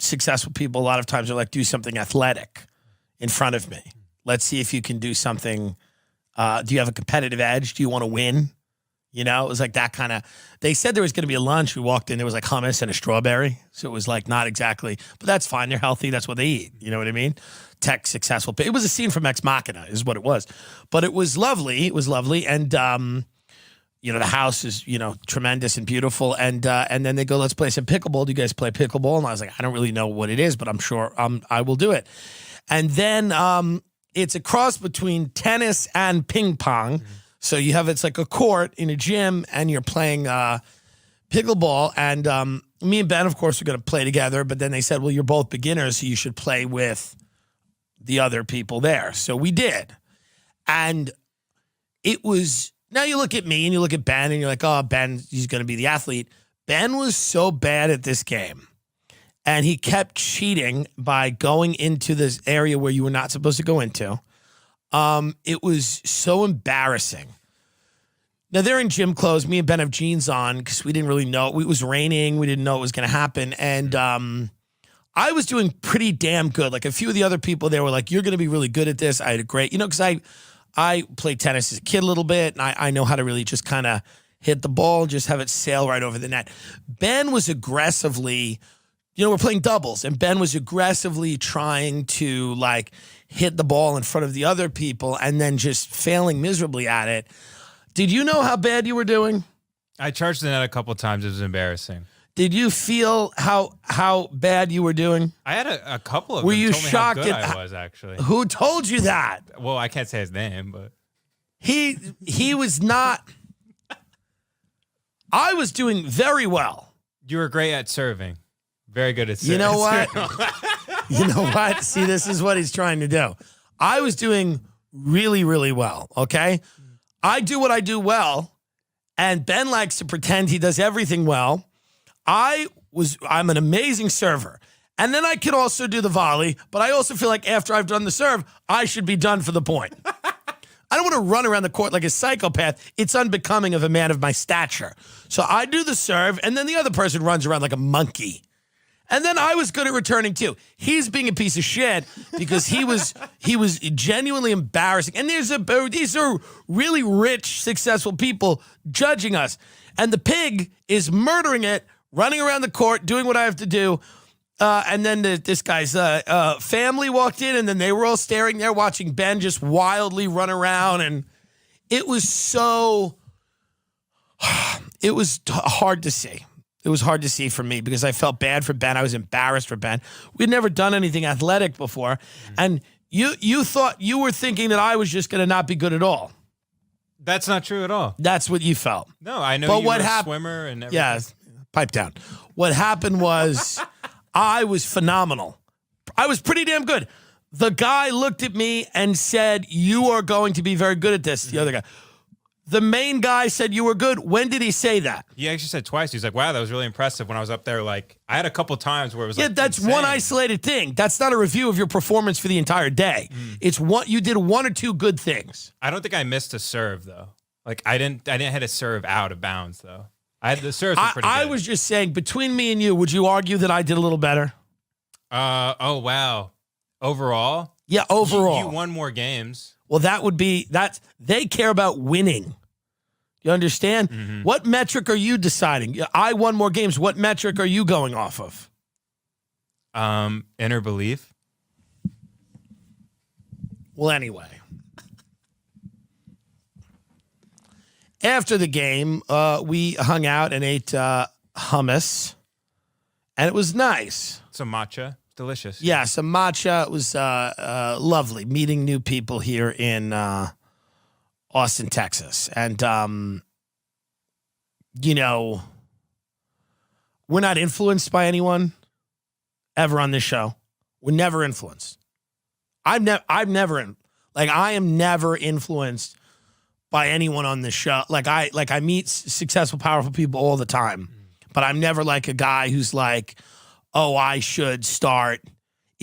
successful people a lot of times are like, do something athletic in front of me. Let's see if you can do something. Do you have a competitive edge? Do you want to win? You know, it was like that kind of, they said there was going to be a lunch. We walked in, there was like hummus and a strawberry. So it was like not exactly, but that's fine. They're healthy. That's what they eat. You know what I mean? Tech successful. It was a scene from Ex Machina is what it was. But it was lovely. It was lovely. And, you know, the house is, you know, tremendous and beautiful. And then they go, let's play some pickleball. Do you guys play pickleball? And I was like, I don't really know what it is, but I'm sure I will do it. And then it's a cross between tennis and ping pong. Mm-hmm. So you have, it's like a court in a gym and you're playing pickleball. And me and Ben, of course, are going to play together. But then they said, well, you're both beginners, so you should play with the other people there. So we did. And it was, now you look at me and you look at Ben and you're like, oh, Ben, he's going to be the athlete. Ben was so bad at this game. And he kept cheating by going into this area where you were not supposed to go into. It was so embarrassing. Now, they're in gym clothes. Me and Ben have jeans on because we didn't really know. It was raining. We didn't know it was going to happen. And I was doing pretty damn good. Like a few of the other people there were like, you're going to be really good at this. I had a great, you know, because I played tennis as a kid a little bit. And I know how to really just kind of hit the ball, just have it sail right over the net. Ben was aggressively, you know, we're playing doubles. And Ben was aggressively trying to like hit the ball in front of the other people and then just failing miserably at it. Did you know how bad you were doing? I charged the net a couple of times. It was embarrassing. Did you feel how bad you were doing? I had a couple of were them you told me shocked how good at, I was, actually. Who told you that? Well, I can't say his name, but he was not. I was doing very well. You were great at serving. Very good at serving. You know what? You know what? See, this is what he's trying to do. I was doing really, really well, okay? I do what I do well, and Ben likes to pretend he does everything well. I'm an amazing server. And then I can also do the volley, but I also feel like after I've done the serve, I should be done for the point. I don't want to run around the court like a psychopath. It's unbecoming of a man of my stature. So I do the serve, and then the other person runs around like a monkey. And then I was good at returning too. He's being a piece of shit because he was genuinely embarrassing. And these are really rich, successful people judging us. And the pig is murdering it, running around the court, doing what I have to do. And then this guy's family walked in, and then they were all staring there watching Ben just wildly run around. And it was it was hard to see. It was hard to see for me because I felt bad for Ben. I was embarrassed for Ben. We'd never done anything athletic before. And you thought, you were thinking that I was just going to not be good at all. That's not true at all. That's what you felt. No, I know you were a swimmer and everything. Yeah, pipe down. What happened was I was phenomenal. I was pretty damn good. The guy looked at me and said, you are going to be very good at this. The other guy. The main guy said you were good. When did he say that? He actually said twice. He's like, wow, that was really impressive when I was up there. Like, I had a couple times where it was like, that's insane. one isolated thing. That's not a review of your performance for the entire day. It's what you did, one or two good things. I don't think I missed a serve though. Like I didn't hit a serve out of bounds though. I had the serves were pretty good. I was just saying, between me and you, would you argue that I did a little better? Oh wow. Overall? Yeah, overall. You won more games. Well, they care about winning. You understand? Mm-hmm. What metric are you deciding? I won more games. What metric are you going off of? Inner belief. Well, anyway. After the game, we hung out and ate hummus, and it was nice. Some matcha. Delicious. Yeah, some matcha. It was lovely meeting new people here in Austin, Texas. And, you know, we're not influenced by anyone ever on this show. We're never influenced. I am never influenced by anyone on this show. Like I meet successful, powerful people all the time, but I'm never like a guy who's like, oh, I should start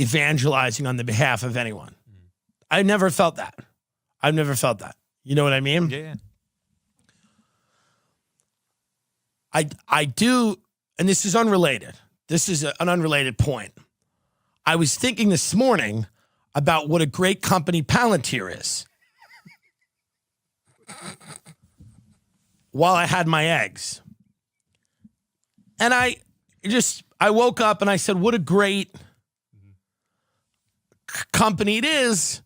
evangelizing on the behalf of anyone. I never felt that. I've never felt that. You know what I mean? Yeah. I do, and this is unrelated. This is an unrelated point. I was thinking this morning about what a great company Palantir is. While I had my eggs. And I woke up and I said, what a great company it is,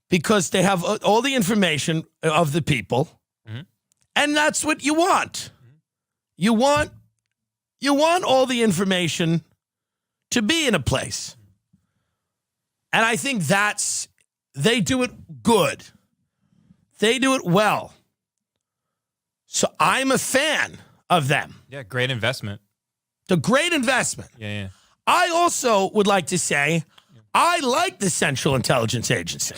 because they have all the information of the people. Mm-hmm. And that's what you want. Mm-hmm. You want all the information to be in a place. And I think they do it good. They do it well. So I'm a fan of them. Yeah, great investment. The great investment. Yeah. I also would like to say, I like the Central Intelligence Agency.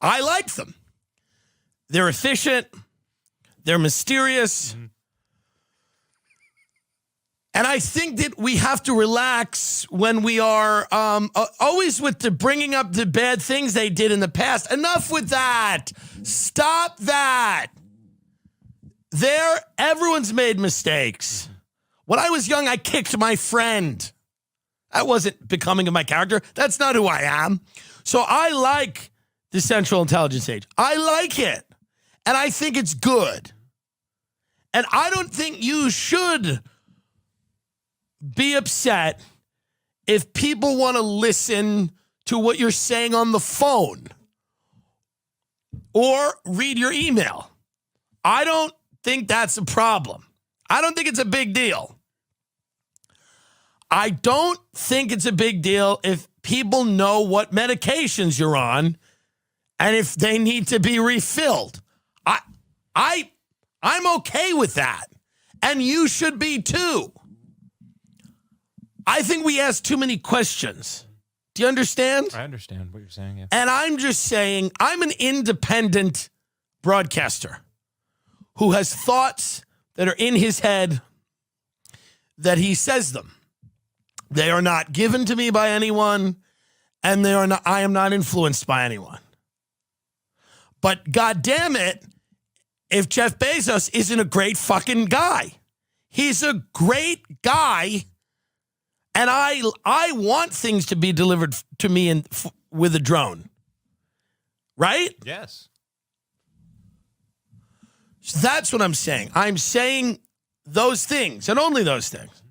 I like them. They're efficient. They're mysterious. Mm-hmm. And I think that we have to relax when we are always with the bringing up the bad things they did in the past. Enough with that. Stop that. Everyone's made mistakes. When I was young, I kicked my friend. That wasn't becoming of my character. That's not who I am. So I like the Central Intelligence Agency. I like it. And I think it's good. And I don't think you should be upset if people want to listen to what you're saying on the phone or read your email. I don't think that's a problem. I don't think it's a big deal. I don't think it's a big deal if people know what medications you're on and if they need to be refilled. I'm okay with that. And you should be too. I think we ask too many questions. Do you understand? I understand what you're saying. Yeah. And I'm just saying, I'm an independent broadcaster who has thoughts that are in his head that he says them. They are not given to me by anyone, and I am not influenced by anyone. But God damn it, if Jeff Bezos isn't a great fucking guy. He's a great guy. And I want things to be delivered to me with a drone. Right? Yes. So that's what I'm saying. I'm saying those things and only those things.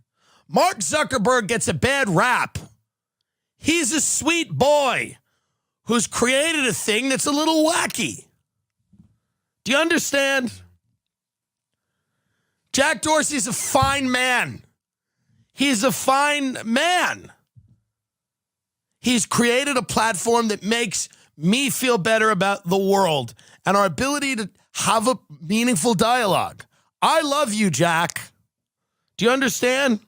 Mark Zuckerberg gets a bad rap. He's a sweet boy who's created a thing that's a little wacky. Do you understand? Jack Dorsey's a fine man. He's a fine man. He's created a platform that makes me feel better about the world and our ability to have a meaningful dialogue. I love you, Jack. Do you understand?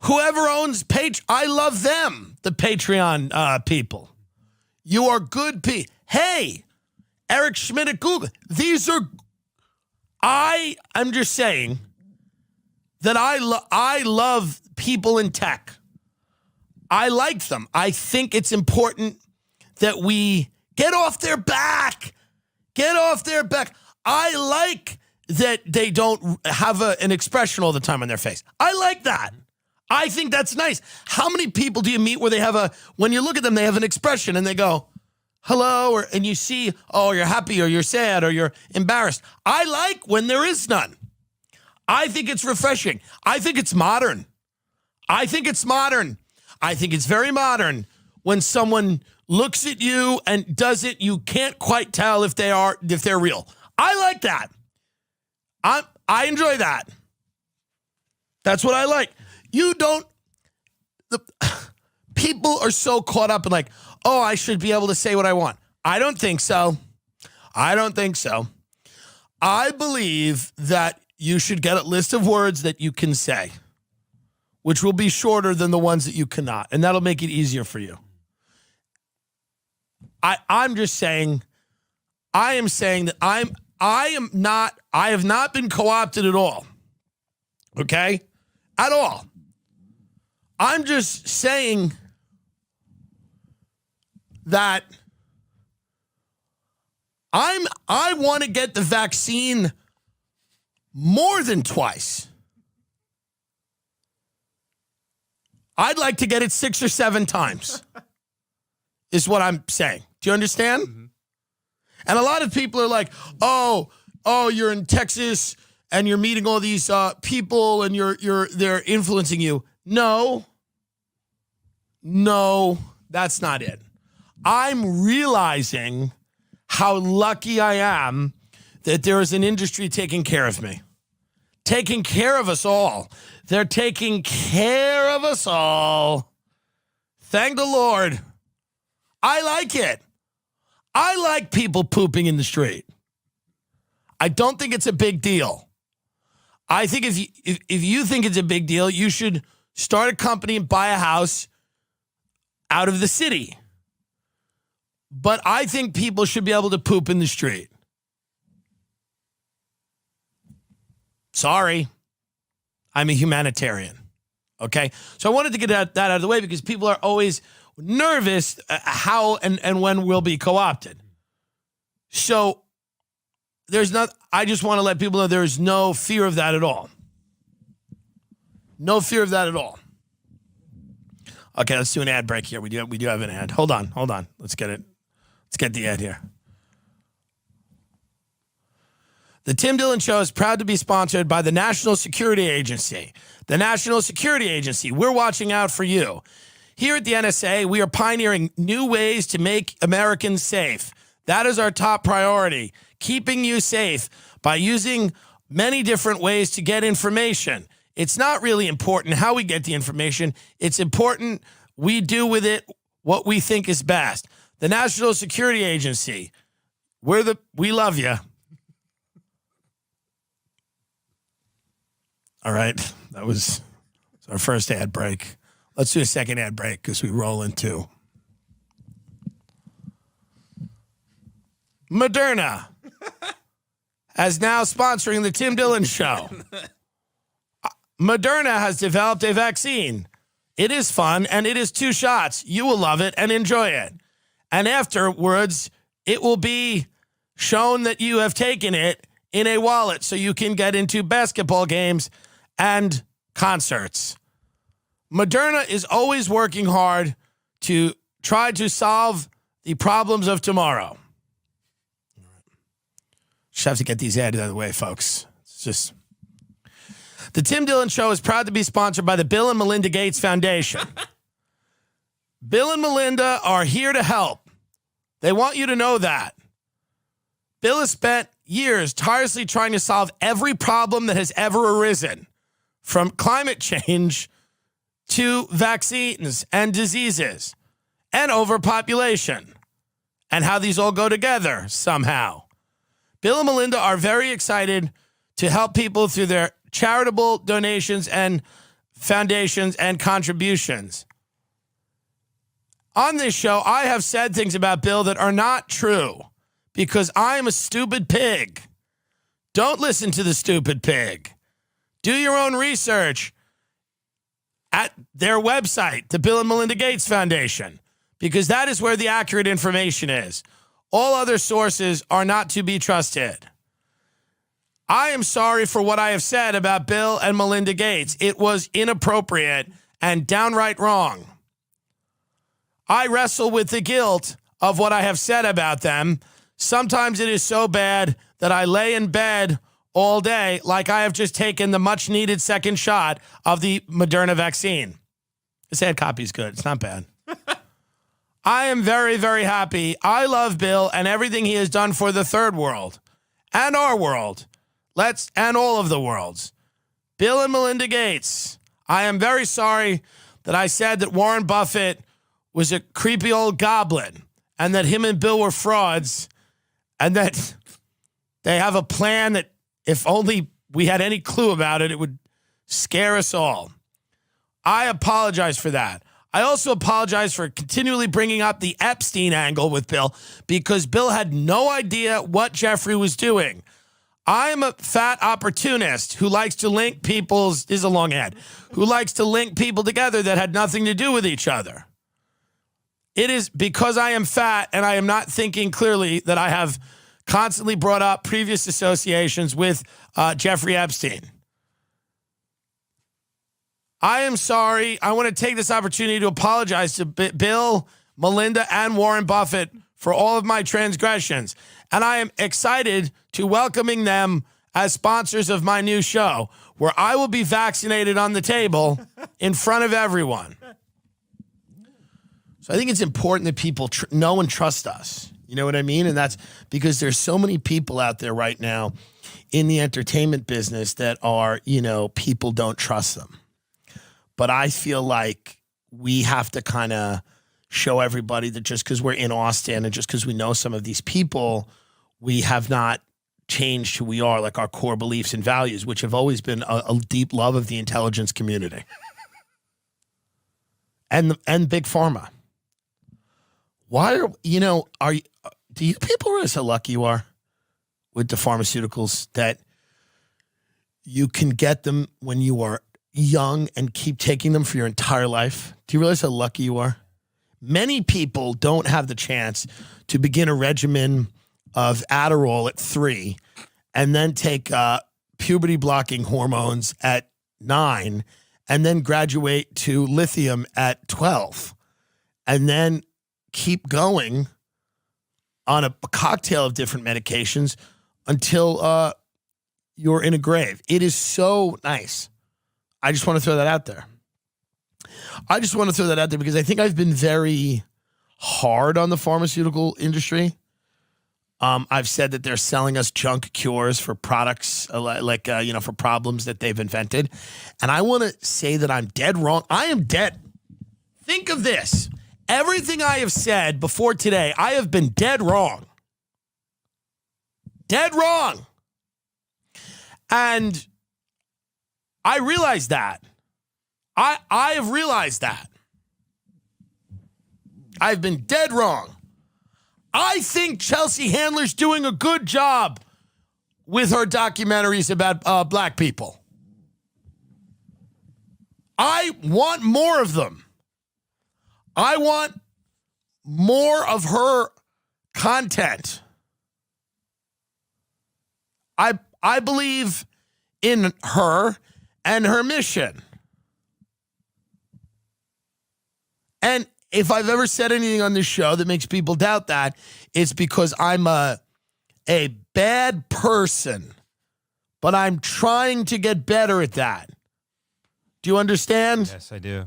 Whoever owns I love them, the Patreon people. You are good people. Hey, Eric Schmidt at Google. I'm just saying that I love people in tech. I like them. I think it's important that we get off their back. Get off their back. I like that they don't have an expression all the time on their face. I like that. I think that's nice. How many people do you meet where they have when you look at them, they have an expression and they go, hello, and you see, oh, you're happy or you're sad or you're embarrassed. I like when there is none. I think it's refreshing. I think it's modern. I think it's very modern when someone looks at you and does it. You can't quite tell if they're real. I like that. I enjoy that. That's what I like. People are so caught up in like, oh, I should be able to say what I want. I don't think so. I believe that you should get a list of words that you can say, which will be shorter than the ones that you cannot. And that'll make it easier for you. I'm just saying, I am saying that I have not been co-opted at all. Okay? At all. I'm just saying that I want to get the vaccine more than twice. I'd like to get it 6 or 7 times, is what I'm saying. Do you understand? Mm-hmm. And a lot of people are like, oh, you're in Texas and you're meeting all these people and they're influencing you. No, that's not it. I'm realizing how lucky I am that there is an industry taking care of me, taking care of us all. They're taking care of us all. Thank the Lord. I like it. I like people pooping in the street. I don't think it's a big deal. I think if you think it's a big deal, you should start a company and buy a house out of the city. But I think people should be able to poop in the street. Sorry. I'm a humanitarian. Okay? So I wanted to get that out of the way because people are always nervous how and when we'll be co-opted. So I just want to let people know there's no fear of that at all. No fear of that at all. Okay, let's do an ad break here. We do have an ad. Hold on. Let's get it. Let's get the ad here. The Tim Dillon Show is proud to be sponsored by the National Security Agency. The National Security Agency, we're watching out for you. Here at the NSA, we are pioneering new ways to make Americans safe. That is our top priority, keeping you safe by using many different ways to get information. It's not really important how we get the information. It's important we do with it what we think is best. The National Security Agency, we love you. All right, that was our first ad break. Let's do a second ad break because we roll into Moderna as now sponsoring the Tim Dillon Show. Moderna has developed a vaccine. It is fun, and it is 2 shots. You will love it and enjoy it. And afterwards, it will be shown that you have taken it in a wallet so you can get into basketball games and concerts. Moderna is always working hard to try to solve the problems of tomorrow. Just have to get these ads out of the way, folks. It's just... The Tim Dillon Show is proud to be sponsored by the Bill and Melinda Gates Foundation. Bill and Melinda are here to help. They want you to know that. Bill has spent years tirelessly trying to solve every problem that has ever arisen, from climate change to vaccines and diseases and overpopulation and how these all go together somehow. Bill and Melinda are very excited to help people through their charitable donations and foundations and contributions. On this show, I have said things about Bill that are not true because I am a stupid pig. Don't listen to the stupid pig. Do your own research at their website, the Bill and Melinda Gates Foundation, because that is where the accurate information is. All other sources are not to be trusted. I am sorry for what I have said about Bill and Melinda Gates. It was inappropriate and downright wrong. I wrestle with the guilt of what I have said about them. Sometimes it is so bad that I lay in bed all day like I have just taken the much-needed second shot of the Moderna vaccine. This ad copy is good. It's not bad. I am very, very happy. I love Bill and everything he has done for the third world and our world. And all of the worlds. Bill and Melinda Gates. I am very sorry that I said that Warren Buffett was a creepy old goblin and that him and Bill were frauds and that they have a plan that if only we had any clue about it, it would scare us all. I apologize for that. I also apologize for continually bringing up the Epstein angle with Bill because Bill had no idea what Jeffrey was doing. I am a fat opportunist who likes to link this is a long ad, who likes to link people together that had nothing to do with each other. It is because I am fat and I am not thinking clearly that I have constantly brought up previous associations with Jeffrey Epstein. I am sorry. I want to take this opportunity to apologize to Bill, Melinda, and Warren Buffett for all of my transgressions. And I am excited to welcoming them as sponsors of my new show, where I will be vaccinated on the table in front of everyone. So I think it's important that people know and trust us. You know what I mean? And that's because there's so many people out there right now in the entertainment business that are, people don't trust them. But I feel like we have to kind of show everybody that just because we're in Austin and just because we know some of these people, we have not changed who we are, like our core beliefs and values, which have always been a deep love of the intelligence community and big pharma. Why do you people realize how lucky you are with the pharmaceuticals that you can get them when you are young and keep taking them for your entire life? Do you realize how lucky you are? Many people don't have the chance to begin a regimen of Adderall at 3 and then take puberty blocking hormones at 9 and then graduate to lithium at 12 and then keep going on a cocktail of different medications until you're in a grave. It is so nice. I just want to throw that out there. Because I think I've been very hard on the pharmaceutical industry. I've said that they're selling us junk cures for products for problems that they've invented. And I want to say that I'm dead wrong. I am dead. Think of this. Everything I have said before today, I have been dead wrong. Dead wrong. And I realize that. I have realized that. I've been dead wrong. I think Chelsea Handler's doing a good job with her documentaries about black people. I want more of them. I want more of her content. I believe in her and her mission. And if I've ever said anything on this show that makes people doubt that, it's because I'm a bad person. But I'm trying to get better at that. Do you understand? Yes, I do.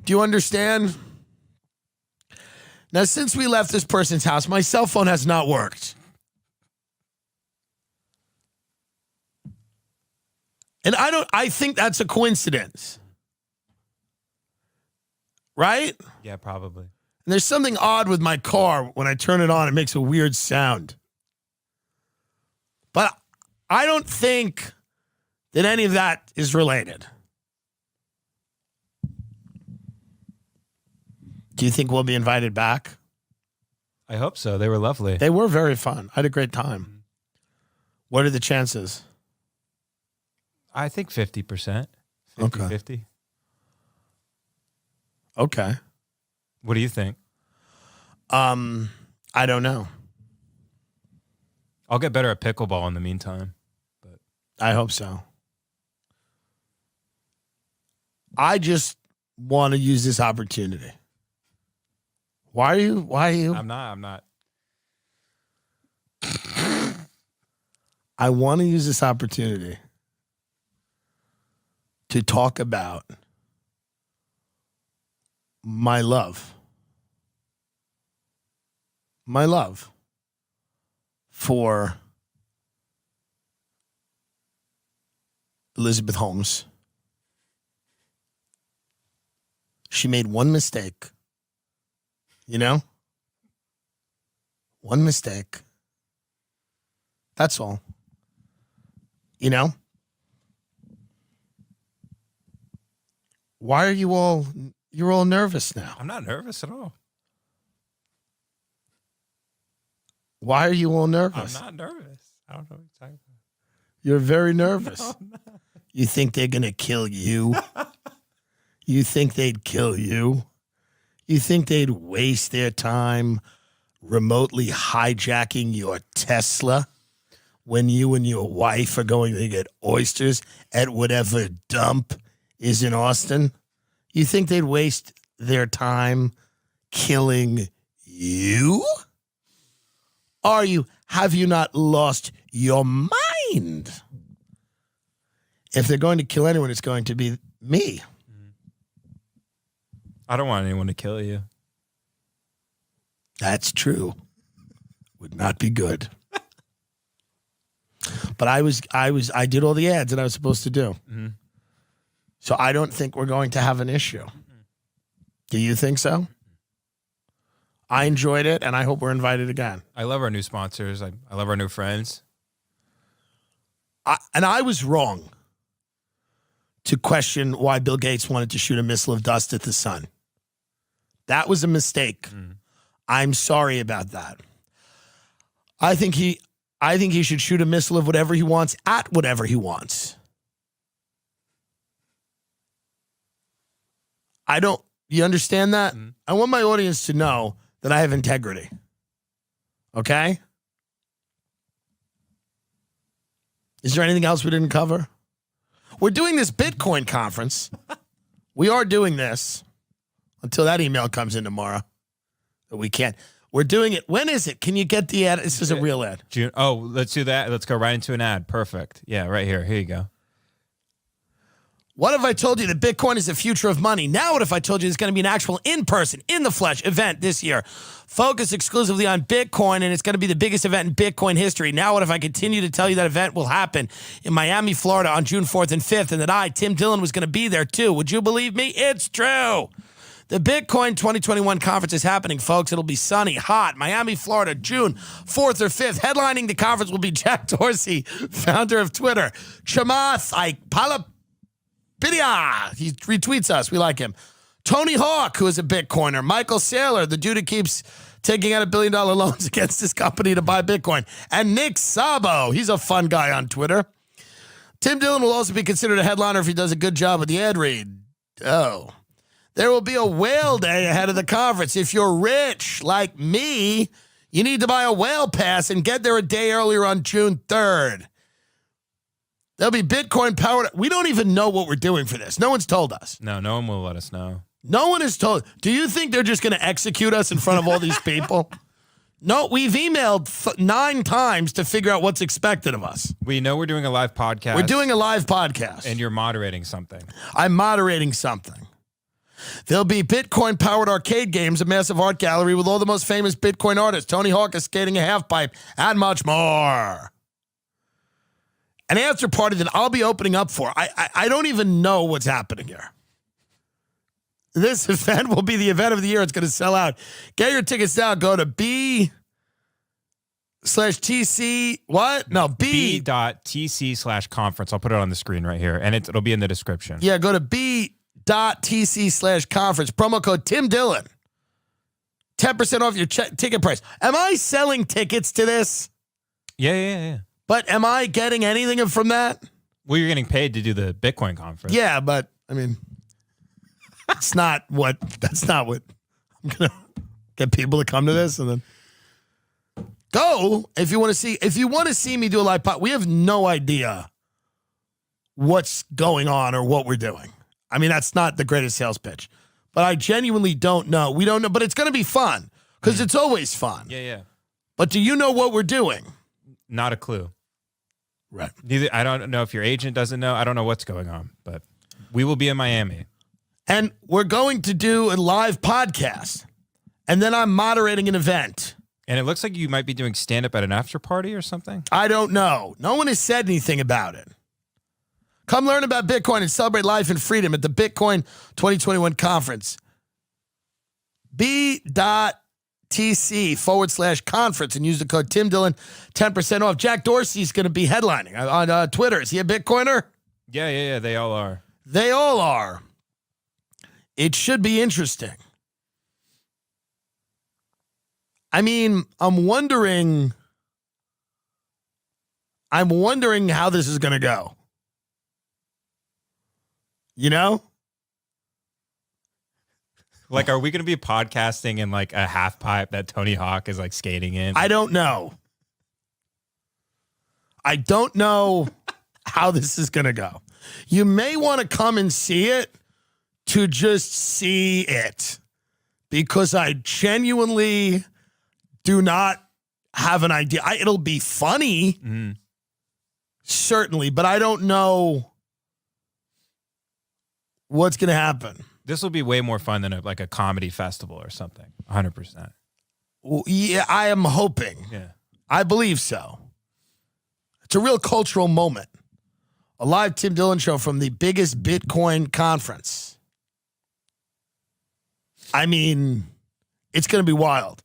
Do you understand? Now, since we left this person's house, my cell phone has not worked. And I think that's a coincidence. Right? Yeah, probably. And there's something odd with my car. When I turn it on, it makes a weird sound. But I don't think that any of that is related. Do you think we'll be invited back? I hope so. They were lovely. They were very fun. I had a great time. What are the chances? I think 50%. 50-50. Okay. What do you think? I don't know. I'll get better at pickleball in the meantime. But I hope so. I just want to use this opportunity. Why are you? I'm not. I want to use this opportunity to talk about my love. My love for Elizabeth Holmes. She made one mistake. You know? One mistake. That's all. You know? Why are you're all nervous now? I'm not nervous at all. Why are you all nervous? I'm not nervous. I don't know what you're talking about. You're very nervous. No, I'm not. You think they're going to kill you? You think they'd kill you? You think they'd waste their time remotely hijacking your Tesla when you and your wife are going to get oysters at whatever dump is in Austin? You think they'd waste their time killing you? Have you not lost your mind? If they're going to kill anyone, it's going to be me. I don't want anyone to kill you. That's true. Would not be good. But I did all the ads that I was supposed to do. Mm-hmm. So I don't think we're going to have an issue. Do you think so? I enjoyed it, and I hope we're invited again. I love our new sponsors. I love our new friends. And I was wrong to question why Bill Gates wanted to shoot a missile of dust at the sun. That was a mistake. I'm sorry about that. I think he should shoot a missile of whatever he wants at whatever he wants. You understand that? I want my audience to know that I have integrity. Okay? Is there anything else we didn't cover? We're doing this Bitcoin conference. We are doing this until that email comes in tomorrow. But we can't. We're doing it. When is it? Can you get the ad? This is a real ad. June. Oh, let's do that. Let's go right into an ad. Perfect. Yeah, right here. Here you go. What if I told you that Bitcoin is the future of money? Now what if I told you it's going to be an actual in-person, in-the-flesh event this year? Focused exclusively on Bitcoin, and it's going to be the biggest event in Bitcoin history. Now what if I continue to tell you that event will happen in Miami, Florida on June 4th and 5th, and that I, Tim Dillon, was going to be there too? Would you believe me? It's true. The Bitcoin 2021 conference is happening, folks. It'll be sunny, hot, Miami, Florida, June 4th or 5th. Headlining the conference will be Jack Dorsey, founder of Twitter. Chamath Ikpalapidia. He retweets us. We like him. Tony Hawk, who is a Bitcoiner. Michael Saylor, the dude who keeps taking out $1 billion loans against his company to buy Bitcoin. And Nick Szabo. He's a fun guy on Twitter. Tim Dillon will also be considered a headliner if he does a good job with the ad read. Oh. There will be a whale day ahead of the conference. If you're rich like me, you need to buy a whale pass and get there a day earlier on June 3rd. There'll be Bitcoin powered. We don't even know what we're doing for this. No one's told us. No one will let us know. No one has told. Do you think they're just going to execute us in front of all these people? No, we've emailed 9 times to figure out what's expected of us. We know we're doing a live podcast. We're doing a live podcast. And you're moderating something. I'm moderating something. There'll be Bitcoin-powered arcade games, a massive art gallery with all the most famous Bitcoin artists. Tony Hawk is skating a half pipe, and much more. An after party that I'll be opening up for. I don't even know what's happening here. This event will be the event of the year. It's going to sell out. Get your tickets now. Go to B/TC. What? No, B.TC/conference. I'll put it on the screen right here, and it'll be in the description. Yeah, go to B.TC/conference. Promo code Tim Dillon. 10% off your ticket price. Am I selling tickets to this? Yeah. But am I getting anything from that? Well, you're getting paid to do the Bitcoin conference. Yeah, but I mean, that's not what I'm going to get people to come to this and then go if you want to see me do a live pod. We have no idea what's going on or what we're doing. I mean, that's not the greatest sales pitch, but I genuinely don't know. We don't know, but it's going to be fun because it's always fun. Yeah. But do you know what we're doing? Not a clue. Right. I don't know if your agent doesn't know. I don't know what's going on, but we will be in Miami. And we're going to do a live podcast. And then I'm moderating an event. And it looks like you might be doing stand-up at an after party or something. I don't know. No one has said anything about it. Come learn about Bitcoin and celebrate life and freedom at the Bitcoin 2021 conference. B.TC/conference and use the code Tim Dillon, 10% off. Jack Dorsey's going to be headlining on Twitter. Is he a Bitcoiner? Yeah. They all are. They all are. It should be interesting. I mean, I'm wondering how this is going to go. You know? Like, are we going to be podcasting in like a half pipe that Tony Hawk is like skating in? I don't know. I don't know how this is going to go. You may want to come and see it to just see it, because I genuinely do not have an idea. It'll be funny, certainly, but I don't know what's going to happen. This will be way more fun than like a comedy festival or something. 100%. Well, yeah, I am hoping. Yeah. I believe so. It's a real cultural moment. A live Tim Dillon show from the biggest Bitcoin conference. I mean, it's going to be wild.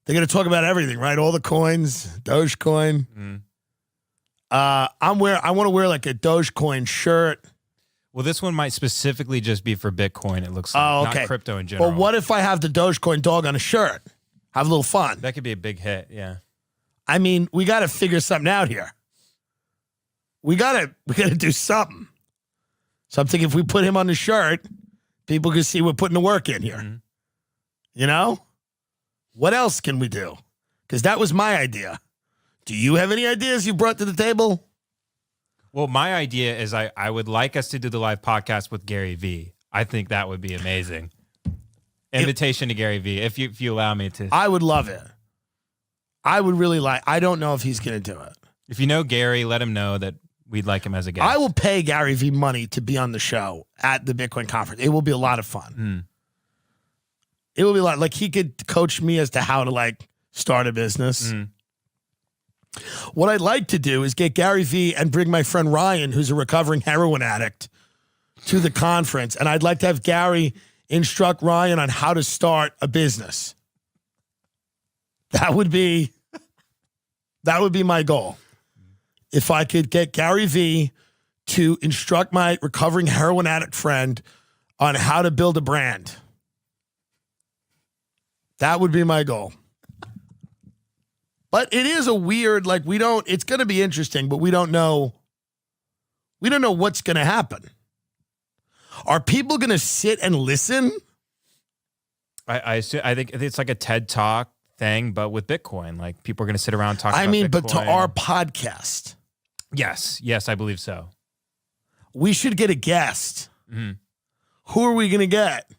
They're going to talk about everything, right? All the coins, Dogecoin. I want to wear like a Dogecoin shirt. Well, this one might specifically just be for Bitcoin. It looks like, okay. Not crypto in general. Well, what if I have the Dogecoin dog on a shirt? Have a little fun. That could be a big hit, yeah. I mean, we got to figure something out here. We gotta do something. So I'm thinking if we put him on the shirt, people can see we're putting the work in here. You know? What else can we do? Because that was my idea. Do you have any ideas you brought to the table? Well, my idea is I would like us to do the live podcast with Gary V. I think that would be amazing. Invitation to Gary V, if you allow me to. I would love it. I would really like. I don't know if he's going to do it. If you know Gary, let him know that we'd like him as a guest. I will pay Gary V money to be on the show at the Bitcoin conference. It will be a lot of fun. It will be a lot. Like, he could coach me as to how to like start a business. What I'd like to do is get Gary V and bring my friend Ryan, who's a recovering heroin addict, to the conference. And I'd like to have Gary instruct Ryan on how to start a business. That would be my goal. If I could get Gary V to instruct my recovering heroin addict friend on how to build a brand. That would be my goal. But it is a weird, like, it's going to be interesting, but we don't know what's going to happen. Are people going to sit and listen? I think it's like a TED Talk thing, but with Bitcoin. Like, people are going to sit around talking about Bitcoin. But to our podcast. Yes, I believe so. We should get a guest. Who are we going to get?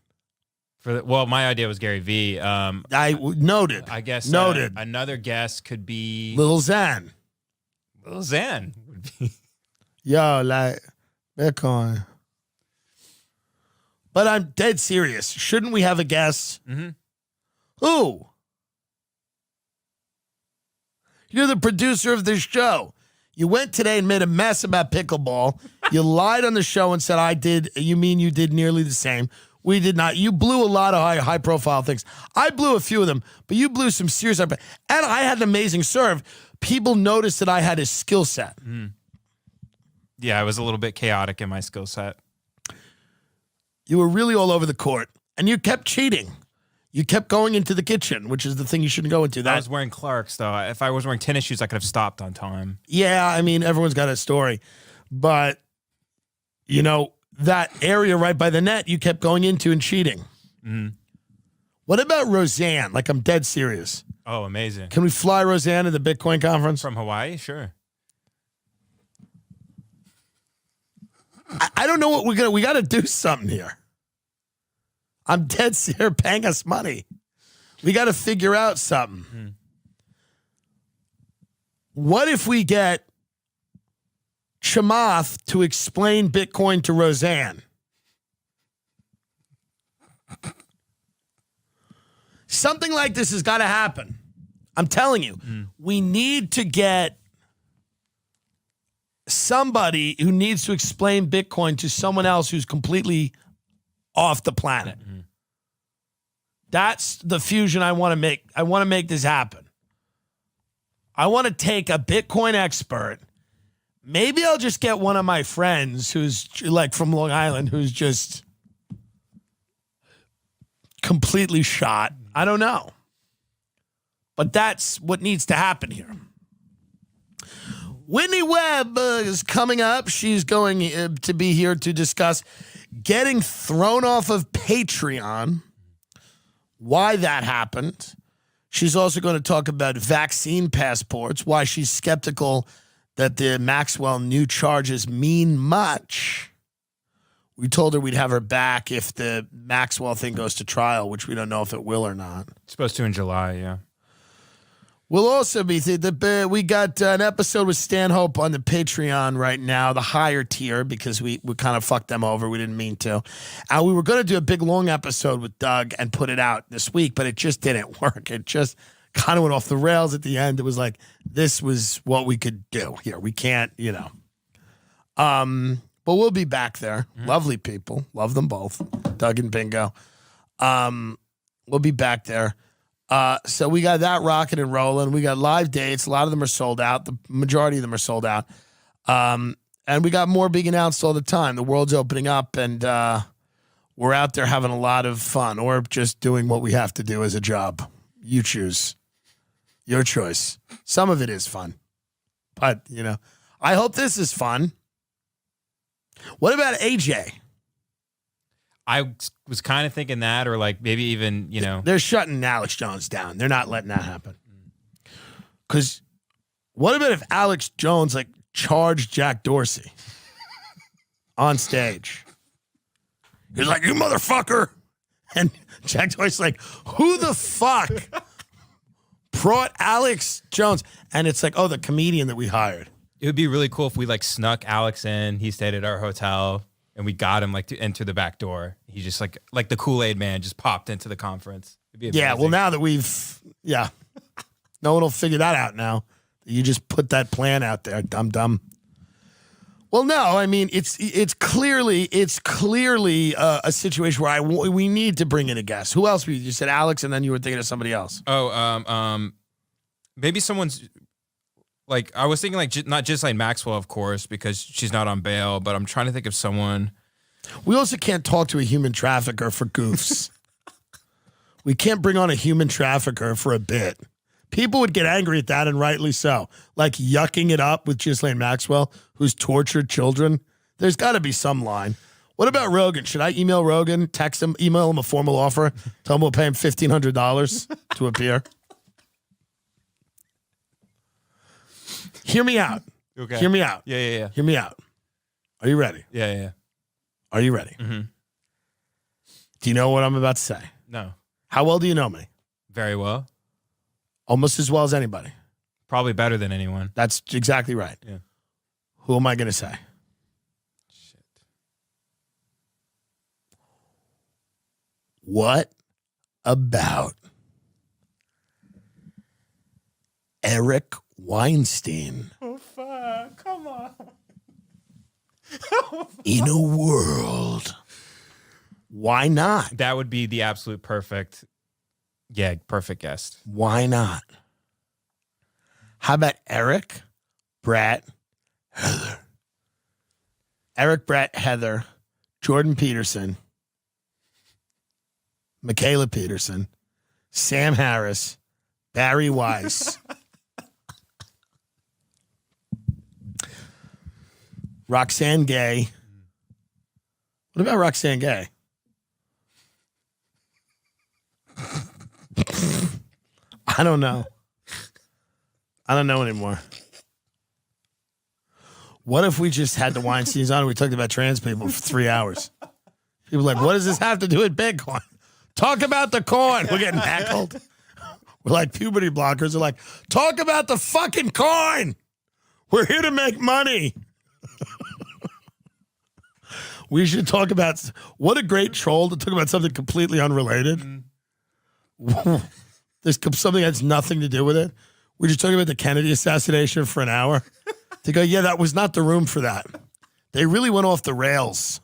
Well, my idea was Gary V. Noted. I guess noted. Another guest could be Lil Xan. Lil Xan would be. Yo, like Bitcoin. But I'm dead serious. Shouldn't we have a guest? Who? You're the producer of this show. You went today and made a mess about pickleball. You lied on the show and said I did. You mean you did nearly the same. We did not. You blew a lot of high profile things. I blew a few of them, but you blew some serious. And I had an amazing serve. People noticed that I had a skill set. Yeah, I was a little bit chaotic in my skill set. You were really all over the court, and you kept cheating. You kept going into the kitchen, which is the thing you shouldn't go into. I was wearing Clarks, though. If I was wearing tennis shoes, I could have stopped on time. Yeah, I mean, everyone's got a story. But, you know, that area right by the net, you kept going into and cheating. What about Roseanne? Like, I'm dead serious. Oh, amazing. Can we fly Roseanne to the Bitcoin conference? From Hawaii? Sure. I don't know what we got to do something here. I'm dead serious. Paying us money. We got to figure out something. What if we get Chamath to explain Bitcoin to Roseanne? Something like this has got to happen. I'm telling you, we need to get somebody who needs to explain Bitcoin to someone else who's completely off the planet. That's the fusion I want to make. I want to make this happen. I want to take a Bitcoin expert. Maybe I'll just get one of my friends who's like from Long Island, who's just completely shot. I don't know. But that's what needs to happen here. Whitney Webb is coming up. She's going to be here to discuss getting thrown off of Patreon why that happened. She's also going to talk about vaccine passports, why she's skeptical that the Maxwell new charges mean much. We told her we'd have her back if the Maxwell thing goes to trial, which we don't know if it will or not. It's supposed to in July, yeah. We'll also be we got an episode with Stanhope on the Patreon right now, the higher tier, because we kind of fucked them over. We didn't mean to. And we were going to do a big long episode with Doug and put it out this week, but it just didn't work. It just kind of went off the rails at the end. It was like, this was what we could do here. We can't, but we'll be back there. Lovely people. Love them both. Doug and Bingo. We'll be back there. So we got that rocking and rolling. We got live dates. A lot of them are sold out. The majority of them are sold out. And we got more being announced all the time. The world's opening up, and we're out there having a lot of fun, or just doing what we have to do as a job. You choose. Your choice. Some of it is fun. But, I hope this is fun. What about AJ? I was kind of thinking that, or like maybe even, They're shutting Alex Jones down. They're not letting that happen. Because what about if Alex Jones, charged Jack Dorsey on stage? He's like, you motherfucker. And Jack Dorsey's like, who the fuck brought Alex Jones? And it's like, oh, the comedian that we hired. It would be really cool if we snuck Alex in. He stayed at our hotel. And we got him to enter the back door. He just like the Kool-Aid man just popped into the conference. It'd be amazing. Yeah, well, now that no one will figure that out now. You just put that plan out there, dumb. Well, no, I mean it's clearly a situation where we need to bring in a guest. Who else? You said Alex, and then you were thinking of somebody else. Oh, maybe someone's. I was thinking not just Maxwell, of course, because she's not on bail, but I'm trying to think of someone. We also can't talk to a human trafficker for goofs. We can't bring on a human trafficker for a bit. People would get angry at that, and rightly so. Yucking it up with Ghislaine Maxwell, who's tortured children. There's got to be some line. What about Rogan? Should I email Rogan, text him, email him a formal offer, tell him we'll pay him $1,500 to appear? Hear me out. Okay. Hear me out. Yeah. Hear me out. Are you ready? Yeah. Are you ready? Mm-hmm. Do you know what I'm about to say? No. How well do you know me? Very well. Almost as well as anybody. Probably better than anyone. That's exactly right. Yeah. Who am I going to say? Shit. What about Eric Weinstein? Oh, fuck. Come on. In a world. Why not? That would be the absolute perfect guest. Why not? How about Eric, Brett, Heather? Eric, Brett, Heather, Jordan Peterson, Michaela Peterson, Sam Harris, Barry Weiss, Roxanne Gay. What about Roxanne Gay? I don't know. I don't know anymore. What if we just had the Weinsteins on and we talked about trans people for 3 hours? People are like, what does this have to do with Bitcoin? Talk about the coin. We're getting heckled. We're like puberty blockers. They're like, talk about the fucking coin. We're here to make money. We should talk about, what a great troll to talk about something completely unrelated. There's something that has nothing to do with it. We're just talking about the Kennedy assassination for an hour. They go, yeah, that was not the room for that. They really went off the rails.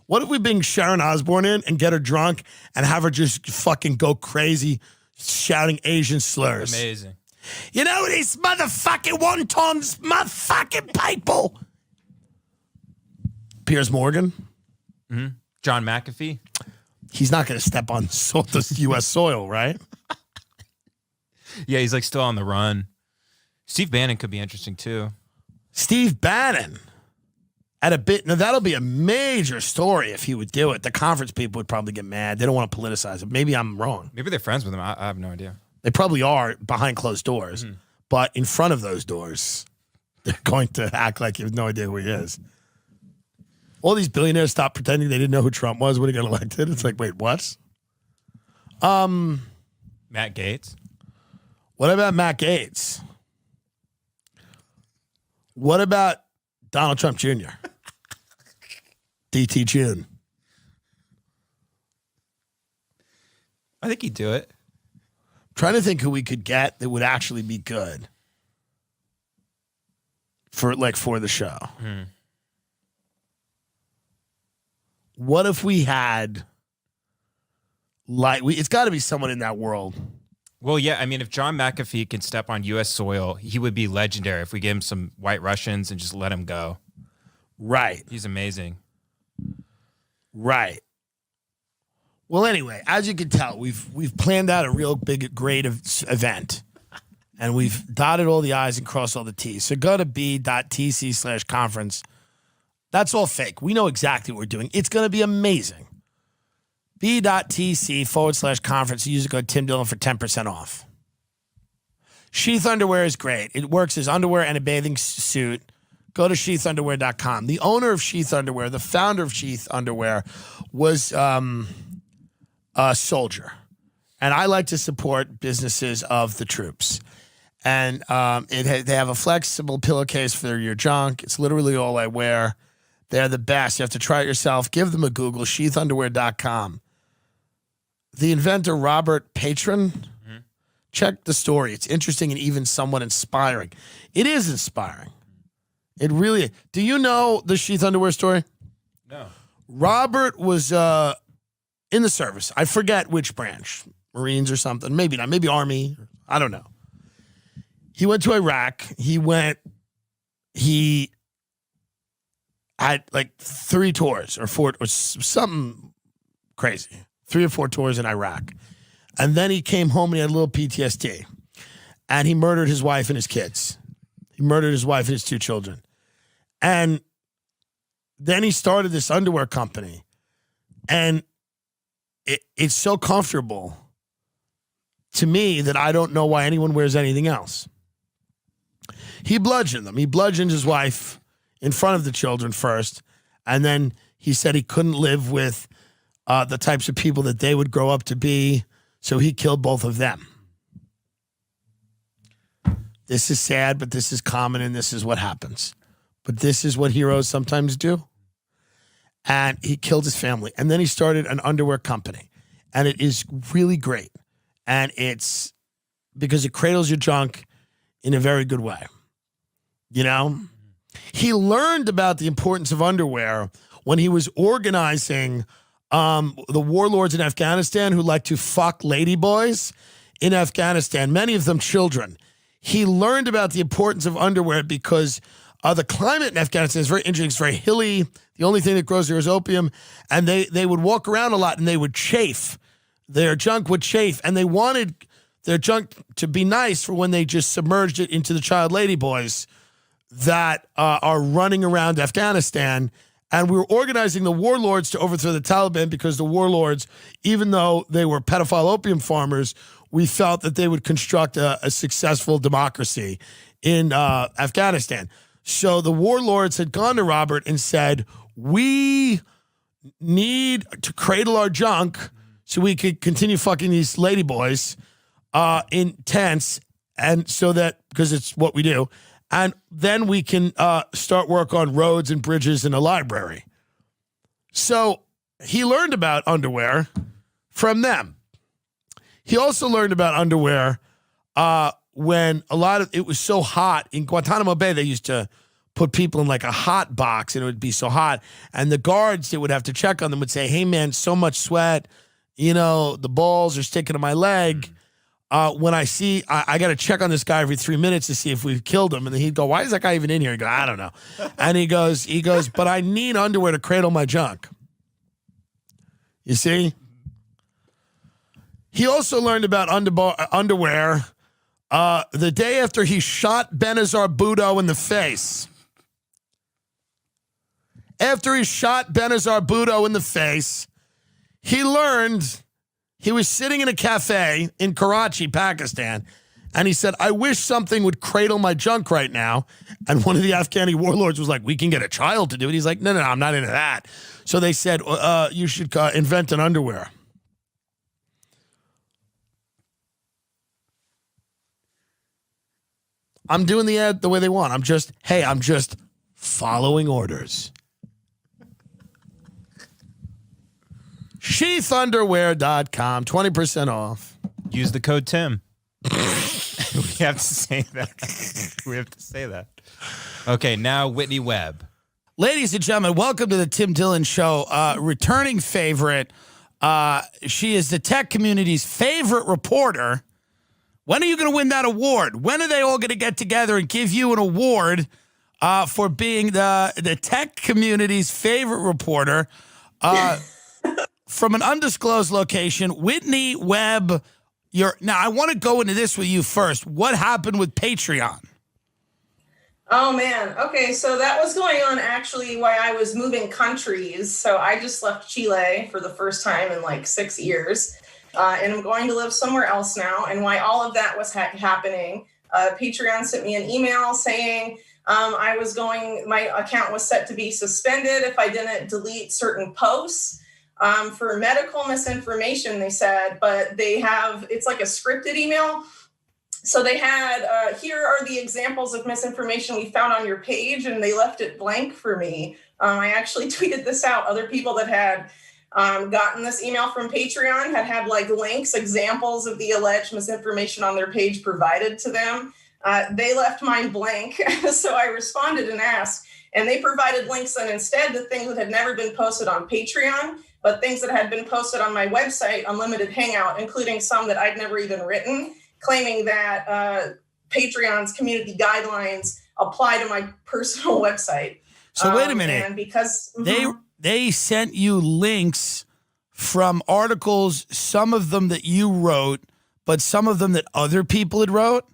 What if we bring Sharon Osbourne in and get her drunk and have her just fucking go crazy shouting Asian slurs? Amazing. You know these motherfucking wontons, motherfucking people. Piers Morgan. Mm-hmm. John McAfee. He's not going to step on the U.S. soil, right? Yeah, he's still on the run. Steve Bannon could be interesting too. Steve Bannon. at a bit. Now, that'll be a major story if he would do it. The conference people would probably get mad. They don't want to politicize it. Maybe I'm wrong. Maybe they're friends with him. I have no idea. They probably are behind closed doors. But in front of those doors, they're going to act like you have no idea who he is. All these billionaires stopped pretending they didn't know who Trump was when he got elected. It's like, wait, what? Matt Gaetz. What about Matt Gaetz? What about Donald Trump Jr.? DT June. I think he'd do it. Trying to think who we could get that would actually be good for the show. What if we had it's got to be someone in that world. Well, yeah, I mean, if John McAfee can step on U.S. soil, he would be legendary if we gave him some White Russians and just let him go. Right. He's amazing. Right. Well, anyway, as you can tell, we've planned out a real big, great event, and we've dotted all the I's and crossed all the T's. So go to b.tc/conference. That's all fake. We know exactly what we're doing. It's going to be amazing. b.tc/conference. Use the code Tim Dillon for 10% off. Sheath underwear is great. It works as underwear and a bathing suit. Go to sheathunderwear.com. The owner of Sheath Underwear, the founder of Sheath Underwear, was a soldier. And I like to support businesses of the troops. And they have a flexible pillowcase for your junk. It's literally all I wear. They're the best. You have to try it yourself. Give them a Google, sheathunderwear.com. The inventor, Robert Patron, check the story. It's interesting and even somewhat inspiring. It is inspiring. It really is. Do you know the Sheath Underwear story? No. Robert was in the service. I forget which branch. Marines or something. Maybe not. Maybe Army. I don't know. He went to Iraq. He had like 3 tours or 4 or something crazy. 3 or 4 tours in Iraq. And then he came home and he had a little PTSD. And he murdered his wife and his kids. He murdered his wife and his 2 children. And then he started this underwear company. And it's so comfortable to me that I don't know why anyone wears anything else. He bludgeoned them. He bludgeoned his wife in front of the children first. And then he said he couldn't live with the types of people that they would grow up to be. So he killed both of them. This is sad, but this is common and this is what happens. But this is what heroes sometimes do. And he killed his family. And then he started an underwear company. And it is really great. And it's because it cradles your junk in a very good way. You know? He learned about the importance of underwear when he was organizing the warlords in Afghanistan who like to fuck ladyboys in Afghanistan, many of them children. He learned about the importance of underwear because the climate in Afghanistan is very interesting. It's very hilly. The only thing that grows there is opium. And they would walk around a lot and they would chafe. Their junk would chafe. And they wanted their junk to be nice for when they just submerged it into the child ladyboys that are running around Afghanistan. And we were organizing the warlords to overthrow the Taliban because the warlords, even though they were pedophile opium farmers, we felt that they would construct a successful democracy in Afghanistan. So the warlords had gone to Robert and said, we need to cradle our junk so we could continue fucking these ladyboys in tents, and so that, because it's what we do, and then we can start work on roads and bridges and a library. So he learned about underwear from them. He also learned about underwear when it was so hot. In Guantanamo Bay, they used to put people in like a hot box and it would be so hot. And the guards that would have to check on them would say, hey man, so much sweat, the balls are sticking to my leg. When I got to check on this guy every 3 minutes to see if we've killed him. And then he'd go, why is that guy even in here? He'd go, I don't know. And he goes, but I need underwear to cradle my junk. You see? He also learned about underwear the day after he shot Benazir Bhutto in the face. after he shot Benazir Bhutto in the face, he learned he was sitting in a cafe in Karachi, Pakistan, and he said, I wish something would cradle my junk right now. And one of the Afghani warlords was like, we can get a child to do it. He's like, no, I'm not into that. So they said, you should invent an underwear. I'm doing the ad the way they want. I'm just following orders. Sheathunderwear.com, 20% off. Use the code Tim. We have to say that. Okay, now Whitney Webb. Ladies and gentlemen, welcome to the Tim Dillon Show. Returning favorite. She is the tech community's favorite reporter. When are you going to win that award? When are they all going to get together and give you an award for being the tech community's favorite reporter? From an undisclosed location, Whitney Webb. Now, I want to go into this with you first. What happened with Patreon? Oh, man. Okay, so that was going on actually while I was moving countries. So I just left Chile for the first time in like 6 years. And I'm going to live somewhere else now. And while all of that was happening, Patreon sent me an email saying my account was set to be suspended if I didn't delete certain posts for medical misinformation, they said. But it's like a scripted email. So they had, here are the examples of misinformation we found on your page, and they left it blank for me. I actually tweeted this out. Other people that had gotten this email from Patreon had like links, examples of the alleged misinformation on their page provided to them. They left mine blank. So I responded and asked, and they provided links and instead to things that had never been posted on Patreon, but things that had been posted on my website, Unlimited Hangout, including some that I'd never even written, claiming that Patreon's community guidelines apply to my personal website. So wait a minute. And because They sent you links from articles, some of them that you wrote, but some of them that other people had wrote?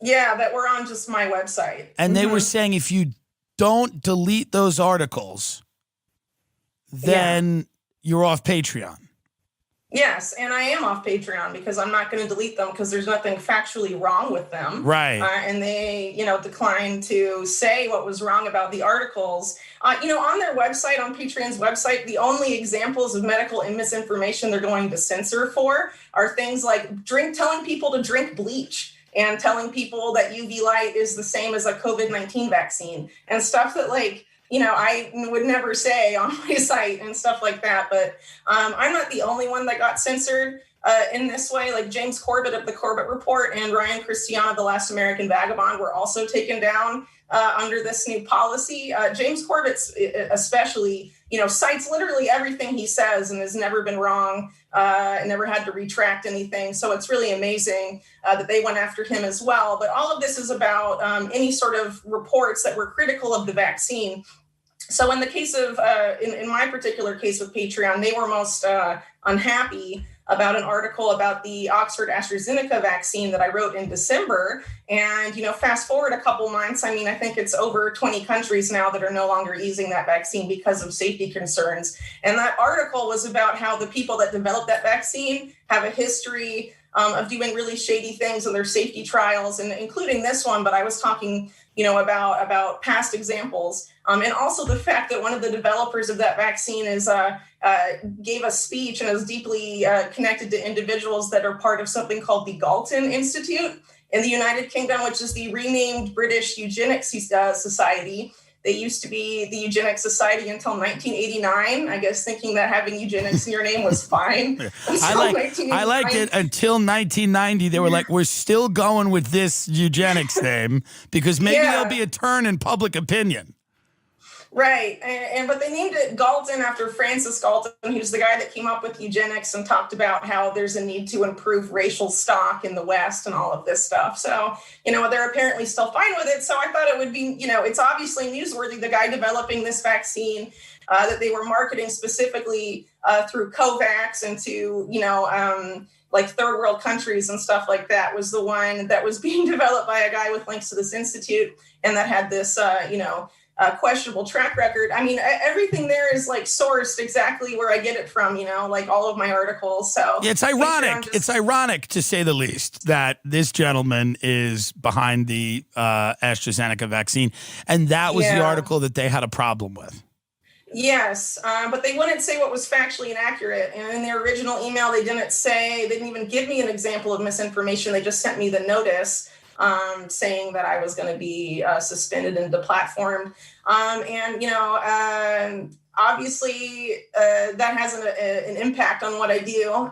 Yeah, that were on just my website. And they were saying if you don't delete those articles, then you're off Patreon. Yes, and I am off Patreon because I'm not going to delete them because there's nothing factually wrong with them. Right. And they, declined to say what was wrong about the articles. On their website, on Patreon's website, the only examples of medical and misinformation they're going to censor for are things like telling people to drink bleach and telling people that UV light is the same as a COVID-19 vaccine and stuff that I would never say on my site and stuff like that. But I'm not the only one that got censored in this way. Like James Corbett of the Corbett Report and Ryan Christian of the Last American Vagabond were also taken down under this new policy. James Corbett especially, cites literally everything he says and has never been wrong, never had to retract anything. So it's really amazing that they went after him as well. But all of this is about any sort of reports that were critical of the vaccine. So in the case of, in my particular case with Patreon, they were most unhappy about an article about the Oxford AstraZeneca vaccine that I wrote in December. And, fast forward a couple months, I think it's over 20 countries now that are no longer using that vaccine because of safety concerns. And that article was about how the people that developed that vaccine have a history of doing really shady things in their safety trials, and including this one. But I was talking, about past examples. And also the fact that one of the developers of that vaccine gave a speech and is deeply connected to individuals that are part of something called the Galton Institute in the United Kingdom, which is the renamed British Eugenics Society. They used to be the Eugenics Society until 1989, I guess, thinking that having eugenics in your name was fine. I liked it until 1990. They were like, we're still going with this eugenics name because maybe there'll be a turn in public opinion. Right. But they named it Galton after Francis Galton, who's the guy that came up with eugenics and talked about how there's a need to improve racial stock in the West and all of this stuff. So, they're apparently still fine with it. So I thought it would be, it's obviously newsworthy, the guy developing this vaccine that they were marketing specifically through COVAX and to, like third world countries and stuff like that was the one that was being developed by a guy with links to this institute and that had this, questionable track record. I mean, everything there is like sourced exactly where I get it from, like all of my articles. So yeah, it's ironic. It's ironic, to say the least, that this gentleman is behind the AstraZeneca vaccine, and that was the article that they had a problem with. Yes, but they wouldn't say what was factually inaccurate. And in their original email, they didn't even give me an example of misinformation. They just sent me the notice saying that I was going to be suspended and deplatformed. Obviously, that has an impact on what I do.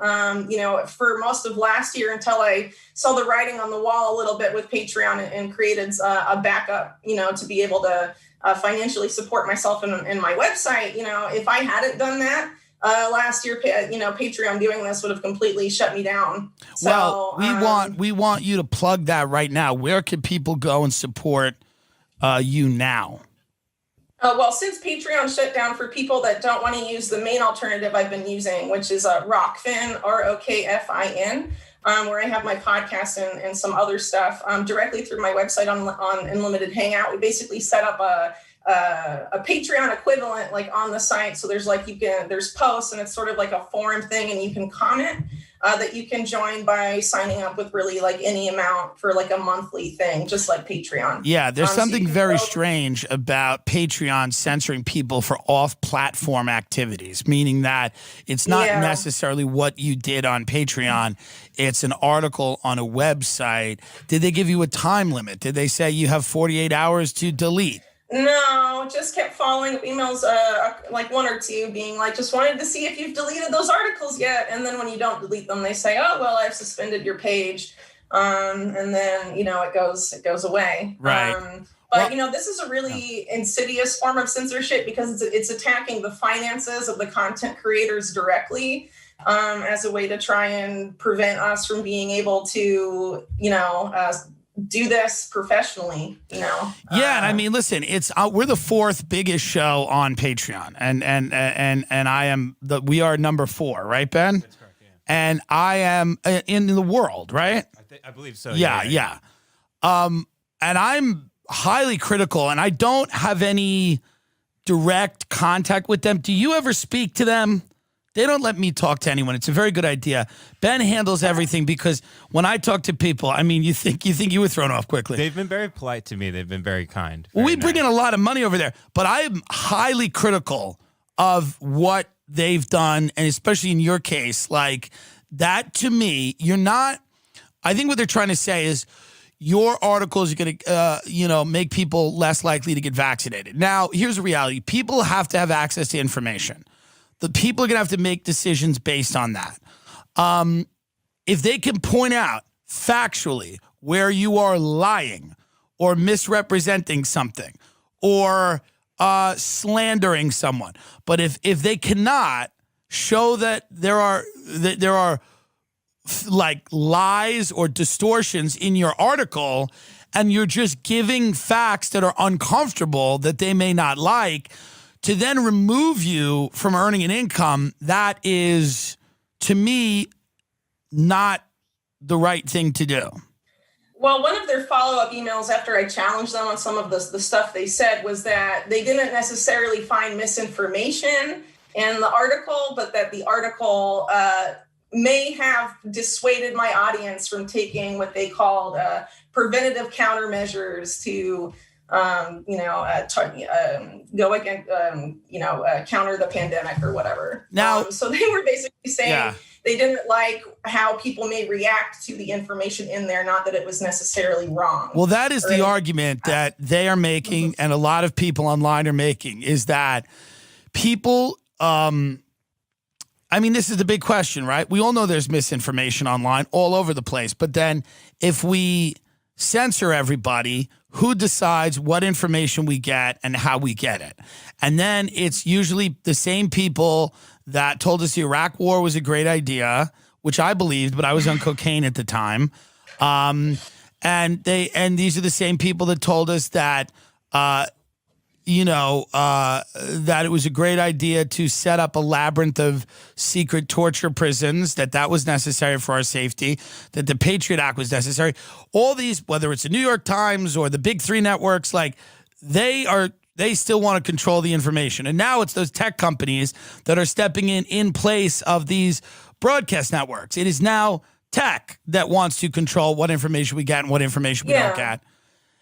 For most of last year, until I saw the writing on the wall a little bit with Patreon and created a backup, to be able to financially support myself and my website. If I hadn't done that last year, Patreon doing this would have completely shut me down. So, well, we want you to plug that right now. Where can people go and support you now? Well, since Patreon shut down, for people that don't want to use the main alternative I've been using, which is Rockfin, ROKFIN, where I have my podcast and some other stuff directly through my website on Unlimited Hangout. We basically set up a Patreon equivalent like on the site. So there's there's posts, and it's sort of like a forum thing, and you can comment that you can join by signing up with really like any amount for like a monthly thing, just like Patreon. Yeah, there's something very strange about Patreon censoring people for off-platform activities, meaning that it's not necessarily what you did on Patreon. It's an article on a website. Did they give you a time limit? Did they say you have 48 hours to delete? No, just kept following up emails, like one or two being like, just wanted to see if you've deleted those articles yet. And then when you don't delete them, they say, oh, well, I've suspended your page. And then, it goes away. Right. But, this is a really insidious form of censorship because it's attacking the finances of the content creators directly as a way to try and prevent us from being able to, do this professionally, Yeah, and I mean, listen, it's we're the fourth biggest show on Patreon, and we are number 4, right, Ben? That's correct, yeah. And I am in the world, right? I believe so. Yeah. And I'm highly critical, and I don't have any direct contact with them. Do you ever speak to them? They don't let me talk to anyone. It's a very good idea. Ben handles everything because when I talk to people, I mean, you think you were thrown off quickly. They've been very polite to me. They've been very kind. Well, we bring in a lot of money over there, but I am highly critical of what they've done, and especially in your case, like that to me, you're not. I think what they're trying to say is your articles are going to, make people less likely to get vaccinated. Now, here's the reality: people have to have access to information. The people are going to have to make decisions based on that. If they can point out factually where you are lying or misrepresenting something or slandering someone, but if they cannot show that there are like lies or distortions in your article, and you're just giving facts that are uncomfortable that they may not like, to then remove you from earning an income, that is, to me, not the right thing to do. Well, one of their follow-up emails after I challenged them on some of the stuff they said was that they didn't necessarily find misinformation in the article, but that the article may have dissuaded my audience from taking what they called preventative countermeasures to go against, counter the pandemic or whatever. Now, so they were basically saying they didn't like how people may react to the information in there, not that it was necessarily wrong. Well, that is the argument that they are making, and a lot of people online are making, is that people, this is the big question, right? We all know there's misinformation online all over the place, but then if we censor everybody, who decides what information we get and how we get it? And then it's usually the same people that told us the Iraq war was a great idea, which I believed, but I was on cocaine at the time. And these are the same people that told us that, that it was a great idea to set up a labyrinth of secret torture prisons, that was necessary for our safety, that the Patriot Act was necessary. All these, whether it's the New York Times or the big 3 networks, like they They still want to control the information. And now it's those tech companies that are stepping in place of these broadcast networks. It is now tech that wants to control what information we get and what information we don't get.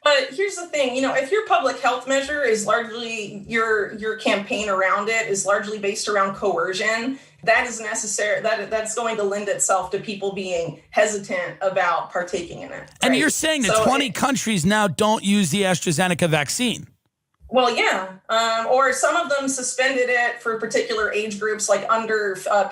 But here's the thing, if your public health measure is largely your campaign around it is largely based around coercion, that is necessary. That's going to lend itself to people being hesitant about partaking in it. Right? And you're saying that 20 countries now don't use the AstraZeneca vaccine. Well, yeah, or some of them suspended it for particular age groups, like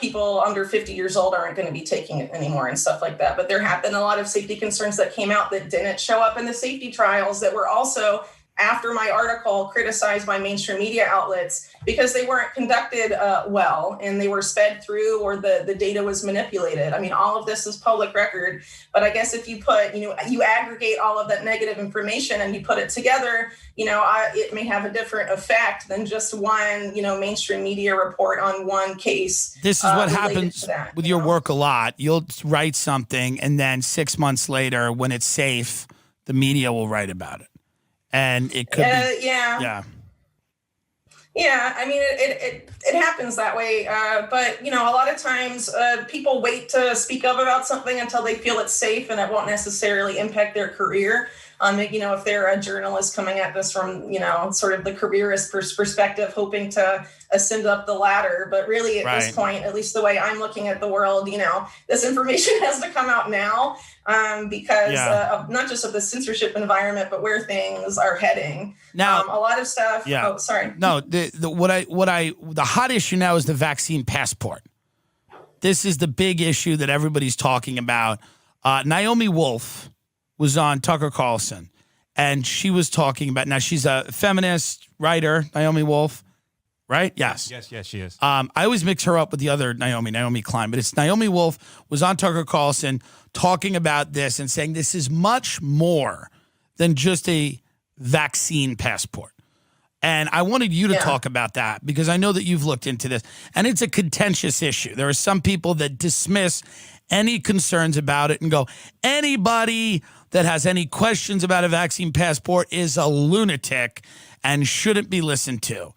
people under 50 years old aren't going to be taking it anymore and stuff like that. But there have been a lot of safety concerns that came out that didn't show up in the safety trials that were also, after my article, criticized by mainstream media outlets because they weren't conducted well and they were sped through or the data was manipulated. I mean, all of this is public record. But I guess if you put, you aggregate all of that negative information and you put it together, it may have a different effect than just one, mainstream media report on one case. This is what happens with your work a lot. You'll write something and then 6 months later, when it's safe, the media will write about it. And it could be, yeah. I mean, it happens that way. But, a lot of times people wait to speak up about something until they feel it's safe and it won't necessarily impact their career. If they're a journalist coming at this from, sort of the careerist perspective, hoping to ascend up the ladder. But really at this point, at least the way I'm looking at the world, this information has to come out now because of not just of the censorship environment, but where things are heading. Now, a lot of stuff. Yeah. Oh, sorry. No, the hot issue now is the vaccine passport. This is the big issue that everybody's talking about. Naomi Wolf was on Tucker Carlson, and she was talking about, now she's a feminist writer, Naomi Wolf, right? Yes, she is. I always mix her up with the other Naomi Klein, but it's Naomi Wolf was on Tucker Carlson talking about this and saying this is much more than just a vaccine passport. And I wanted you to talk about that because I know that you've looked into this, and it's a contentious issue. There are some people that dismiss any concerns about it and go, anybody that has any questions about a vaccine passport is a lunatic and shouldn't be listened to.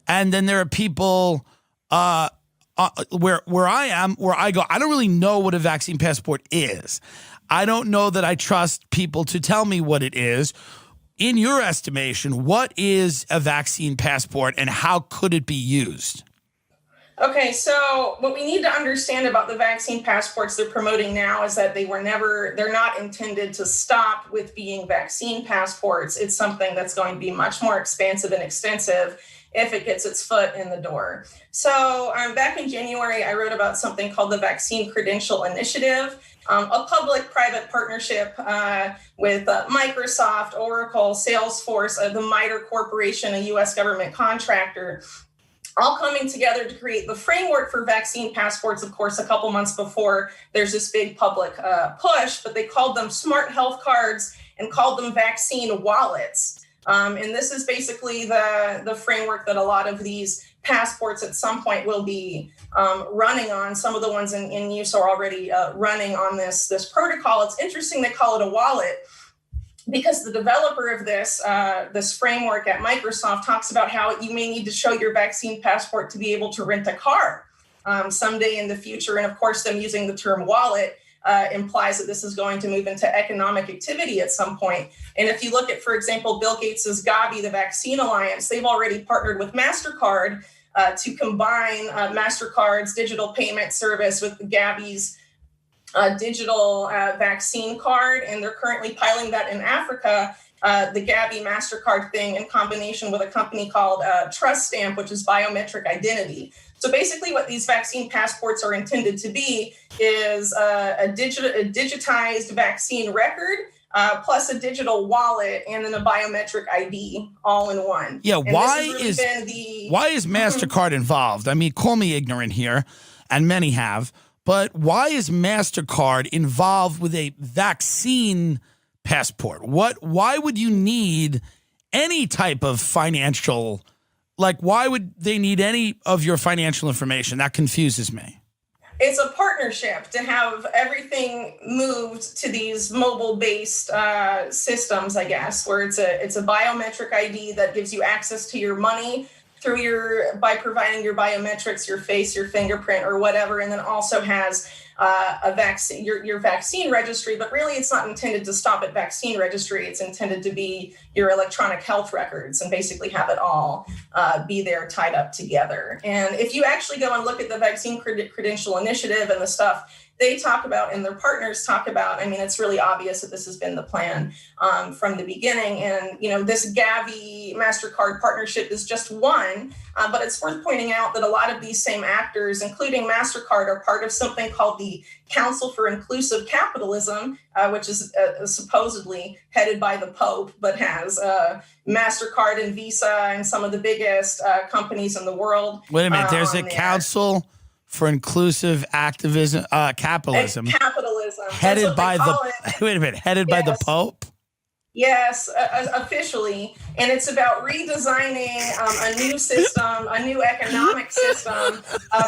And then there are people where I go, I don't really know what a vaccine passport is. I don't know that I trust people to tell me what it is. In your estimation, what is a vaccine passport and how could it be used? Okay, so what we need to understand about the vaccine passports they're promoting now is that they're not intended to stop with being vaccine passports. It's something that's going to be much more expansive and extensive if it gets its foot in the door. So back in January, I wrote about something called the Vaccine Credential Initiative, a public-private partnership with Microsoft, Oracle, Salesforce, the MITRE Corporation, a U.S. government contractor, all coming together to create the framework for vaccine passports, of course, a couple months before there's this big public push, but they called them smart health cards and called them vaccine wallets. And this is basically the framework that a lot of these passports at some point will be running on. Some of the ones in use are already running on this protocol. It's interesting they call it a wallet, because the developer of this framework at Microsoft talks about how you may need to show your vaccine passport to be able to rent a car someday in the future. And of course, them using the term wallet implies that this is going to move into economic activity at some point. And if you look at, for example, Bill Gates's Gavi, the Vaccine Alliance, they've already partnered with MasterCard to combine MasterCard's digital payment service with Gavi's digital vaccine card, and they're currently piloting that in Africa, the Gavi MasterCard thing in combination with a company called Trust Stamp, which is biometric identity. So basically what these vaccine passports are intended to be is a digitized vaccine record plus a digital wallet and then a biometric ID all in one. Yeah, why is MasterCard involved? I mean, call me ignorant here, and many have. But why is MasterCard involved with a vaccine passport? Why would you need any type of financial, why would they need any of your financial information? That confuses me. It's a partnership to have everything moved to these mobile-based systems, I guess, where it's a biometric ID that gives you access to your money by providing your biometrics, your face, your fingerprint, or whatever, and then also has a vaccine, your vaccine registry. But really, it's not intended to stop at vaccine registry. It's intended to be your electronic health records and basically have it all be there tied up together. And if you actually go and look at the Vaccine Credential Initiative and the stuff they talk about and their partners talk about, I mean, it's really obvious that this has been the plan from the beginning. And, this Gavi MasterCard partnership is just one, but it's worth pointing out that a lot of these same actors, including MasterCard, are part of something called the Council for Inclusive Capitalism, which is supposedly headed by the Pope, but has MasterCard and Visa and some of the biggest companies in the world. Wait a minute, there's a Council for Inclusive Activism, Capitalism. Capitalism. Headed by wait a minute, headed by the Pope? Yes, officially. And it's about redesigning a new system, a new economic system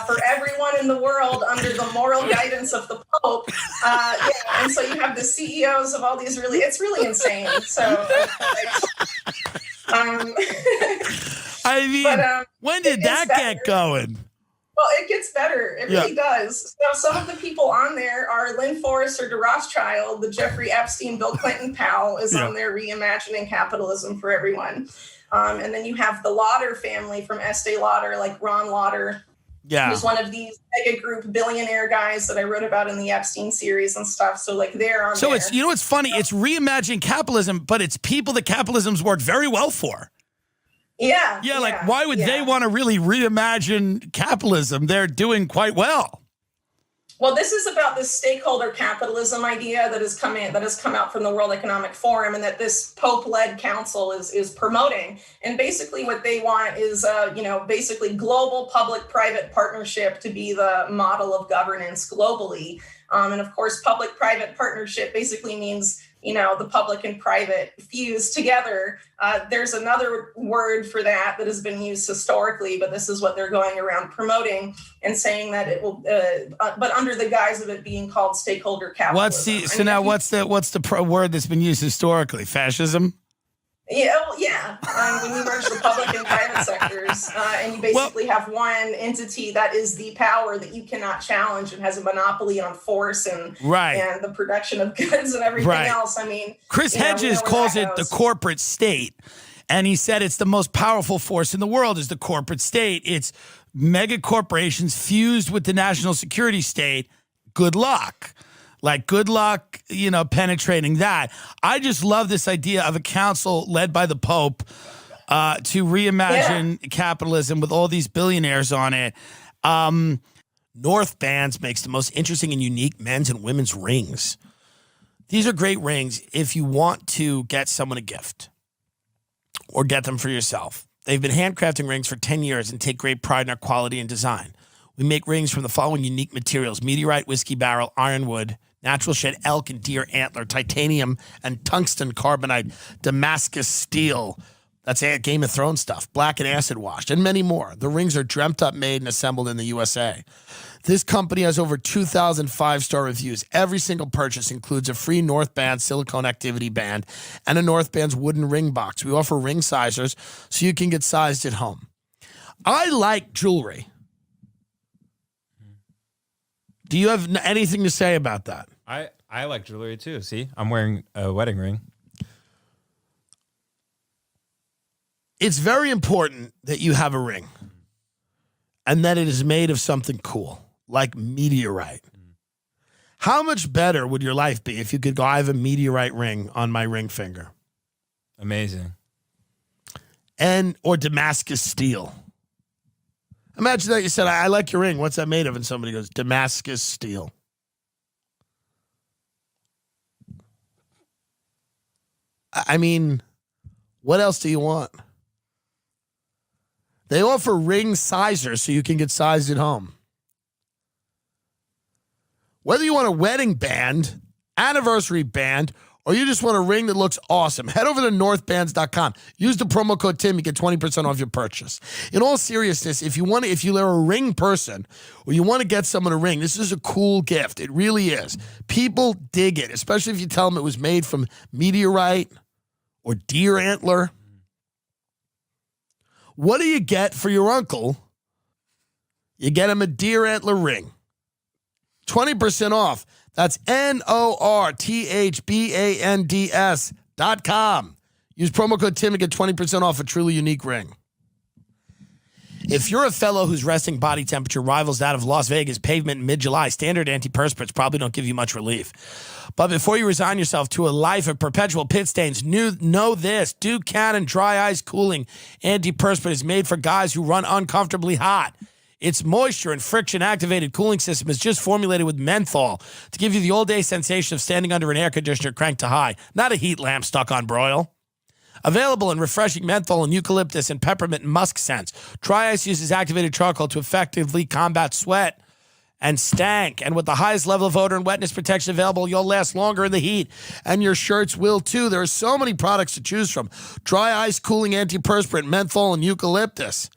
for everyone in the world under the moral guidance of the Pope. And so you have the CEOs of all these it's really insane. So, I mean, when did that get going? Well, it gets better. It really does. So some of the people on there are Lynn Forrester de Rothschild, the Jeffrey Epstein, Bill Clinton pal, is on there reimagining capitalism for everyone. And then you have the Lauder family from Estee Lauder, like Ron Lauder, who's one of these mega group billionaire guys that I wrote about in the Epstein series and stuff. So like they're on there. So it's, what's funny? It's reimagining capitalism, but it's people that capitalism's worked very well for. Like why would they want to really reimagine capitalism? They're doing quite well. Well, this is about this stakeholder capitalism idea that has come out from the World Economic Forum, and that this Pope-led council is promoting. And basically, what they want is, basically global public-private partnership to be the model of governance globally. And of course, public-private partnership basically means the public and private fused together. There's another word for that has been used historically, but this is what they're going around promoting and saying that it will, but under the guise of it being called stakeholder capitalism. What's the word that's been used historically? Fascism? When you merge the public and private sectors, and you basically have one entity that is the power that you cannot challenge and has a monopoly on force and the production of goods and everything else. I mean, Chris Hedges calls it the corporate state, and he said it's the most powerful force in the world is the corporate state. It's mega corporations fused with the national security state. Good luck. Good luck, penetrating that. I just love this idea of a council led by the Pope to reimagine capitalism with all these billionaires on it. North Bands makes the most interesting and unique men's and women's rings. These are great rings if you want to get someone a gift or get them for yourself. They've been handcrafting rings for 10 years and take great pride in their quality and design. We make rings from the following unique materials: meteorite, whiskey barrel, ironwood, natural shed, elk and deer antler, titanium and tungsten carbonite, Damascus steel. That's Game of Thrones stuff. Black and acid washed, and many more. The rings are dreamt up, made, and assembled in the USA. This company has over 2,000 5-star reviews. Every single purchase includes a free North Band silicone activity band and a North Band's wooden ring box. We offer ring sizers so you can get sized at home. I like jewelry. Do you have anything to say about that? I like jewelry too. See, I'm wearing a wedding ring. It's very important that you have a ring and that it is made of something cool, like meteorite. How much better would your life be if you could go, I have a meteorite ring on my ring finger? Amazing. Or Damascus steel. Imagine that you said, I like your ring. What's that made of? And somebody goes, Damascus steel. I mean, what else do you want? They offer ring sizers so you can get sized at home. Whether you want a wedding band, anniversary band, or you just want a ring that looks awesome, head over to northbands.com. Use the promo code Tim. You get 20% off your purchase. In all seriousness, if you're a ring person or you want to get someone a ring, this is a cool gift. It really is. People dig it, especially if you tell them it was made from meteorite or deer antler. What do you get for your uncle? You get him a deer antler ring. 20% off. That's northbands.com. Use promo code Tim to get 20% off a truly unique ring. If you're a fellow whose resting body temperature rivals that of Las Vegas pavement in mid-July, standard antiperspirants probably don't give you much relief. But before you resign yourself to a life of perpetual pit stains, know this. Duke Cannon Dry Ice Cooling Antiperspirant is made for guys who run uncomfortably hot. Its moisture and friction-activated cooling system is just formulated with menthol to give you the all-day sensation of standing under an air conditioner cranked to high, not a heat lamp stuck on broil. Available in refreshing menthol and eucalyptus and peppermint and musk scents, Dry Ice uses activated charcoal to effectively combat sweat and stank. And with the highest level of odor and wetness protection available, you'll last longer in the heat, and your shirts will too. There are so many products to choose from. Dry Ice Cooling Antiperspirant, menthol, and eucalyptus.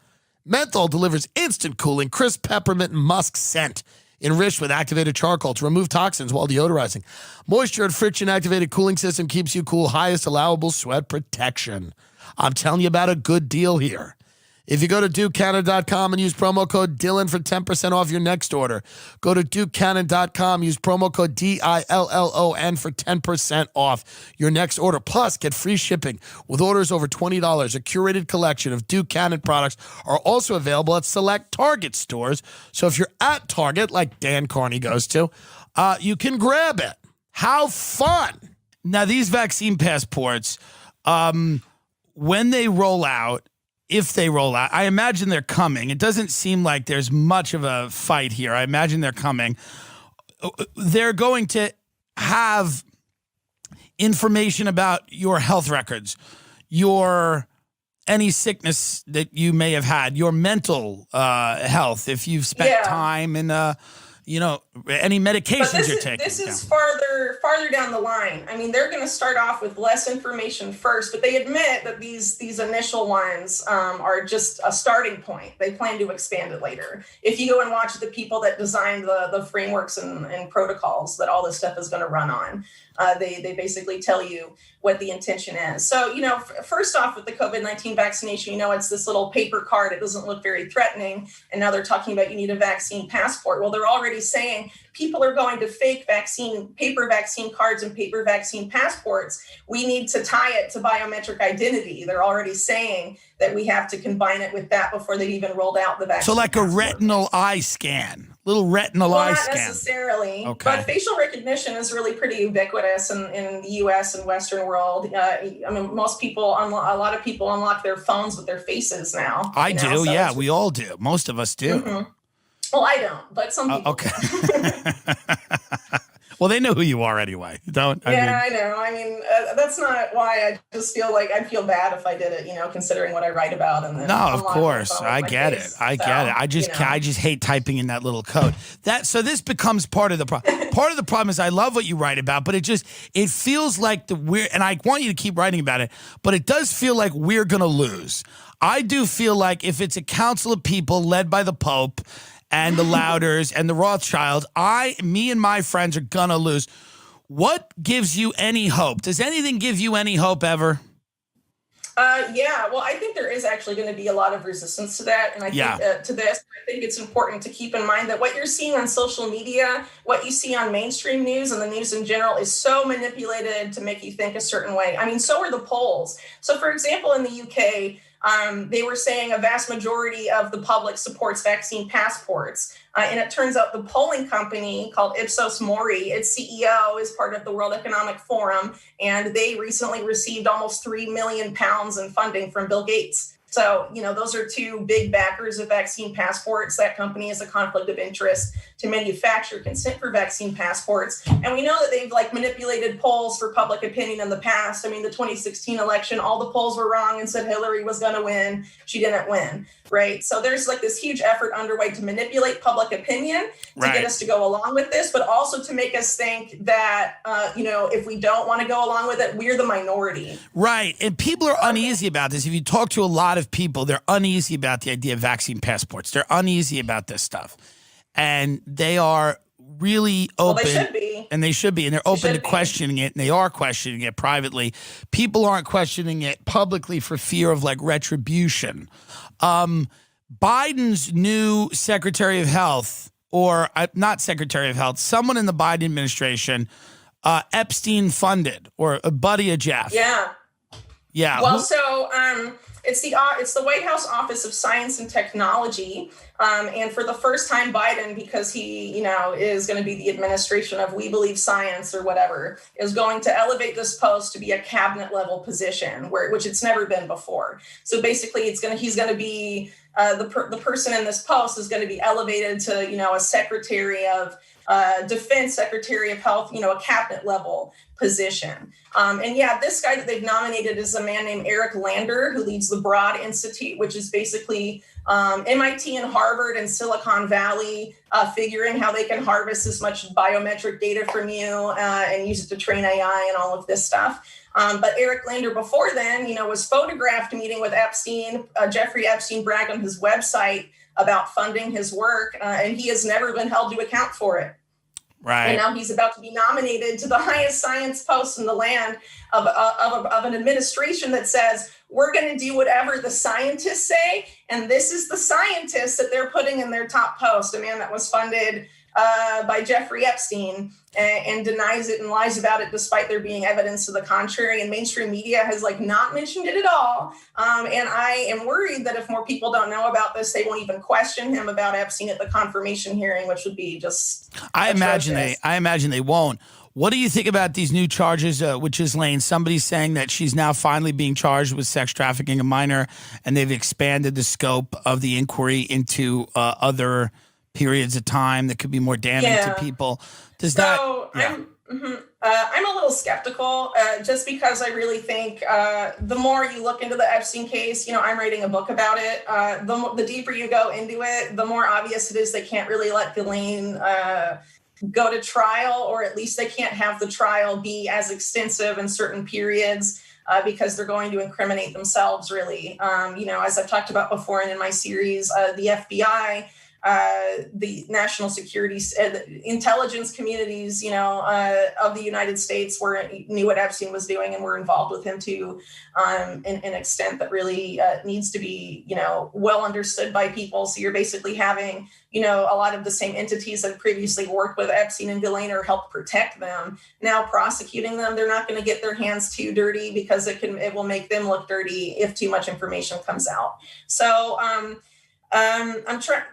Menthol delivers instant cooling, crisp peppermint and musk scent, enriched with activated charcoal to remove toxins while deodorizing. Moisture and friction-activated cooling system keeps you cool, highest allowable sweat protection. I'm telling you about a good deal here. If you go to DukeCannon.com and use promo code Dillon for 10% off your next order, go to DukeCannon.com, use promo code DILLON for 10% off your next order. Plus, get free shipping with orders over $20. A curated collection of Duke Cannon products are also available at select Target stores. So if you're at Target, like Dan Carney goes to, you can grab it. How fun! Now, these vaccine passports, when they roll out, if they roll out, I imagine they're coming. It doesn't seem like there's much of a fight here. I imagine they're coming. They're going to have information about your health records, any sickness that you may have had, your mental health, if you've spent time in any medications you're taking. This is farther down the line. I mean, they're going to start off with less information first, but they admit that these initial ones are just a starting point. They plan to expand it later. If you go and watch the people that designed the frameworks and protocols that all this stuff is going to run on, they basically tell you what the intention is. So, first off with the COVID-19 vaccination, it's this little paper card. It doesn't look very threatening. And now they're talking about you need a vaccine passport. Well, they're already saying people are going to fake paper vaccine cards and paper vaccine passports. We need to tie it to biometric identity. They're already saying that we have to combine it with that before they've even rolled out the vaccine. So like passport. A retinal eye scan. Little retinal eye scan. Not necessarily, okay. But facial recognition is really pretty ubiquitous in the U.S. and Western world. Most people, a lot of people unlock their phones with their faces now. I do, so yeah, we all do. Most of us do. Mm-hmm. Well, I don't, but some people. Okay. Well, they know who you are anyway. Don't? I know. That's not why. I just feel like I'd feel bad if I did it, considering what I write about. And then no, of course. I get it. I get it. I just hate typing in that little code. So this becomes part of the problem. Part of the problem is I love what you write about, but it feels like and I want you to keep writing about it, but it does feel like we're going to lose. I do feel like if it's a council of people led by the Pope and the Louders and the Rothschilds, me and my friends are gonna lose. What gives you any hope? Does anything give you any hope ever? Well, I think there is actually going to be a lot of resistance to that. And I think to this, I think it's important to keep in mind that what you're seeing on social media, what you see on mainstream news and the news in general is so manipulated to make you think a certain way. I mean, so are the polls. So for example, in the UK, they were saying a vast majority of the public supports vaccine passports. And it turns out the polling company called Ipsos Mori, its CEO is part of the World Economic Forum, and they recently received almost £3 million in funding from Bill Gates. So, those are two big backers of vaccine passports. That company has a conflict of interest to manufacture consent for vaccine passports. And we know that they've manipulated polls for public opinion in the past. I mean, the 2016 election, all the polls were wrong and said Hillary was going to win. She didn't win, right? So there's this huge effort underway to manipulate public opinion to get us to go along with this, but also to make us think that, if we don't want to go along with it, we're the minority. Right. And people are uneasy about this. If you talk to a lot of people, they're uneasy about the idea of vaccine passports. They're uneasy about this stuff. And they are really open. Well, they should be. And they should be. And they're open to questioning it. And they are questioning it privately. People aren't questioning it publicly for fear of retribution. Biden's new Secretary of Health, or not Secretary of Health, someone in the Biden administration, Epstein funded, or a buddy of Jeff. Yeah. Yeah. Well, so it's the White House Office of Science and Technology, and for the first time, Biden, because he is going to be the administration of We Believe Science or whatever, is going to elevate this post to be a cabinet level position, which it's never been before. So basically, he's going to be the person in this post is going to be elevated to a Secretary of Defense, Secretary of Health, a cabinet level position. This guy that they've nominated is a man named Eric Lander, who leads the Broad Institute, which is basically MIT and Harvard and Silicon Valley figuring how they can harvest as much biometric data from you and use it to train AI and all of this stuff. But Eric Lander before then, was photographed meeting with Epstein. Jeffrey Epstein bragged on his website about funding his work, and he has never been held to account for it. Right. And now he's about to be nominated to the highest science post in the land of an administration that says, we're going to do whatever the scientists say. And this is the scientist that they're putting in their top post, a man that was funded by Jeffrey Epstein, and denies it and lies about it despite there being evidence to the contrary. And mainstream media has not mentioned it at all. And I am worried that if more people don't know about this, they won't even question him about Epstein at the confirmation hearing, which would be just I imagine they won't. What do you think about these new charges, which is Lane? Somebody's saying that she's now finally being charged with sex trafficking a minor, and they've expanded the scope of the inquiry into other periods of time that could be more damning to people. I'm a little skeptical just because I really think the more you look into the Epstein case, I'm writing a book about it. The deeper you go into it, the more obvious it is they can't really let Dillon go to trial, or at least they can't have the trial be as extensive in certain periods because they're going to incriminate themselves, really. As I've talked about before and in my series, the FBI, the national security intelligence communities, of the United States knew what Epstein was doing and were involved with him to an extent that really needs to be, well understood by people. So you're basically having, a lot of the same entities that previously worked with Epstein and Dillon or helped protect them now prosecuting them. They're not going to get their hands too dirty because it will make them look dirty if too much information comes out. So,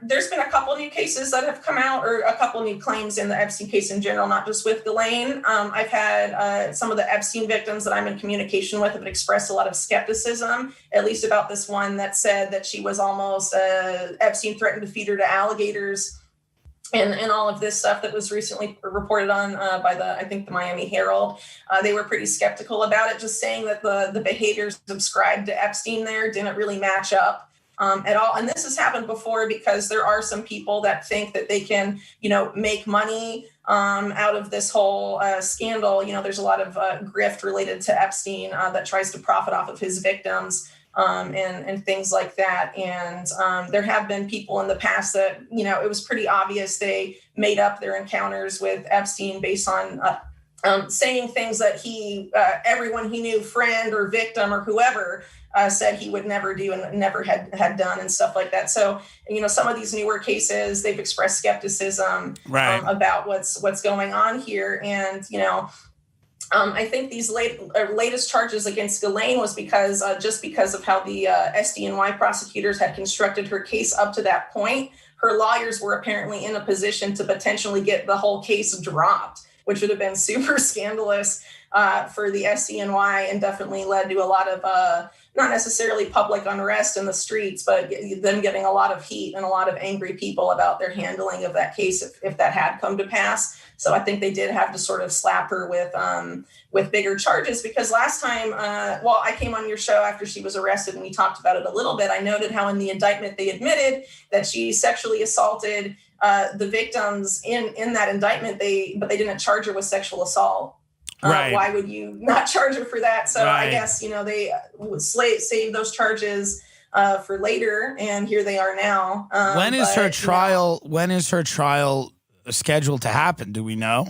there's been a couple new cases that have come out, or a couple new claims in the Epstein case in general, not just with Dillon. I've had some of the Epstein victims that I'm in communication with have expressed a lot of skepticism, at least about this one that said that she was almost, Epstein threatened to feed her to alligators and all of this stuff that was recently reported on by the Miami Herald. They were pretty skeptical about it, just saying that the behaviors ascribed to Epstein there didn't really match up at all. And this has happened before because there are some people that think that they can, make money out of this whole scandal. There's a lot of grift related to Epstein that tries to profit off of his victims and things like that. And there have been people in the past that, it was pretty obvious they made up their encounters with Epstein based on saying things that everyone he knew, friend or victim or whoever, said he would never do and never had done and stuff like that. So, some of these newer cases, they've expressed skepticism about what's going on here. And, I think these latest charges against Dillon was because of how the SDNY prosecutors had constructed her case up to that point. Her lawyers were apparently in a position to potentially get the whole case dropped, which would have been super scandalous for the SDNY and definitely led to a lot of not necessarily public unrest in the streets, but them getting a lot of heat and a lot of angry people about their handling of that case if that had come to pass. So I think they did have to sort of slap her with bigger charges, because last time, I came on your show after she was arrested and we talked about it a little bit. I noted how in the indictment they admitted that she sexually assaulted the victims in that indictment, but they didn't charge her with sexual assault. Right. Why would you not charge her for that? So Right. I guess, they would save those charges for later, and here they are now. When is her trial? When is her trial scheduled to happen? Do we know?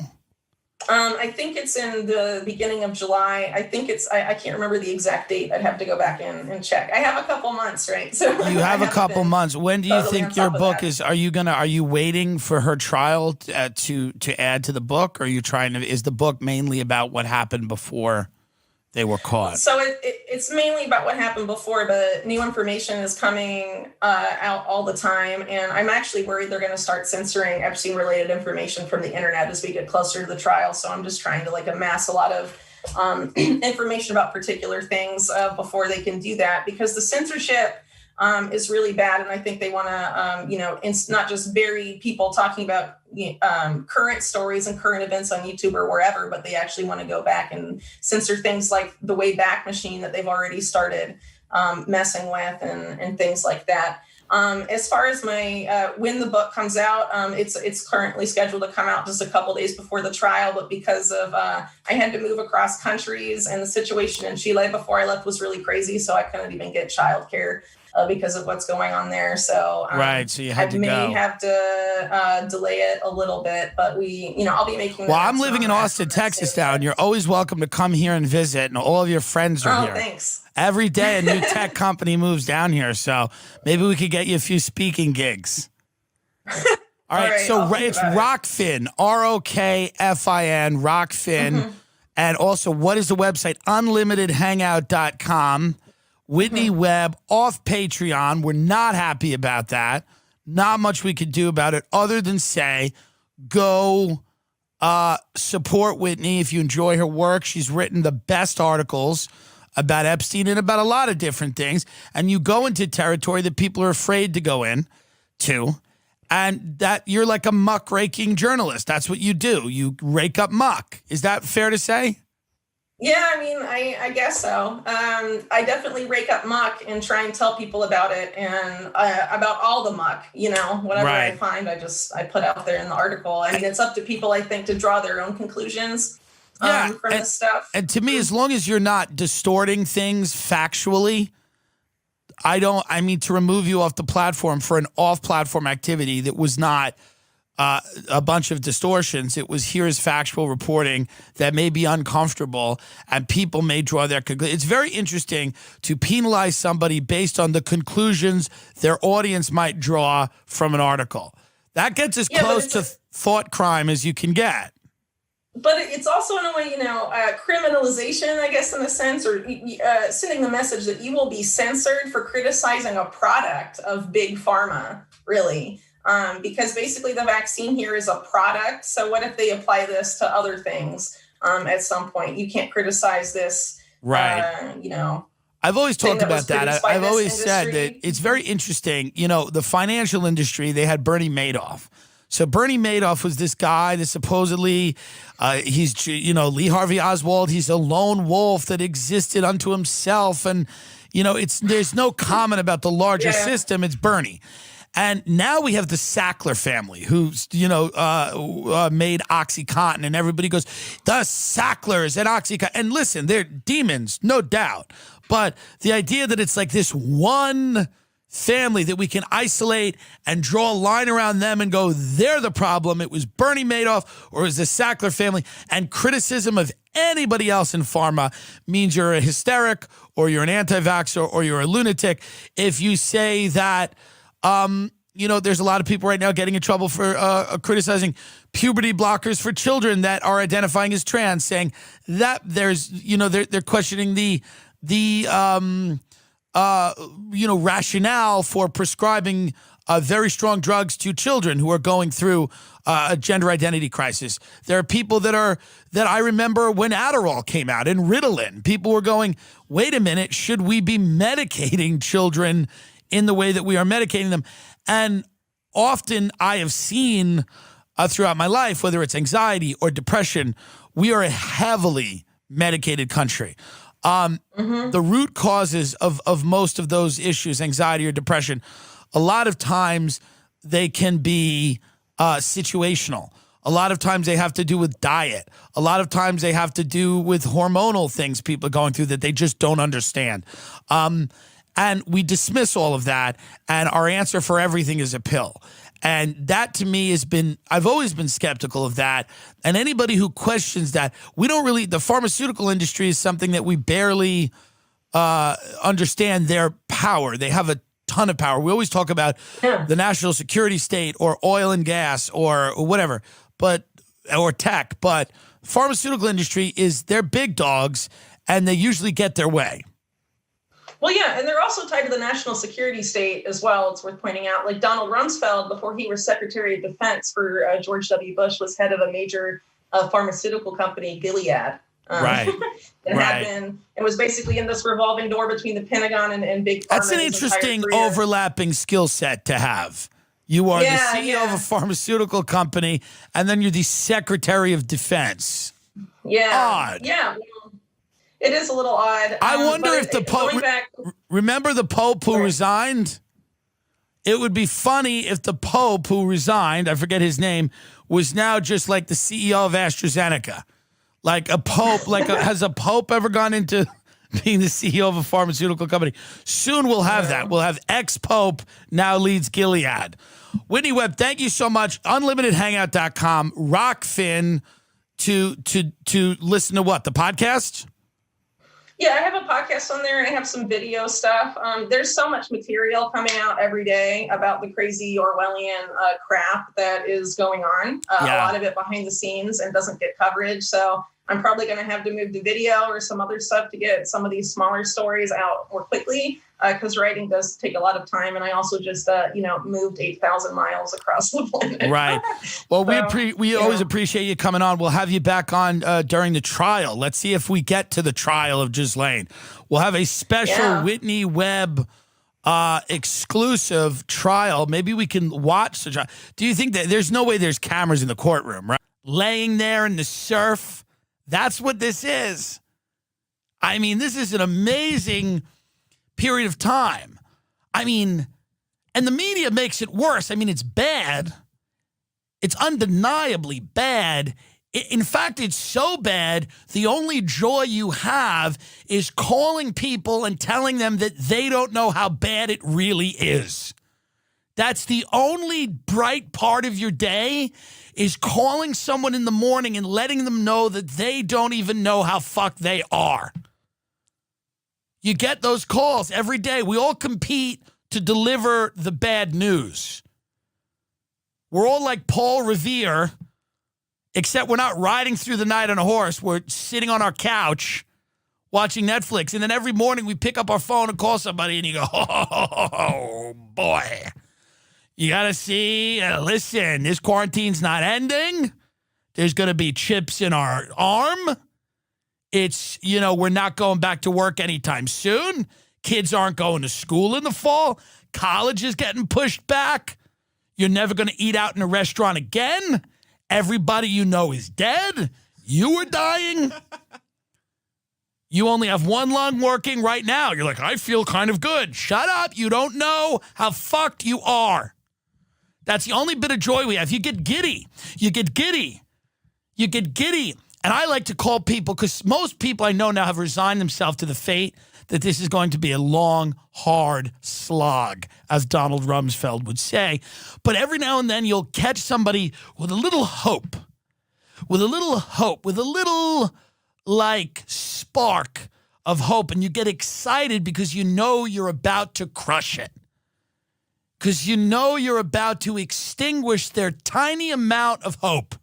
I think it's in the beginning of July. I think I can't remember the exact date. I'd have to go back in and check. I have a couple months, right? So You have a couple months. When do you totally think on your top of book that. is? Are you waiting for her trial to add to the book? Or are you trying to? Is the book mainly about what happened before they were caught? So it's mainly about what happened before, but new information is coming out all the time. And I'm actually worried they're going to start censoring Epstein-related information from the internet as we get closer to the trial. So I'm just trying to amass a lot of information about particular things before they can do that, because the censorship is really bad. And I think they want to, not just bury people talking about current stories and current events on YouTube or wherever, but they actually want to go back and censor things like the Wayback Machine that they've already started messing with and things like that. As far as my when the book comes out, it's currently scheduled to come out just a couple days before the trial, but because of I had to move across countries, and the situation in Chile before I left was really crazy, so I couldn't even get childcare because of what's going on there. So Right, so you had to go. I may have to delay it a little bit, but I'll be making. Well, I'm living in Austin, Texas now, and you're always welcome to come here and visit, and all of your friends are here. Thanks. Every day a new tech company moves down here, so maybe we could get you a few speaking gigs. All right, so it's Rockfin, ROKFIN, Rockfin. And also, what is the website? UnlimitedHangout.com. Whitney Webb off Patreon. We're not happy about that. Not much we could do about it other than say, go support Whitney if you enjoy her work. She's written the best articles about Epstein and about a lot of different things. And you go into territory that people are afraid to go in to. And that you're like a muck-raking journalist. That's what you do. You rake up muck. Is that fair to say? Yeah, I guess so. I definitely rake up muck and try and tell people about it and about all the muck, whatever Right. I find, I put out there in the article. It's up to people, I think, to draw their own conclusions from this stuff. And to me, as long as you're not distorting things factually, to remove you off the platform for an off-platform activity that was not a bunch of distortions. It was, here's factual reporting that may be uncomfortable and people may draw their conclusions. It's very interesting to penalize somebody based on the conclusions their audience might draw from an article. That gets as close to thought crime as you can get. But it's also, in a way, criminalization, I guess, in a sense, or sending the message that you will be censored for criticizing a product of big pharma, really. Because basically the vaccine here is a product. So what if they apply this to other things at some point? You can't criticize this, right? I've always talked about that. I've always said that it's very interesting. The financial industry, they had Bernie Madoff. So Bernie Madoff was this guy that supposedly he's, Lee Harvey Oswald. He's a lone wolf that existed unto himself. And, there's no comment about the larger system. It's Bernie. And now we have the Sackler family who's, made OxyContin, and everybody goes, the Sacklers and OxyContin. And listen, they're demons, no doubt. But the idea that it's like this one family that we can isolate and draw a line around them and go, they're the problem. It was Bernie Madoff or it was the Sackler family. And criticism of anybody else in pharma means you're a hysteric or you're an anti-vaxxer or you're a lunatic. If you say that, there's a lot of people right now getting in trouble for criticizing puberty blockers for children that are identifying as trans, saying that there's, they're questioning the rationale for prescribing very strong drugs to children who are going through a gender identity crisis. There are people that I remember when Adderall came out and Ritalin. People were going, wait a minute, should we be medicating children in the way that we are medicating them? And often I have seen throughout my life, whether it's anxiety or depression, we are a heavily medicated country. The root causes of most of those issues, anxiety or depression, a lot of times they can be situational. A lot of times they have to do with diet. A lot of times they have to do with hormonal things people are going through that they just don't understand. And we dismiss all of that, and our answer for everything is a pill. And that to me I've always been skeptical of that. And anybody who questions that, the pharmaceutical industry is something that we barely understand their power. They have a ton of power. We always talk about the national security state or oil and gas or whatever, or tech, but pharmaceutical industry they're big dogs and they usually get their way. Well, yeah, and they're also tied to the national security state as well. It's worth pointing out, like Donald Rumsfeld, before he was Secretary of Defense for George W. Bush, was head of a major pharmaceutical company, Gilead. Right. It was basically in this revolving door between the Pentagon and big pharma. That's an interesting overlapping skill set to have. You are the CEO of a pharmaceutical company, and then you're the Secretary of Defense. Yeah. Odd. Yeah. It is a little odd. I wonder if the Pope, remember the Pope who resigned? It would be funny if the Pope who resigned, I forget his name, was now just like the CEO of AstraZeneca. Like a Pope, has a Pope ever gone into being the CEO of a pharmaceutical company? Soon we'll have that. We'll have ex-Pope now leads Gilead. Whitney Webb, thank you so much. UnlimitedHangout.com, Rockfin to listen to what? The podcast? Yeah, I have a podcast on there and I have some video stuff. There's so much material coming out every day about the crazy Orwellian crap that is going on. A lot of it behind the scenes and doesn't get coverage. So I'm probably going to have to move to video or some other stuff to get some of these smaller stories out more quickly because writing does take a lot of time. And I also just, moved 8,000 miles across the planet. Right. Well, we always appreciate you coming on. We'll have you back on during the trial. Let's see if we get to the trial of Ghislaine. We'll have a special Whitney Webb exclusive trial. Maybe we can watch the trial. Do you think that there's no way there's cameras in the courtroom, right? Laying there in the surf. That's what this is. I mean, this is an amazing period of time. I mean, and the media makes it worse. I mean, it's bad. It's undeniably bad. In fact, it's so bad, the only joy you have is calling people and telling them that they don't know how bad it really is. That's the only bright part of your day, is calling someone in the morning and letting them know that they don't even know how fucked they are. You get those calls every day. We all compete to deliver the bad news. We're all like Paul Revere, except we're not riding through the night on a horse. We're sitting on our couch watching Netflix. And then every morning we pick up our phone and call somebody and you go, oh boy. You got to see, listen, this quarantine's not ending. There's going to be chips in our arm. It's, we're not going back to work anytime soon. Kids aren't going to school in the fall. College is getting pushed back. You're never going to eat out in a restaurant again. Everybody you know is dead. You are dying. You only have one lung working right now. You're like, I feel kind of good. Shut up. You don't know how fucked you are. That's the only bit of joy we have. You get giddy. You get giddy. You get giddy. And I like to call people, because most people I know now have resigned themselves to the fate that this is going to be a long, hard slog, as Donald Rumsfeld would say. But every now and then you'll catch somebody with a little hope, with a little spark of hope. And you get excited because you know you're about to crush it. Because you know you're about to extinguish their tiny amount of hope.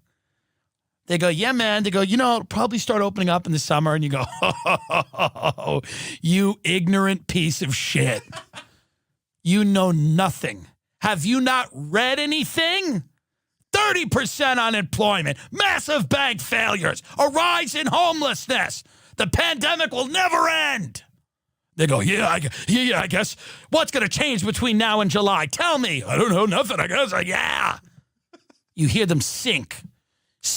They go, yeah, man. They go, it'll probably start opening up in the summer. And you go, oh, you ignorant piece of shit. You know nothing. Have you not read anything? 30% unemployment, massive bank failures, a rise in homelessness. The pandemic will never end. They go, yeah, I guess. What's going to change between now and July? Tell me. I don't know, nothing, I guess. Yeah. You hear them sink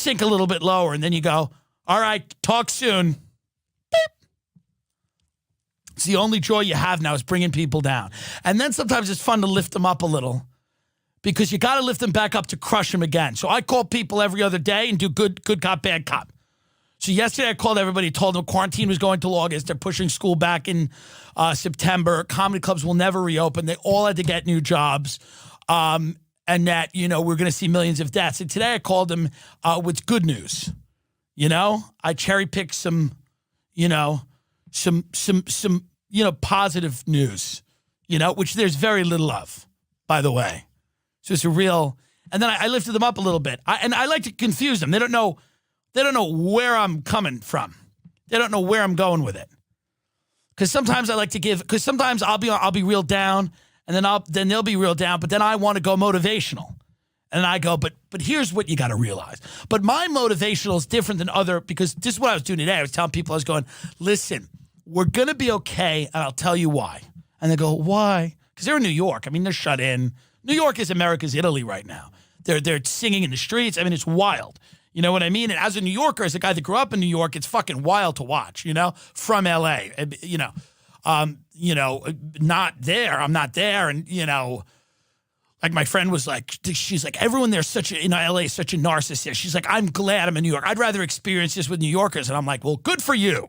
a little bit lower, and then you go, all right, talk soon. Beep. It's the only joy you have now is bringing people down. And then sometimes it's fun to lift them up a little because you got to lift them back up to crush them again. So I call people every other day and do good cop, bad cop. So yesterday I called everybody, told them quarantine was going till August. They're pushing school back in September. Comedy clubs will never reopen. They all had to get new jobs. And that, we're going to see millions of deaths. And today I called them with good news. I cherry-picked some positive news, which there's very little of, by the way. So it's a real, and then I lifted them up a little bit. I like to confuse them. They don't know where I'm coming from. They don't know where I'm going with it. Because sometimes I like to because sometimes I'll be real down, and then they'll be real down, but then I want to go motivational. And I go, but here's what you got to realize. But my motivational is different than because this is what I was doing today. I was telling people, I was going, listen, we're going to be okay, and I'll tell you why. And they go, why? Because they're in New York. I mean, they're shut in. New York is America's Italy right now. They're singing in the streets. I mean, it's wild. You know what I mean? And as a New Yorker, as a guy that grew up in New York, it's fucking wild to watch, from L.A., not there. I'm not there. And, like my friend was like, she's like, everyone there's LA is such a narcissist. She's like, I'm glad I'm in New York. I'd rather experience this with New Yorkers. And I'm like, well, good for you.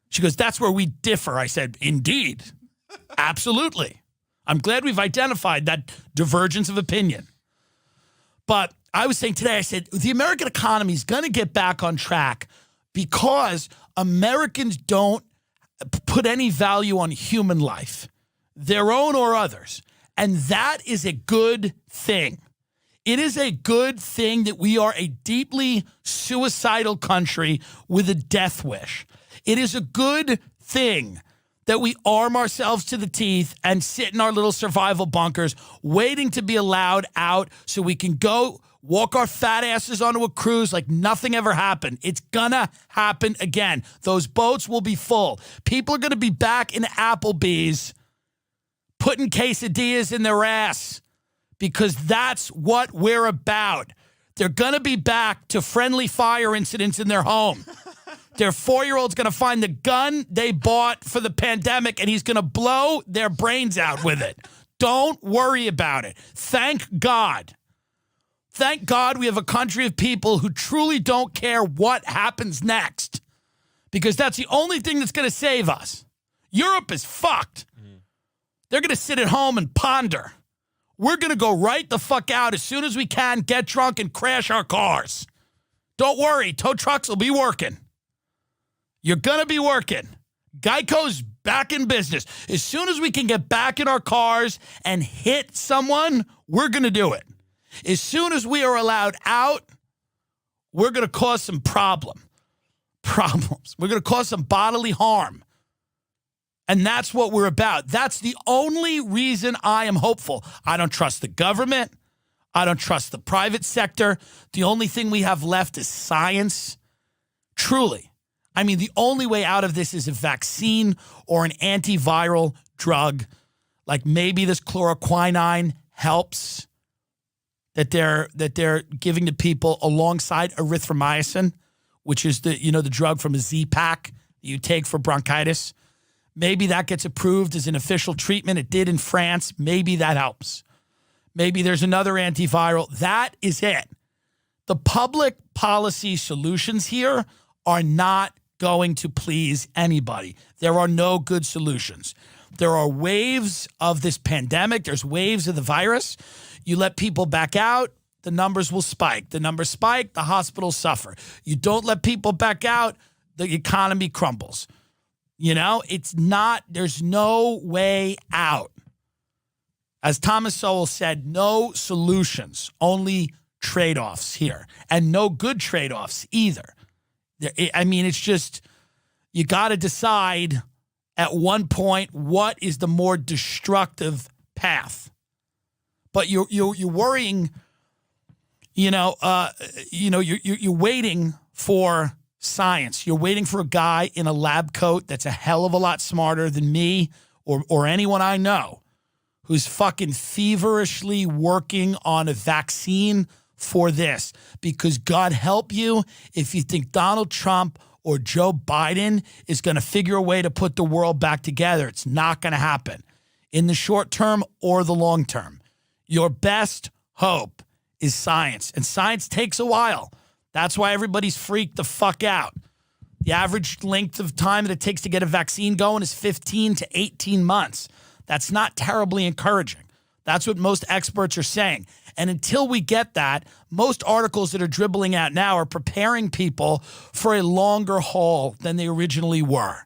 She goes, that's where we differ. I said, indeed. Absolutely. I'm glad we've identified that divergence of opinion. But I was saying today, I said, the American economy is going to get back on track because Americans don't put any value on human life, their own or others. And that is a good thing. It is a good thing that we are a deeply suicidal country with a death wish. It is a good thing that we arm ourselves to the teeth and sit in our little survival bunkers waiting to be allowed out so we can go walk our fat asses onto a cruise like nothing ever happened. It's gonna happen again. Those boats will be full. People are gonna be back in Applebee's putting quesadillas in their ass because that's what we're about. They're gonna be back to friendly fire incidents in their home. Their 4-year-old's going to find the gun they bought for the pandemic, and he's going to blow their brains out with it. Don't worry about it. Thank God. Thank God we have a country of people who truly don't care what happens next, because that's the only thing that's going to save us. Europe is fucked. They're going to sit at home and ponder. We're going to go right the fuck out as soon as we can, get drunk, and crash our cars. Don't worry. Tow trucks will be working. You're going to be working. Geico's back in business. As soon as we can get back in our cars and hit someone, we're going to do it. As soon as we are allowed out, we're going to cause some problems. We're going to cause some bodily harm. And that's what we're about. That's the only reason I am hopeful. I don't trust the government. I don't trust the private sector. The only thing we have left is science. Truly. I mean, the only way out of this is a vaccine or an antiviral drug. Like maybe this chloroquine helps that they're giving to people alongside erythromycin, which is the drug from a Z-Pack that you take for bronchitis. Maybe that gets approved as an official treatment. It did in France. Maybe that helps. Maybe there's another antiviral. That is it. The public policy solutions here are not going to please anybody. There are no good solutions. There are waves of this pandemic. There's waves of the virus. You let people back out, the numbers will spike. The numbers spike, the hospitals suffer. You don't let people back out, the economy crumbles. There's no way out. As Thomas Sowell said, no solutions, only trade-offs here, and no good trade-offs either. I mean, it's just, you got to decide at one point what is the more destructive path. But you're worrying, you're waiting for science. You're waiting for a guy in a lab coat that's a hell of a lot smarter than me or anyone I know, who's fucking feverishly working on a vaccine for this. Because God help you if you think Donald Trump or Joe Biden is going to figure a way to put the world back together. It's not going to happen in the short term or the long term. Your best hope is science, and science takes a while. That's why everybody's freaked the fuck out. The average length of time that it takes to get a vaccine going is 15 to 18 months. That's not terribly encouraging. That's what most experts are saying. And until we get that, most articles that are dribbling out now are preparing people for a longer haul than they originally were.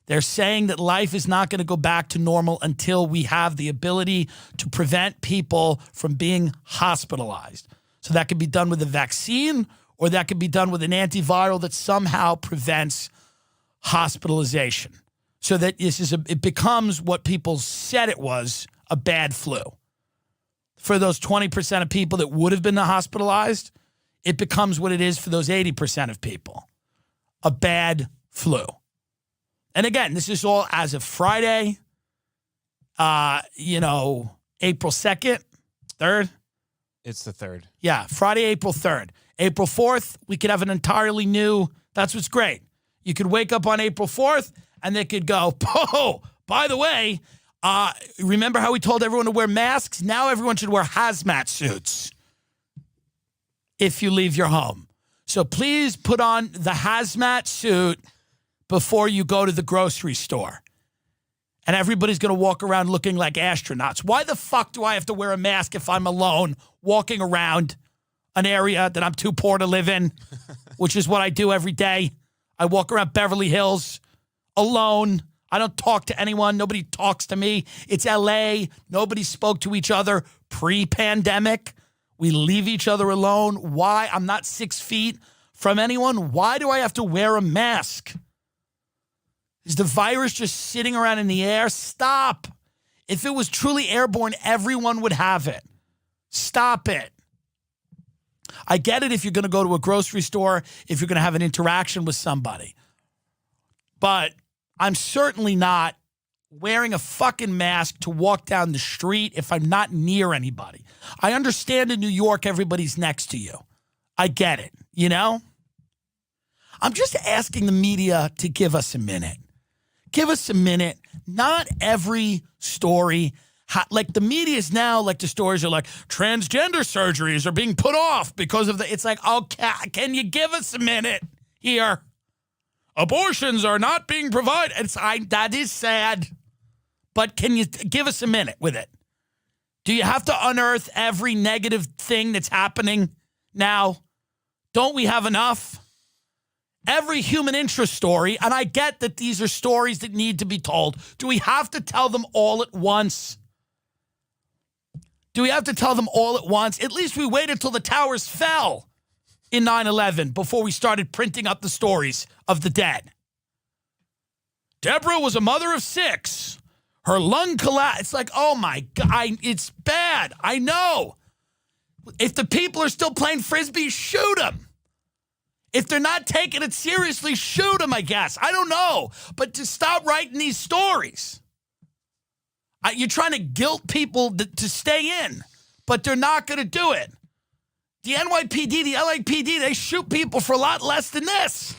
They're saying that life is not going to go back to normal until we have the ability to prevent people from being hospitalized. So that could be done with a vaccine, or that could be done with an antiviral that somehow prevents hospitalization. So that it becomes what people said it was, a bad flu. For those 20% of people that would have been hospitalized, it becomes what it is for those 80% of people, a bad flu. And again, this is all as of Friday, April 2nd, 3rd. It's the 3rd. Yeah, Friday, April 3rd. April 4th, we could have an entirely new, that's what's great. You could wake up on April 4th and they could go, oh, by the way, remember how we told everyone to wear masks? Now everyone should wear hazmat suits if you leave your home. So please put on the hazmat suit before you go to the grocery store. And everybody's going to walk around looking like astronauts. Why the fuck do I have to wear a mask if I'm alone walking around an area that I'm too poor to live in, which is what I do every day? I walk around Beverly Hills alone. I don't talk to anyone. Nobody talks to me. It's LA. Nobody spoke to each other pre-pandemic. We leave each other alone. Why? I'm not 6 feet from anyone. Why do I have to wear a mask? Is the virus just sitting around in the air? Stop. If it was truly airborne, everyone would have it. Stop it. I get it if you're going to go to a grocery store, if you're going to have an interaction with somebody. But I'm certainly not wearing a fucking mask to walk down the street if I'm not near anybody. I understand in New York, everybody's next to you. I get it, you know? I'm just asking the media to give us a minute. Give us a minute. Not every story, like the media is now, like the stories are like, transgender surgeries are being put off because of the, it's like, okay, can you give us a minute here? Abortions are not being provided. That is sad, but can you give us a minute with it? Do you have to unearth every negative thing that's happening now? Don't we have enough? Every human interest story, and I get that these are stories that need to be told. Do we have to tell them all at once? Do we have to tell them all at once? At least we waited till the towers fell in 9/11 before we started printing up the stories of the dead. Deborah was a mother of 6. Her lung collapsed. It's like, oh my God, it's bad. I know. If the people are still playing Frisbee, shoot them. If they're not taking it seriously, shoot them, I guess. I don't know. But to stop writing these stories. You're trying to guilt people to stay in, but they're not going to do it. The NYPD, the LAPD, they shoot people for a lot less than this.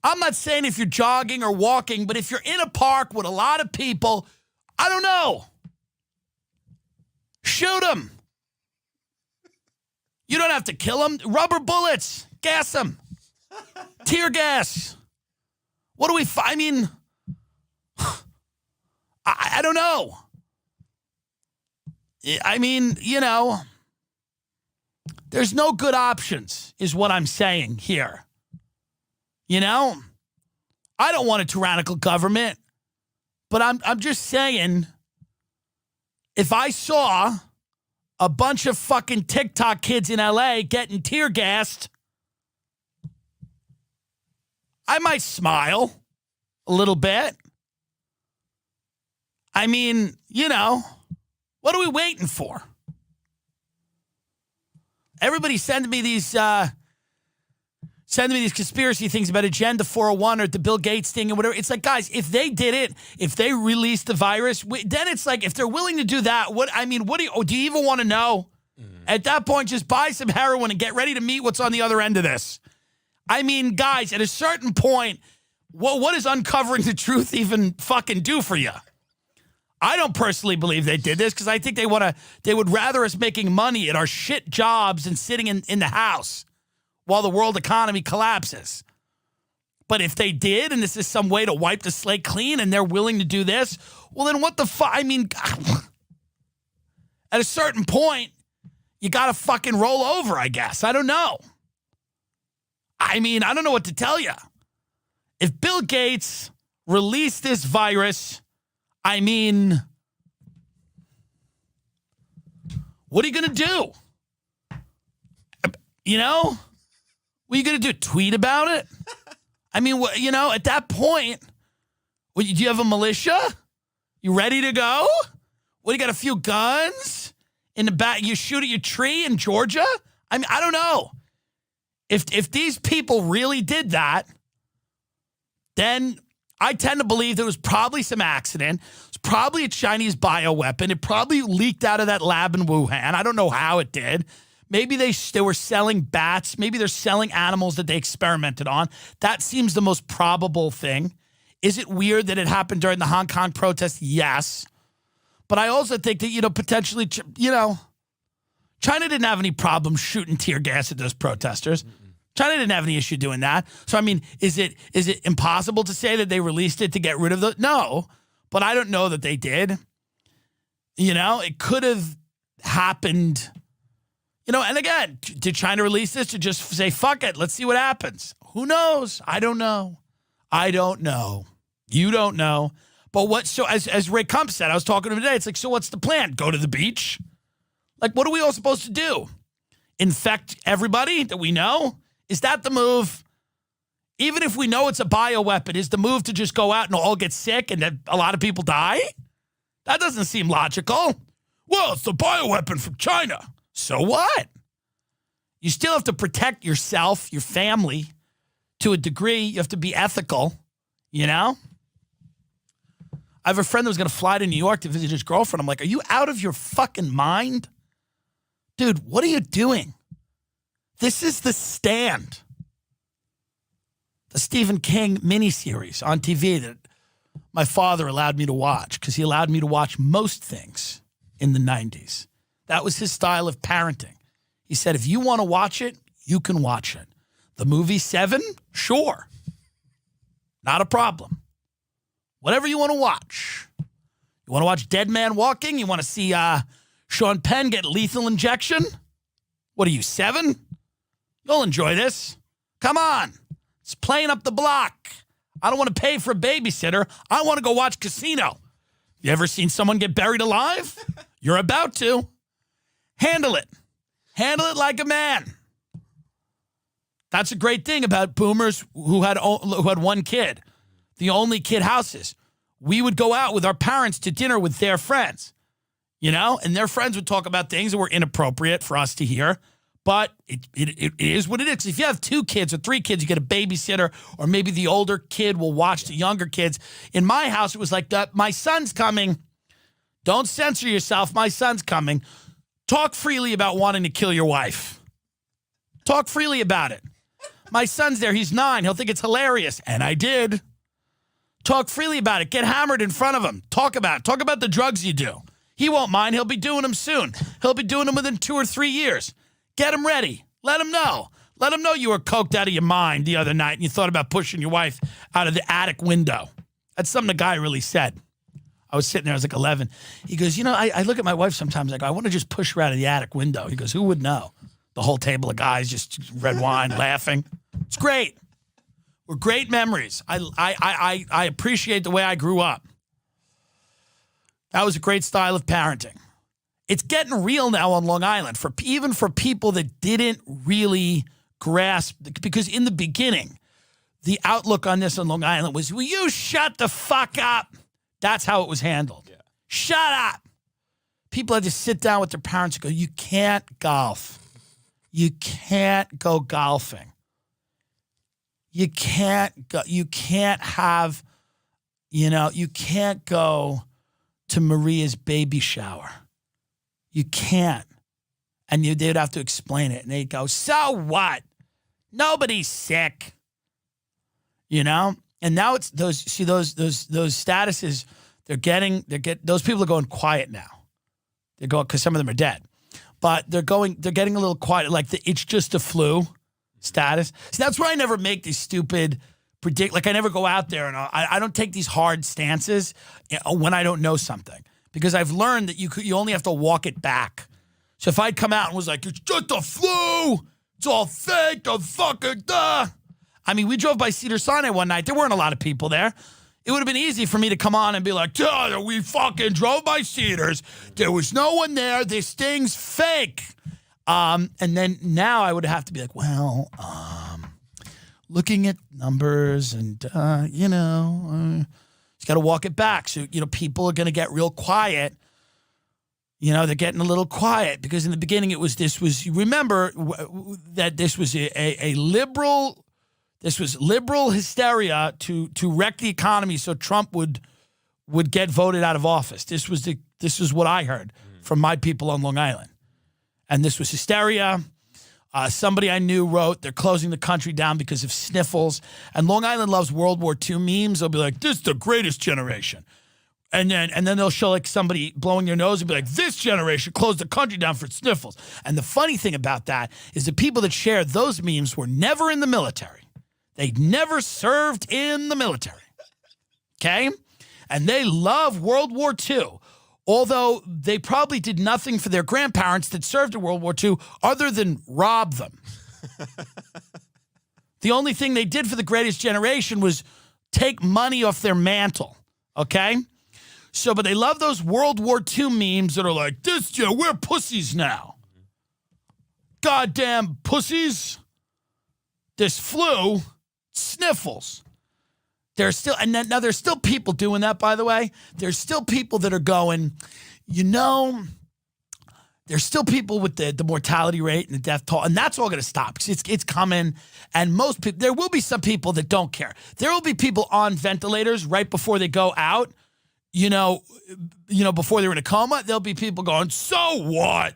I'm not saying if you're jogging or walking, but if you're in a park with a lot of people, I don't know. Shoot them. You don't have to kill them. Rubber bullets. Gas them. Tear gas. What do we I mean, I don't know. I mean, you know, there's no good options is what I'm saying here. You know, I don't want a tyrannical government, but I'm just saying, if I saw a bunch of fucking TikTok kids in LA getting tear gassed, I might smile a little bit. I mean, you know, what are we waiting for? Everybody sending me these conspiracy things about Agenda 401 or the Bill Gates thing and whatever. It's like, guys, if they did it, if they released the virus, then it's like, if they're willing to do that, do you even want to know? At that point, just buy some heroin and get ready to meet what's on the other end of this. I mean, guys, at a certain point, what does uncovering the truth even fucking do for you? I don't personally believe they did this because I think they would rather us making money at our shit jobs and sitting in the house while the world economy collapses. But if they did, and this is some way to wipe the slate clean, and they're willing to do this, well, then what the fuck? I mean, at a certain point, you got to fucking roll over, I guess. I don't know. I mean, I don't know what to tell you. If Bill Gates released this virus, I mean, what are you going to do? You know? What are you going to do? Tweet about it? I mean, you know, at that point, do you have a militia? You ready to go? What, you got a few guns in the back? You shoot at your tree in Georgia? I mean, I don't know. If these people really did that, then I tend to believe there was probably some accident. It's probably a Chinese bioweapon. It probably leaked out of that lab in Wuhan. I don't know how it did. Maybe they were selling bats. Maybe they're selling animals that they experimented on. That seems the most probable thing. Is it weird that it happened during the Hong Kong protest? Yes. But I also think that, you know, potentially, you know, China didn't have any problem shooting tear gas at those protesters. China didn't have any issue doing that. So, I mean, is it impossible to say that they released it to get rid of the? No, but I don't know that they did. You know, it could have happened. You know, and again, did China release this to just say, fuck it, let's see what happens? Who knows? I don't know. I don't know. You don't know. But so as Ray Kump said, I was talking to him today, it's like, so what's the plan? Go to the beach? Like, what are we all supposed to do? Infect everybody that we know? Is that the move? Even if we know it's a bioweapon, is the move to just go out and all get sick and then a lot of people die? That doesn't seem logical. Well, it's the bioweapon from China. So what? You still have to protect yourself, your family, to a degree. You have to be ethical, you know? I have a friend that was going to fly to New York to visit his girlfriend. I'm like, are you out of your fucking mind? Dude, what are you doing? This is The Stand, the Stephen King miniseries on TV that my father allowed me to watch because he allowed me to watch most things in the 90s. That was his style of parenting. He said, if you want to watch it, you can watch it. The movie Seven? Sure. Not a problem. Whatever you want to watch. You want to watch Dead Man Walking? You want to see Sean Penn get lethal injection? What are you, 7? You'll enjoy this. Come on. It's playing up the block. I don't want to pay for a babysitter. I want to go watch Casino. You ever seen someone get buried alive? You're about to. Handle it. Handle it like a man. That's a great thing about boomers who had one kid. The only kid houses. We would go out with our parents to dinner with their friends, you know, and their friends would talk about things that were inappropriate for us to hear. But it is what it is. If you have 2 kids or 3 kids, you get a babysitter, or maybe the older kid will watch the younger kids. In my house, it was like that. My son's coming. Don't censor yourself. My son's coming. Talk freely about wanting to kill your wife. Talk freely about it. My son's there. He's 9. He'll think it's hilarious. And I did. Talk freely about it. Get hammered in front of him. Talk about it. Talk about the drugs you do. He won't mind. He'll be doing them soon. He'll be doing them within 2 or 3 years. Get him ready. Let him know. Let him know you were coked out of your mind the other night and you thought about pushing your wife out of the attic window. That's something the guy really said. I was sitting there, I was like 11. He goes, you know, I look at my wife sometimes, I go, I want to just push her out of the attic window. He goes, who would know? The whole table of guys, just red wine, laughing. It's great. We're great memories. I appreciate the way I grew up. That was a great style of parenting. It's getting real now on Long Island, even for people that didn't really grasp, because in the beginning, the outlook on this on Long Island was, will you shut the fuck up? That's how it was handled. Yeah. Shut up. People had to sit down with their parents and go, you can't golf. You can't go golfing. You can't go, you can't have, you can't go to Maria's baby shower. You can't. And they'd have to explain it. And they'd go, so what? Nobody's sick. And now it's those statuses, those people are going quiet now. They're going, because some of them are dead. But they're getting a little quiet, like it's just a flu status. See, that's why I never make these stupid I never go out there and I don't take these hard stances when I don't know something, because I've learned that you only have to walk it back. So if I'd come out and was like, it's just a flu, it's all fake, the fucking duh. I mean, we drove by Cedars-Sinai one night. There weren't a lot of people there. It would have been easy for me to come on and be like, duh, we fucking drove by Cedars. There was no one there. This thing's fake. And then now I would have to be like, well, looking at numbers and, you got to walk it back. So, people are going to get real quiet. They're getting a little quiet because in the beginning you remember that this was a liberal, this was liberal hysteria to wreck the economy so Trump would get voted out of office. This is what I heard from my people on Long Island. And this was hysteria. Somebody I knew wrote, they're closing the country down because of sniffles. And Long Island loves World War II memes. They'll be like, this is the greatest generation. And then they'll show like somebody blowing their nose and be like, this generation closed the country down for sniffles. And the funny thing about that is the people that share those memes were never in the military. They never served in the military. Okay? And they love World War II. Although they probably did nothing for their grandparents that served in World War II other than rob them. The only thing they did for the greatest generation was take money off their mantle, okay? But they love those World War II memes that are like, we're pussies now. Goddamn pussies. This flu, sniffles. There's still people doing that, by the way. There's still people that are going, there's still people with the mortality rate and the death toll, and that's all going to stop because it's coming. And most people, there will be some people that don't care. There will be people on ventilators right before they go out, before they're in a coma. There'll be people going, so what?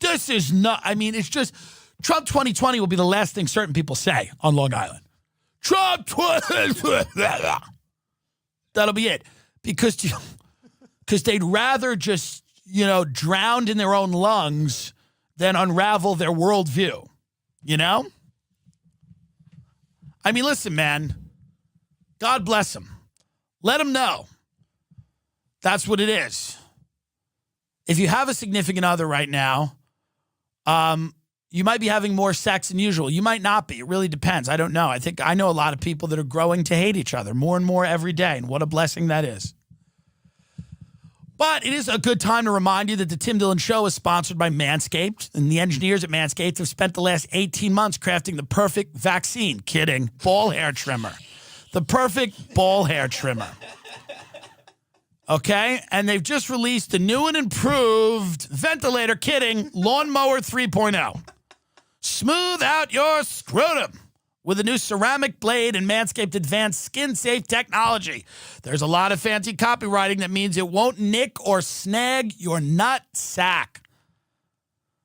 This is not, it's just, Trump 2020 will be the last thing certain people say on Long Island. Trump 2020. That'll be it. Because they'd rather just, drown in their own lungs than unravel their worldview. Listen, man. God bless them. Let them know. That's what it is. If you have a significant other right now, you might be having more sex than usual. You might not be. It really depends. I don't know. I know a lot of people that are growing to hate each other more and more every day, and what a blessing that is. But it is a good time to remind you that the Tim Dillon Show is sponsored by Manscaped, and the engineers at Manscaped have spent the last 18 months crafting the perfect vaccine. Kidding. Ball hair trimmer. The perfect ball hair trimmer. Okay? And they've just released the new and improved ventilator, kidding, Lawnmower 3.0. Smooth out your scrotum with a new ceramic blade and Manscaped advanced skin-safe technology. There's a lot of fancy copywriting that means it won't nick or snag your nut sack.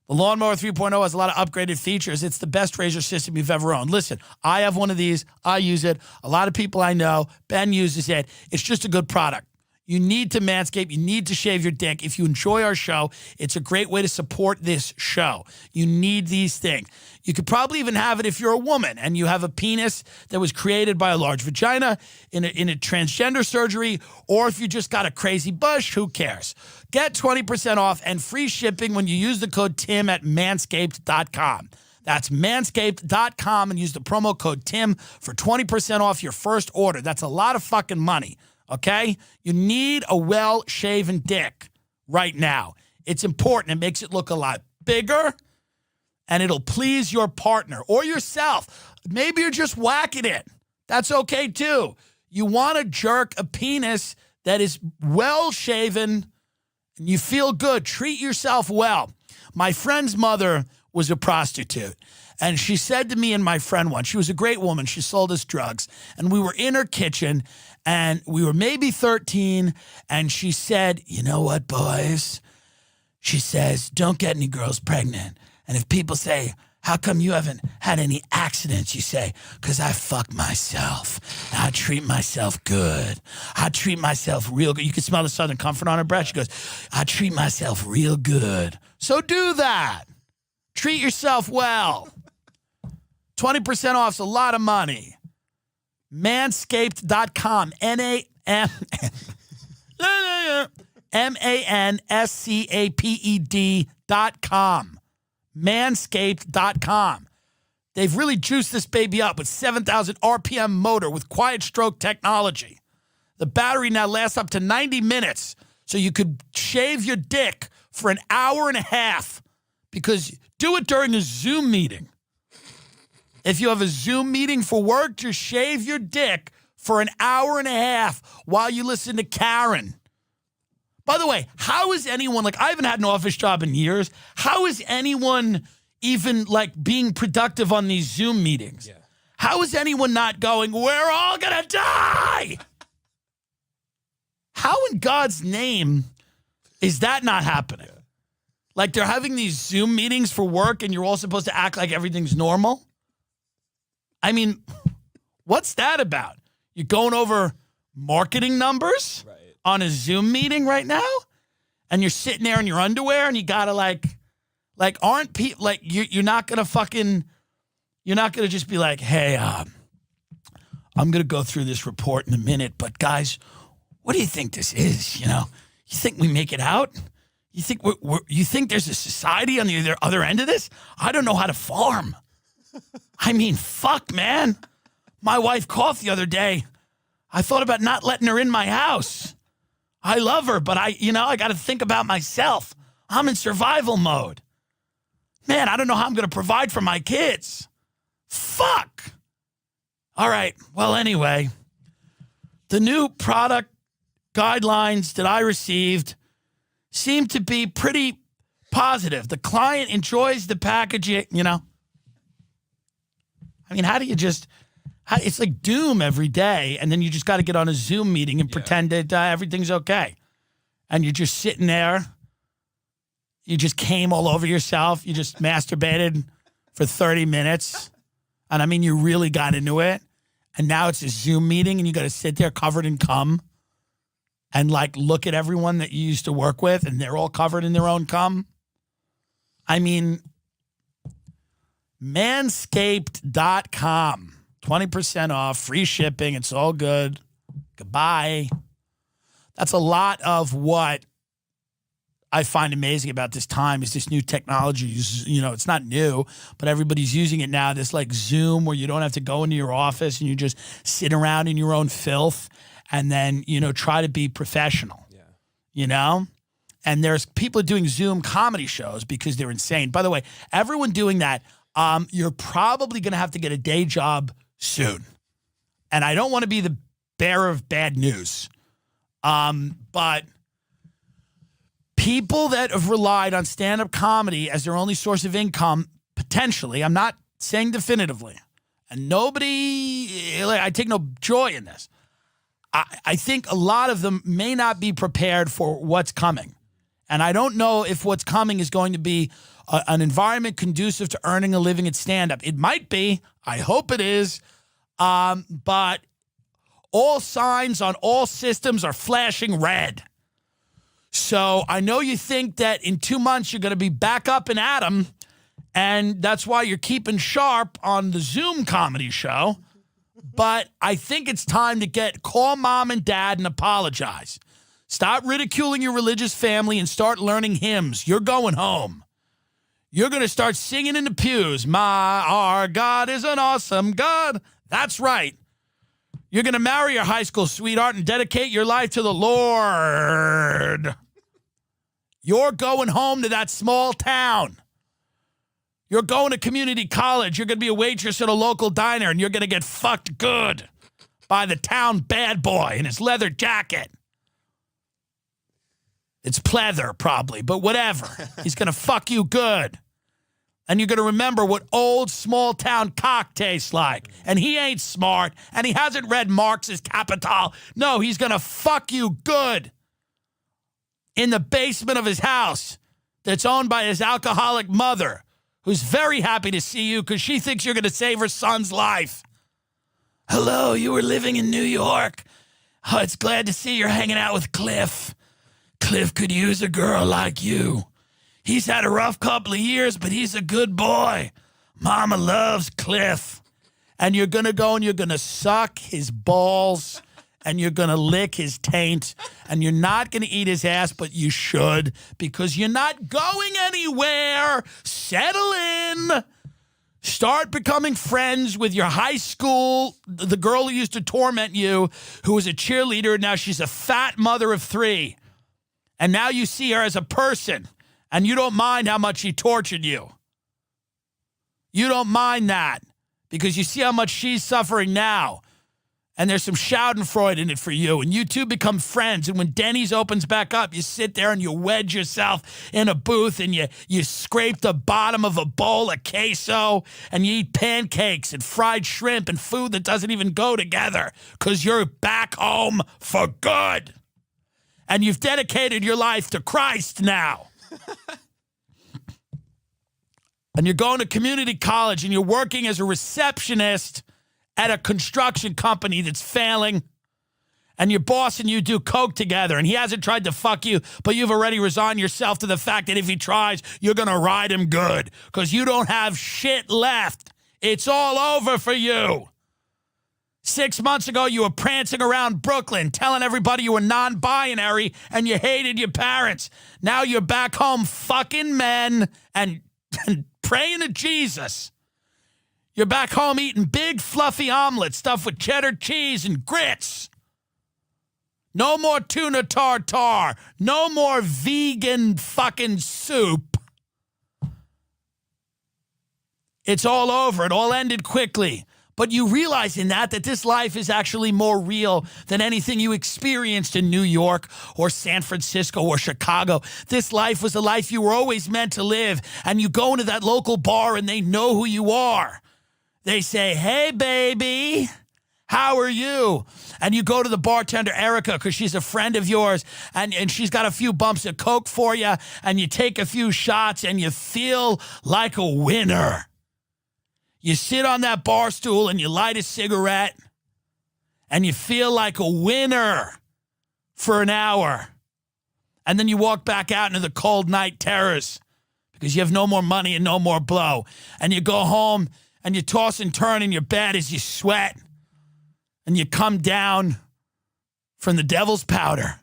The Lawnmower 3.0 has a lot of upgraded features. It's the best razor system you've ever owned. Listen, I have one of these. I use it. A lot of people I know. Ben uses it. It's just a good product. You need to manscape. You need to shave your dick. If you enjoy our show, it's a great way to support this show. You need these things. You could probably even have it if you're a woman and you have a penis that was created by a large vagina in a transgender surgery, or if you just got a crazy bush, who cares? Get 20% off and free shipping when you use the code TIM at manscaped.com. That's manscaped.com and use the promo code TIM for 20% off your first order. That's a lot of fucking money. Okay? You need a well-shaven dick right now. It's important. It makes it look a lot bigger, and it'll please your partner or yourself. Maybe you're just whacking it. That's okay, too. You want to jerk a penis that is well-shaven, and you feel good. Treat yourself well. My friend's mother was a prostitute, and she said to me and my friend once, she was a great woman. She sold us drugs, and we were in her kitchen, and we were maybe 13, and she said, you know what, boys? She says, don't get any girls pregnant. And if people say, how come you haven't had any accidents? You say, because I fuck myself. I treat myself good. I treat myself real good. You can smell the Southern Comfort on her breath. She goes, I treat myself real good. So do that. Treat yourself well. 20% off is a lot of money. Manscaped.com. Manscaped.com. Manscaped.com. They've really juiced this baby up with 7,000 RPM motor with quiet stroke technology. The battery now lasts up to 90 minutes, so you could shave your dick for an hour and a half, because do it during a Zoom meeting. If you have a Zoom meeting for work, just shave your dick for an hour and a half while you listen to Karen. By the way, how is anyone, like, I haven't had an office job in years. How is anyone even, like, being productive on these Zoom meetings? Yeah. How is anyone not going, we're all going to die? How in God's name is that not happening? Yeah. Like, they're having these Zoom meetings for work and you're all supposed to act like everything's normal? I mean, what's that about? You're going over marketing numbers? Right. On a Zoom meeting right now, and you're sitting there in your underwear, and you gotta like aren't people like you're not gonna just be like, hey, I'm gonna go through this report in a minute, but guys, what do you think this is? You know, you think we make it out? You think you think there's a society on the other end of this? I don't know how to farm. I mean, fuck, man. My wife coughed the other day. I thought about not letting her in my house. I love her, but I got to think about myself. I'm in survival mode. Man, I don't know how I'm going to provide for my kids. Fuck. All right. Well, anyway, the new product guidelines that I received seem to be pretty positive. The client enjoys the packaging, you know. I mean, how do you just... It's like doom every day, and then you just got to get on a Zoom meeting and pretend that everything's okay. And you're just sitting there. You just came all over yourself. You just masturbated for 30 minutes. And I mean, you really got into it. And now it's a Zoom meeting, and you got to sit there covered in cum and, like, look at everyone that you used to work with, and they're all covered in their own cum. I mean, Manscaped.com. 20% off, free shipping. It's all good. Goodbye. That's a lot of what I find amazing about this time is this new technology. You know, it's not new, but everybody's using it now. This like Zoom where you don't have to go into your office and you just sit around in your own filth and then, you know, try to be professional, you know? And there's people doing Zoom comedy shows because they're insane. By the way, everyone doing that, you're probably going to have to get a day job soon. And I don't want to be the bearer of bad news. But people that have relied on stand-up comedy as their only source of income, potentially, I'm not saying definitively, and nobody, I take no joy in this. I think a lot of them may not be prepared for what's coming. And I don't know if what's coming is going to be an environment conducive to earning a living at stand-up. It might be. I hope it is. But all signs on all systems are flashing red. So I know you think that in 2 months you're going to be back up and at 'em, and that's why you're keeping sharp on the Zoom comedy show. But I think it's time to call mom and dad and apologize. Stop ridiculing your religious family and start learning hymns. You're going home. You're going to start singing in the pews. Our God is an awesome God. That's right. You're going to marry your high school sweetheart and dedicate your life to the Lord. You're going home to that small town. You're going to community college. You're going to be a waitress at a local diner, and you're going to get fucked good by the town bad boy in his leather jacket. It's pleather, probably, but whatever. He's going to fuck you good. And you're going to remember what old small-town cock tastes like. And he ain't smart, and he hasn't read Marx's Capital. No, he's going to fuck you good in the basement of his house that's owned by his alcoholic mother, who's very happy to see you because she thinks you're going to save her son's life. Hello, you were living in New York. Oh, it's glad to see you're hanging out with Cliff. Cliff could use a girl like you. He's had a rough couple of years, but he's a good boy. Mama loves Cliff. And you're going to go and you're going to suck his balls and you're going to lick his taint and you're not going to eat his ass, but you should because you're not going anywhere. Settle in. Start becoming friends with your high school, the girl who used to torment you, who was a cheerleader. Now she's a fat mother of 3. And now you see her as a person, and you don't mind how much she tortured you. You don't mind that because you see how much she's suffering now. And there's some schadenfreude in it for you. And you two become friends. And when Denny's opens back up, you sit there and you wedge yourself in a booth and you scrape the bottom of a bowl of queso and you eat pancakes and fried shrimp and food that doesn't even go together because you're back home for good. And you've dedicated your life to Christ now. And you're going to community college and you're working as a receptionist at a construction company that's failing. And your boss and you do coke together. And he hasn't tried to fuck you, but you've already resigned yourself to the fact that if he tries, you're going to ride him good. Because you don't have shit left. It's all over for you. 6 months ago, you were prancing around Brooklyn, telling everybody you were non-binary and you hated your parents. Now you're back home fucking men and praying to Jesus. You're back home eating big, fluffy omelets stuffed with cheddar cheese and grits. No more tuna tartare. No more vegan fucking soup. It's all over. It all ended quickly. But you realize in that this life is actually more real than anything you experienced in New York or San Francisco or Chicago. This life was the life you were always meant to live. And you go into that local bar and they know who you are. They say, hey, baby, how are you? And you go to the bartender, Erica, because she's a friend of yours, and she's got a few bumps of coke for you, and you take a few shots and you feel like a winner. You sit on that bar stool and you light a cigarette and you feel like a winner for an hour. And then you walk back out into the cold night terrors because you have no more money and no more blow. And you go home and you toss and turn in your bed as you sweat. And you come down from the devil's powder.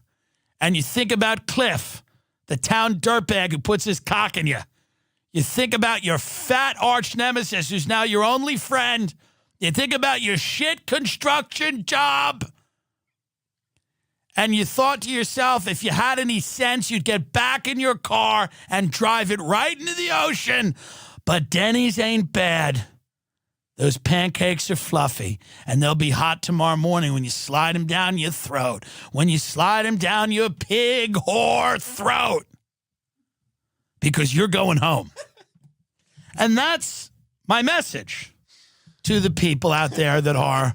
And you think about Cliff, the town dirtbag who puts his cock in you. You think about your fat arch nemesis who's now your only friend. You think about your shit construction job. And you thought to yourself, if you had any sense, you'd get back in your car and drive it right into the ocean. But Denny's ain't bad. Those pancakes are fluffy, and they'll be hot tomorrow morning when you slide them down your throat. When you slide them down your pig whore throat. Because you're going home. And that's my message to the people out there that are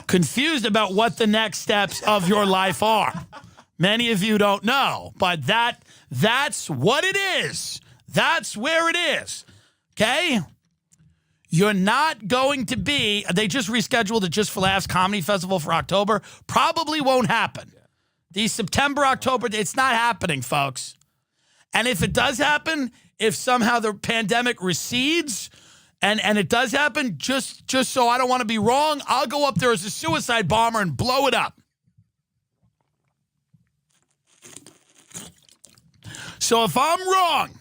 confused about what the next steps of your life are. Many of you don't know, but that's what it is. That's where it is. Okay? You're not going to be, they just rescheduled the Just for Laughs Comedy Festival for October. Probably won't happen. The September, October, it's not happening, folks. And if it does happen, if somehow the pandemic recedes and it does happen, just so I don't want to be wrong, I'll go up there as a suicide bomber and blow it up. So if I'm wrong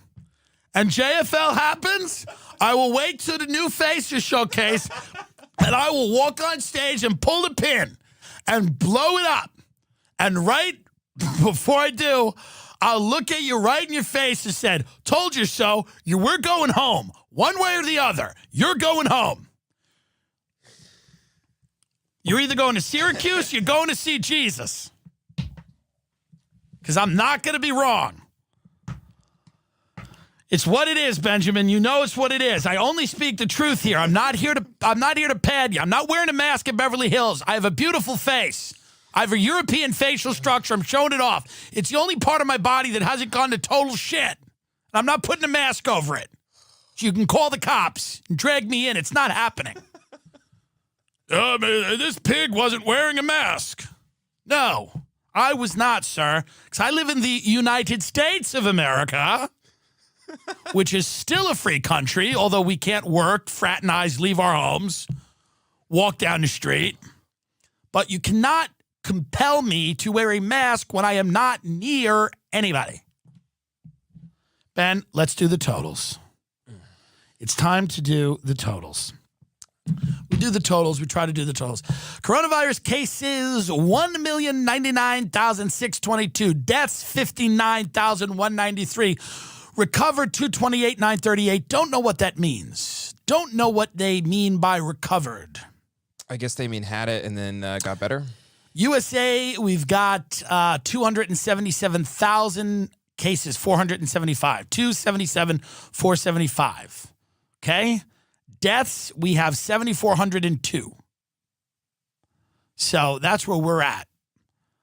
and JFL happens, I will wait till the new Faces showcase and I will walk on stage and pull the pin and blow it up. And right before I do, I'll look at you right in your face and said, told you so. We're going home. One way or the other. You're going home. You're either going to Syracuse, you're going to see Jesus. Because I'm not going to be wrong. It's what it is, Benjamin. You know it's what it is. I only speak the truth here. I'm not here to pad you. I'm not wearing a mask in Beverly Hills. I have a beautiful face. I have a European facial structure. I'm showing it off. It's the only part of my body that hasn't gone to total shit. And I'm not putting a mask over it. So you can call the cops and drag me in. It's not happening. This pig wasn't wearing a mask. No, I was not, sir. Because I live in the United States of America, which is still a free country, although we can't work, fraternize, leave our homes, walk down the street. But you cannot compel me to wear a mask when I am not near anybody. Ben, let's do the totals. It's time to do the totals. We do the totals. We try to do the totals. Coronavirus cases, 1,099,622. Deaths, 59,193. Recovered, 228,938. Don't know what that means. Don't know what they mean by recovered. I guess they mean had it and then got better. USA, we've got 277,000 cases, 475. 277, 475. Okay? Deaths, we have 7,402. So that's where we're at.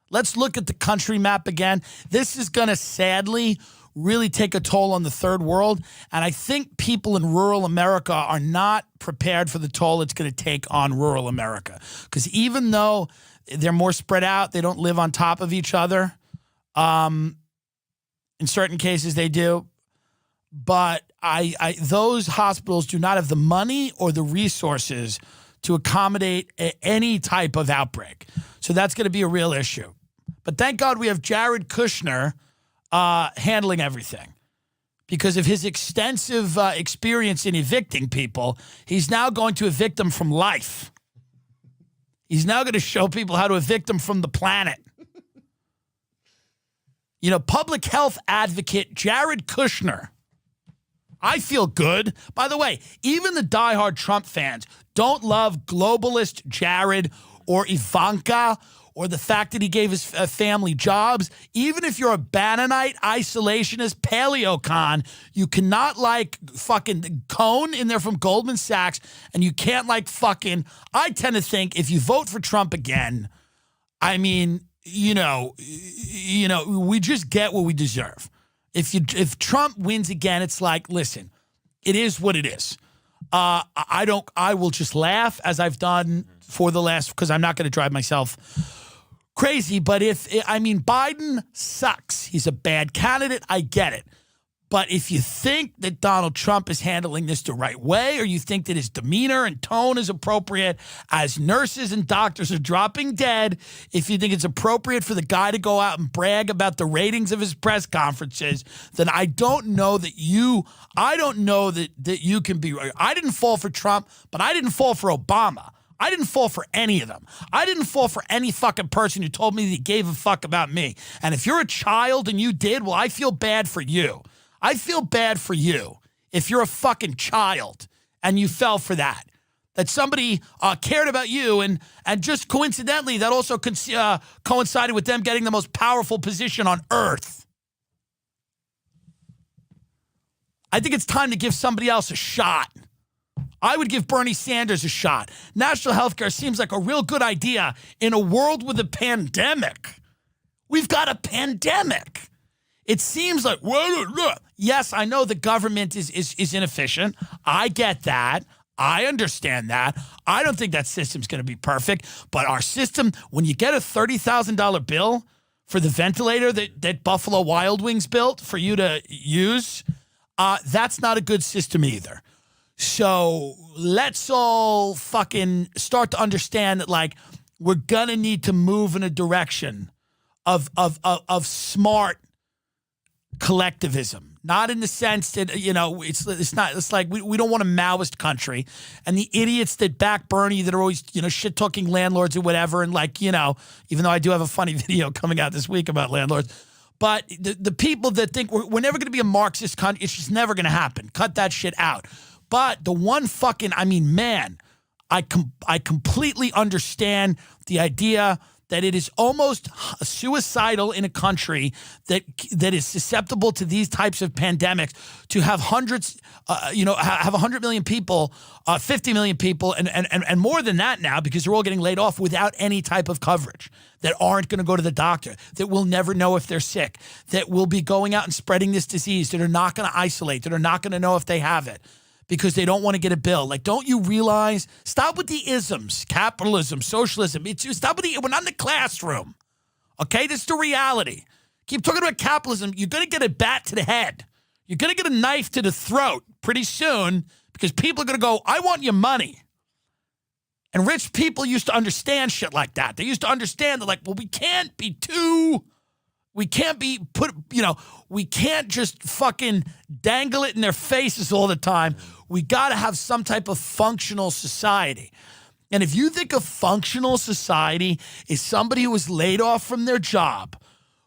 Let's look at the country map again. This is going to sadly really take a toll on the third world. And I think people in rural America are not prepared for the toll it's going to take on rural America. Because even though they're more spread out, they don't live on top of each other. In certain cases, they do. But those hospitals do not have the money or the resources to accommodate any type of outbreak. So that's going to be a real issue. But thank God we have Jared Kushner handling everything. Because of his extensive experience in evicting people, he's now going to evict them from life. He's now going to show people how to evict them from the planet. You know, public health advocate Jared Kushner. I feel good. By the way, even the diehard Trump fans don't love globalist Jared or Ivanka or the fact that he gave his family jobs. Even if you're a Bannonite, isolationist, paleocon, you cannot like fucking Cohn in there from Goldman Sachs, and you can't like fucking, I tend to think if you vote for Trump again, I mean, you know, we just get what we deserve. If Trump wins again, it's like, listen, it is what it is. I will just laugh as I've done for the last, because I'm not going to drive myself crazy. But Biden sucks. He's a bad candidate. I get it. But if you think that Donald Trump is handling this the right way, or you think that his demeanor and tone is appropriate as nurses and doctors are dropping dead, if you think it's appropriate for the guy to go out and brag about the ratings of his press conferences, then I don't know that you can be right. I didn't fall for Trump, but I didn't fall for Obama. I didn't fall for any of them. I didn't fall for any fucking person who told me that he gave a fuck about me. And if you're a child and you did, well, I feel bad for you. I feel bad for you if you're a fucking child and you fell for that. That somebody cared about you and just coincidentally that also coincided with them getting the most powerful position on earth. I think it's time to give somebody else a shot. I would give Bernie Sanders a shot. National health care seems like a real good idea in a world with a pandemic. We've got a pandemic. It seems like, yes, I know the government is inefficient. I get that. I understand that. I don't think that system's going to be perfect. But our system, when you get a $30,000 bill for the ventilator that Buffalo Wild Wings built for you to use, that's not a good system either. So let's all fucking start to understand that, like, we're going to need to move in a direction of smart collectivism, not in the sense that, it's like we don't want a Maoist country, and the idiots that back Bernie that are always, shit talking landlords or whatever. And even though I do have a funny video coming out this week about landlords, But the people that think we're never going to be a Marxist country, it's just never going to happen. Cut that shit out. But the one fucking, I mean, man, I completely understand the idea that it is almost suicidal in a country that is susceptible to these types of pandemics to have hundreds, have 100 million people, 50 million people, and more than that now because they're all getting laid off without any type of coverage, that aren't going to go to the doctor, that will never know if they're sick, that will be going out and spreading this disease, that are not going to isolate, that are not going to know if they have it, because they don't want to get a bill. Like, don't you realize? Stop with the isms, capitalism, socialism. Stop with we're not in the classroom. Okay, this is the reality. Keep talking about capitalism. You're going to get a bat to the head. You're going to get a knife to the throat pretty soon because people are going to go, I want your money. And rich people used to understand shit like that. They used to understand that, like, well, we can't we can't just fucking dangle it in their faces all the time. We got to have some type of functional society. And if you think a functional society is somebody who was laid off from their job,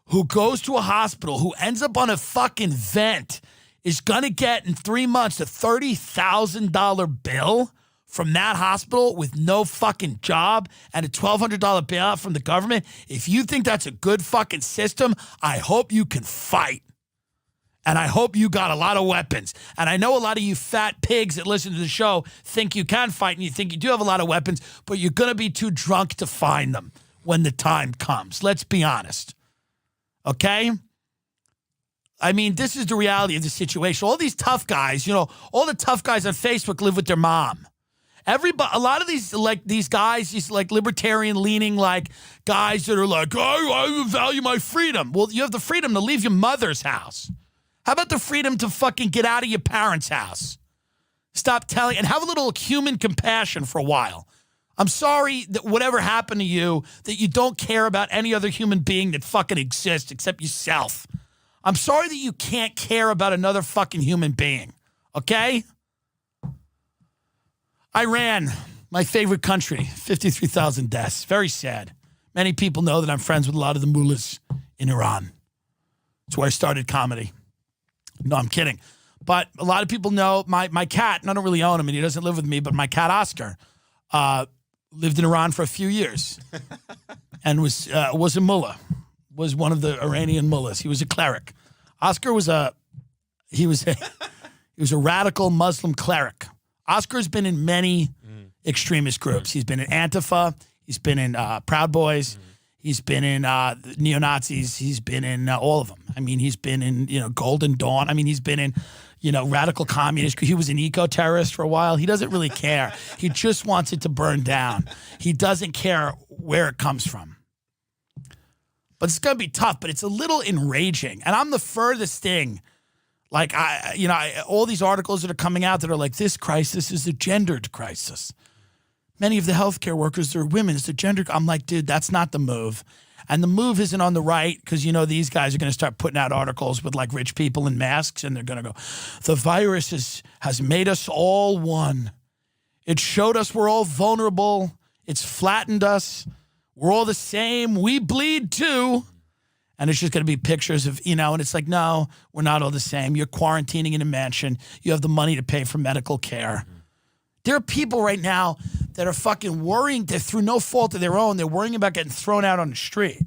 who goes to a hospital, who ends up on a fucking vent, is going to get in 3 months a $30,000 bill from that hospital with no fucking job and a $1,200 bailout from the government, if you think that's a good fucking system, I hope you can fight. And I hope you got a lot of weapons. And I know a lot of you fat pigs that listen to the show think you can fight and you think you do have a lot of weapons, but you're going to be too drunk to find them when the time comes. Let's be honest. Okay? I mean, this is the reality of the situation. All these tough guys, all the tough guys on Facebook live with their mom. Everybody, a lot of these guys, these like libertarian leaning like guys that are like, I value my freedom. Well, you have the freedom to leave your mother's house. How about the freedom to fucking get out of your parents' house? Stop telling, and have a little human compassion for a while. I'm sorry that whatever happened to you, that you don't care about any other human being that fucking exists except yourself. I'm sorry that you can't care about another fucking human being, okay? Iran, my favorite country, 53,000 deaths. Very sad. Many people know that I'm friends with a lot of the mullahs in Iran. It's where I started comedy. No, I'm kidding. But a lot of people know my cat, and I don't really own him, and he doesn't live with me, but my cat Oscar lived in Iran for a few years and was a mullah, was one of the Iranian mullahs. He was a cleric. Oscar was a radical Muslim cleric. Oscar's been in many extremist groups. He's been in Antifa. He's been in Proud Boys. He's been in neo-Nazis. He's been in all of them. I mean, he's been in, Golden Dawn. I mean, he's been in, radical communist. He was an eco-terrorist for a while. He doesn't really care. He just wants it to burn down. He doesn't care where it comes from. But it's going to be tough, but it's a little enraging. And I'm the furthest thing. Like, all these articles that are coming out that are like, this crisis is a gendered crisis. Many of the healthcare workers are women. It's a gender. I'm like, dude, that's not the move. And the move isn't on the right because, these guys are going to start putting out articles with like rich people in masks and they're going to go, the virus has made us all one. It showed us we're all vulnerable. It's flattened us. We're all the same. We bleed too. And it's just going to be pictures of, and it's like, no, we're not all the same. You're quarantining in a mansion. You have the money to pay for medical care. There are people right now that are fucking worrying. They're through no fault of their own. They're worrying about getting thrown out on the street.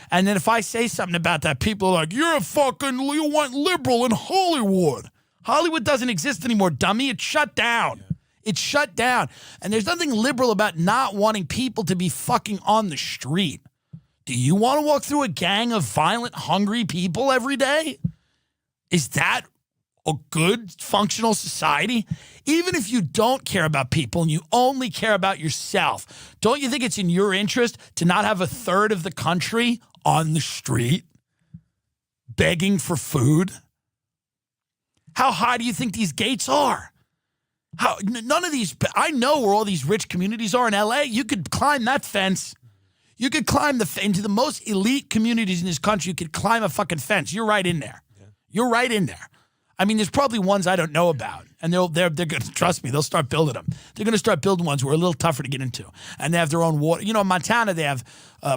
And then if I say something about that, people are like, you want liberal in Hollywood. Hollywood doesn't exist anymore, dummy. It's shut down. It's shut down. And there's nothing liberal about not wanting people to be fucking on the street. Do you want to walk through a gang of violent, hungry people every day? Is that a good, functional society? Even if you don't care about people and you only care about yourself, don't you think it's in your interest to not have a third of the country on the street begging for food? How high do you think these gates are? None of these, I know where all these rich communities are in LA. You could climb that fence. You could climb into the most elite communities in this country. You could climb a fucking fence. You're right in there. Yeah. You're right in there. I mean, there's probably ones I don't know about, and they're going to, trust me, they'll start building them. They're going to start building ones where are a little tougher to get into, and they have their own water. In Montana, they have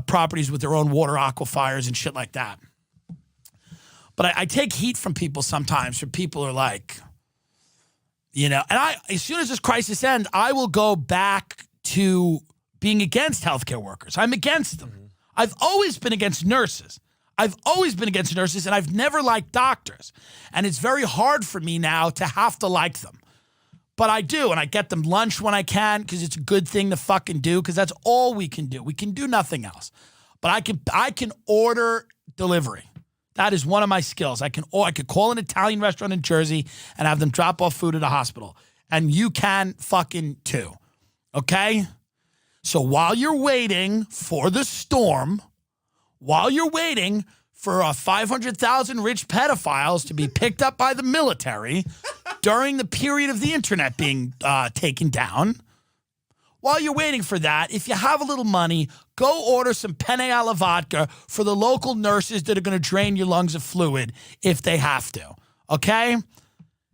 properties with their own water aquifers and shit like that. But I take heat from people sometimes, where people are like, and as soon as this crisis ends, I will go back to being against healthcare workers. I'm against them. I've always been against nurses. And I've never liked doctors. And it's very hard for me now to have to like them. But I do, and I get them lunch when I can because it's a good thing to fucking do because that's all we can do. We can do nothing else. But I can order delivery. That is one of my skills. I could call an Italian restaurant in Jersey and have them drop off food at a hospital. And you can fucking too. Okay? So while you're waiting for the storm, while you're waiting for 500,000 rich pedophiles to be picked up by the military during the period of the internet being taken down, while you're waiting for that, if you have a little money, go order some penne alla vodka for the local nurses that are going to drain your lungs of fluid if they have to, okay?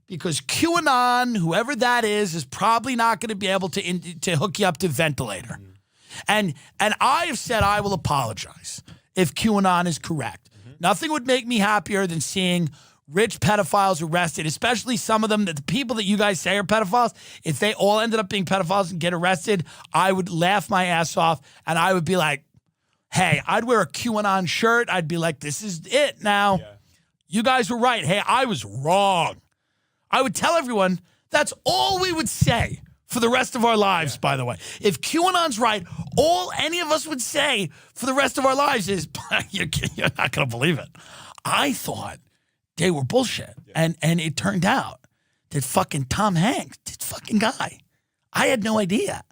Because QAnon, whoever that is probably not going to be able to hook you up to a ventilator. And I have said I will apologize if QAnon is correct. Nothing would make me happier than seeing rich pedophiles arrested, especially some of them, that the people that you guys say are pedophiles, if they all ended up being pedophiles and get arrested, I would laugh my ass off and I would be like, hey, I'd wear a QAnon shirt. I'd be like, this is it now. Yeah. You guys were right. Hey, I was wrong. I would tell everyone that's all we would say for the rest of our lives, by the way. If QAnon's right, all any of us would say for the rest of our lives is, you're not going to believe it. I thought they were bullshit. Yeah. And it turned out that fucking Tom Hanks, this fucking guy, I had no idea.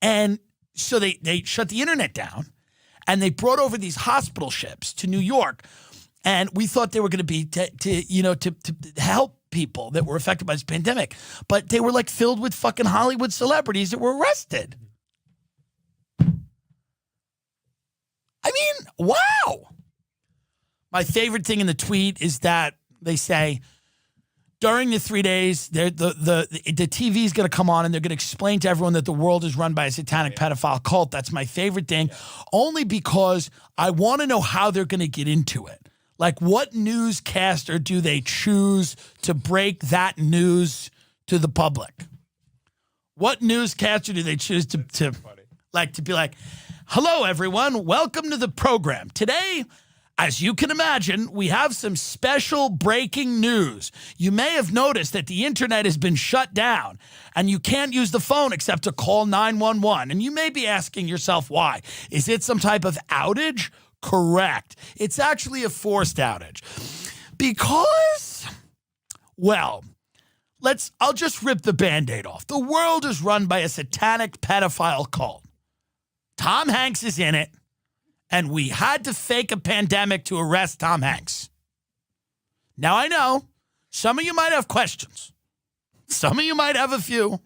And so they shut the internet down and they brought over these hospital ships to New York. And we thought they were going to be to help people that were affected by this pandemic. But they were like filled with fucking Hollywood celebrities that were arrested. I mean, wow. My favorite thing in the tweet is that they say during the 3 days, the TV is going to come on and they're going to explain to everyone that the world is run by a satanic pedophile cult. That's my favorite thing, only because I want to know how they're going to get into it. Like, what newscaster do they choose to break that news to the public? What newscaster do they choose to be like, hello, everyone. Welcome to the program. Today, as you can imagine, we have some special breaking news. You may have noticed that the internet has been shut down and you can't use the phone except to call 911. And you may be asking yourself why. Is it some type of outage? Correct. It's actually a forced outage. Because, well, I'll just rip the Band-Aid off. The world is run by a satanic pedophile cult. Tom Hanks is in it, and we had to fake a pandemic to arrest Tom Hanks. Now, I know some of you might have questions. Some of you might have a few.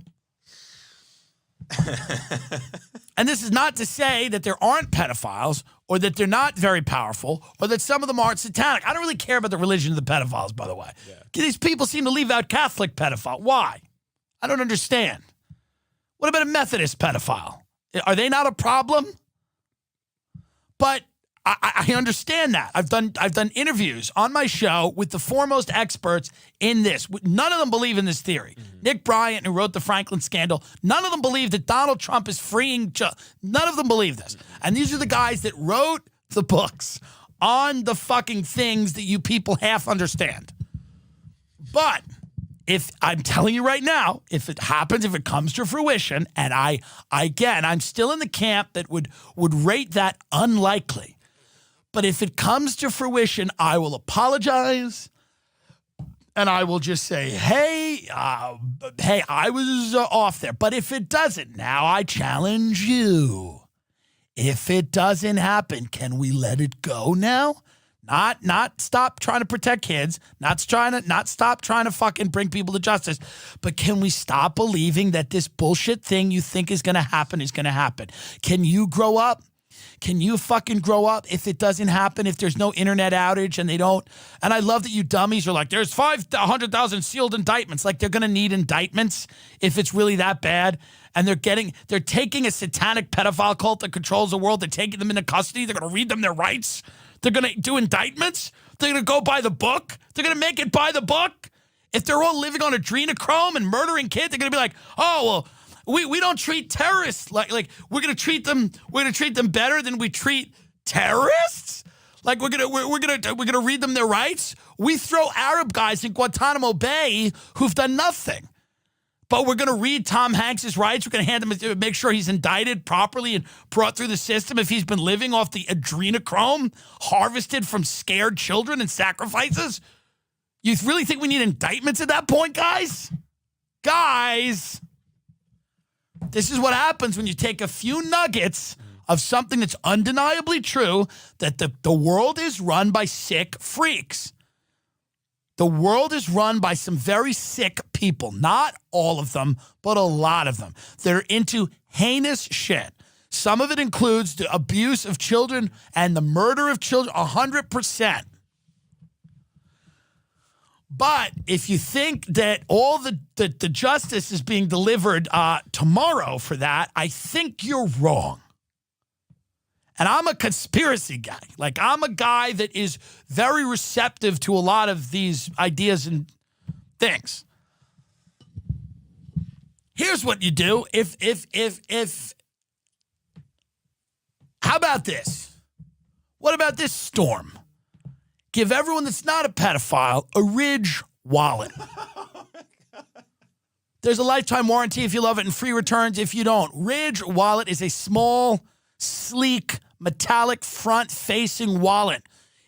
And this is not to say that there aren't pedophiles or that they're not very powerful or that some of them aren't satanic. I don't really care about the religion of the pedophiles, by the way. Yeah. These people seem to leave out Catholic pedophile. Why? I don't understand. What about a Methodist pedophile? Are they not a problem? But I understand that. I've done interviews on my show with the foremost experts in this. None of them believe in this theory. Mm-hmm. Nick Bryant, who wrote the Franklin scandal, none of them believe that Donald Trump is freeing. None of them believe this. And these are the guys that wrote the books on the fucking things that you people half understand. But if I'm telling you right now, if it happens, if it comes to fruition, and I'm still in the camp that would rate that unlikely. But if it comes to fruition, I will apologize, and I will just say, hey, I was off there. But if it doesn't, now I challenge you. If it doesn't happen, can we let it go now? Not stop trying to protect kids, not stop trying to fucking bring people to justice, but can we stop believing that this bullshit thing you think is going to happen is going to happen? Can you grow up? Can you fucking grow up if it doesn't happen, if there's no internet outage and they don't? And I love that you dummies are like, there's 500,000 sealed indictments. Like, they're going to need indictments if it's really that bad. And they're taking a satanic pedophile cult that controls the world. They're taking them into custody. They're going to read them their rights. They're going to do indictments? They're going to go by the book? They're going to make it by the book? If they're all living on adrenochrome and murdering kids, they're going to be like, oh, well, we don't treat terrorists like we're going to treat them better than we treat terrorists? Like we're gonna read them their rights? We throw Arab guys in Guantanamo Bay who've done nothing. But we're gonna read Tom Hanks' rights. We're gonna hand him, make sure he's indicted properly and brought through the system if he's been living off the adrenochrome harvested from scared children and sacrifices. You really think we need indictments at that point, guys? Guys, this is what happens when you take a few nuggets of something that's undeniably true, that the world is run by sick freaks. The world is run by some very sick people. Not all of them, but a lot of them. They're into heinous shit. Some of it includes the abuse of children and the murder of children, 100%. But if you think that all the justice is being delivered tomorrow for that, I think you're wrong. And I'm a conspiracy guy. Like, I'm a guy that is very receptive to a lot of these ideas and things. Here's what you do. How about this? What about this storm? Give everyone that's not a pedophile a Ridge wallet. There's a lifetime warranty if you love it and free returns if you don't. Ridge wallet is a small, sleek, metallic front-facing wallet.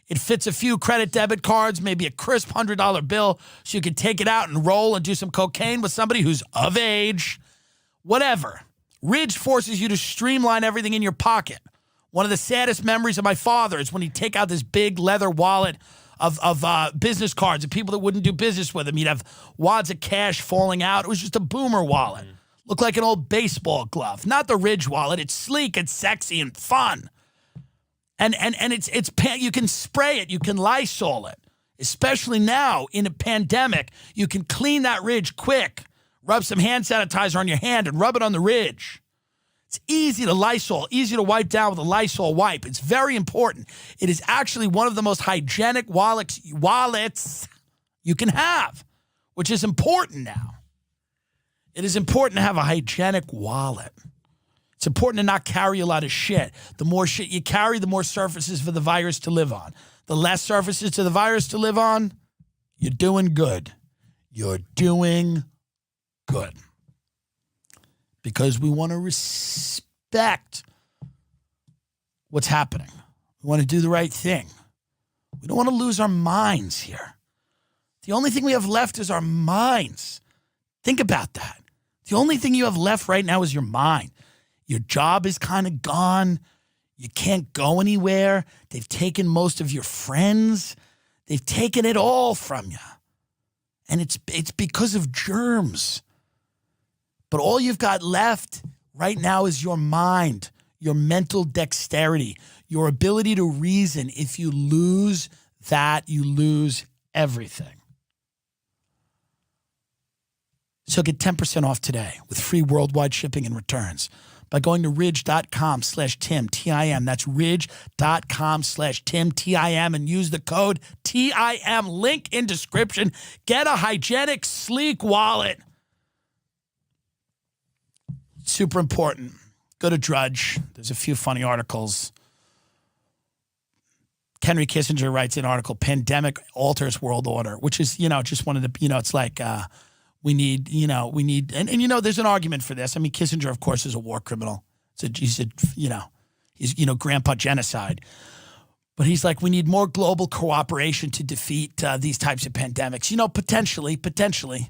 It fits a few credit debit cards, maybe a crisp $100 bill, so you can take it out and roll and do some cocaine with somebody who's of age. Whatever. Ridge forces you to streamline everything in your pocket. One of the saddest memories of my father is when he'd take out this big leather wallet of business cards and people that wouldn't do business with him. He'd have wads of cash falling out. It was just a boomer wallet. Looked like an old baseball glove. Not the Ridge wallet. It's sleek and sexy and fun. And it's you can spray it. You can Lysol it. Especially now in a pandemic, you can clean that Ridge quick. Rub some hand sanitizer on your hand and rub it on the Ridge. It's easy to Lysol, easy to wipe down with a Lysol wipe. It's very important. It is actually one of the most hygienic wallets you can have, which is important now. It is important to have a hygienic wallet. It's important to not carry a lot of shit. The more shit you carry, the more surfaces for the virus to live on. The less surfaces to the virus to live on, you're doing good. You're doing good. Because we want to respect what's happening. We want to do the right thing. We don't want to lose our minds here. The only thing we have left is our minds. Think about that. The only thing you have left right now is your mind. Your job is kind of gone. You can't go anywhere. They've taken most of your friends. They've taken it all from you. And it's because of germs. But all you've got left right now is your mind, your mental dexterity, your ability to reason. If you lose that, you lose everything. So get 10% off today with free worldwide shipping and returns by going to ridge.com/Tim, T-I-M. That's ridge.com/Tim, T-I-M, and use the code TIM. Link in description. Get a hygienic, sleek wallet. Super important. Go to Drudge. There's a few funny articles. Henry Kissinger writes an article, Pandemic Alters World Order, which is, just one of the, it's like, we need, and there's an argument for this. I mean, Kissinger, of course, is a war criminal. He's grandpa genocide. But he's like, we need more global cooperation to defeat these types of pandemics. Potentially.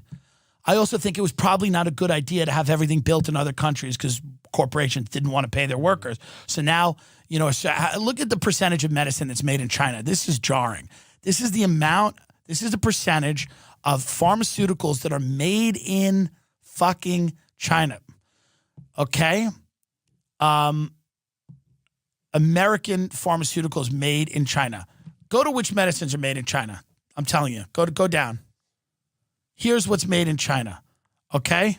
I also think it was probably not a good idea to have everything built in other countries because corporations didn't want to pay their workers. So now, look at the percentage of medicine that's made in China. This is jarring. This is the percentage of pharmaceuticals that are made in fucking China. Okay? American pharmaceuticals made in China. Go to which medicines are made in China. I'm telling you. Go down. Here's what's made in China. Okay?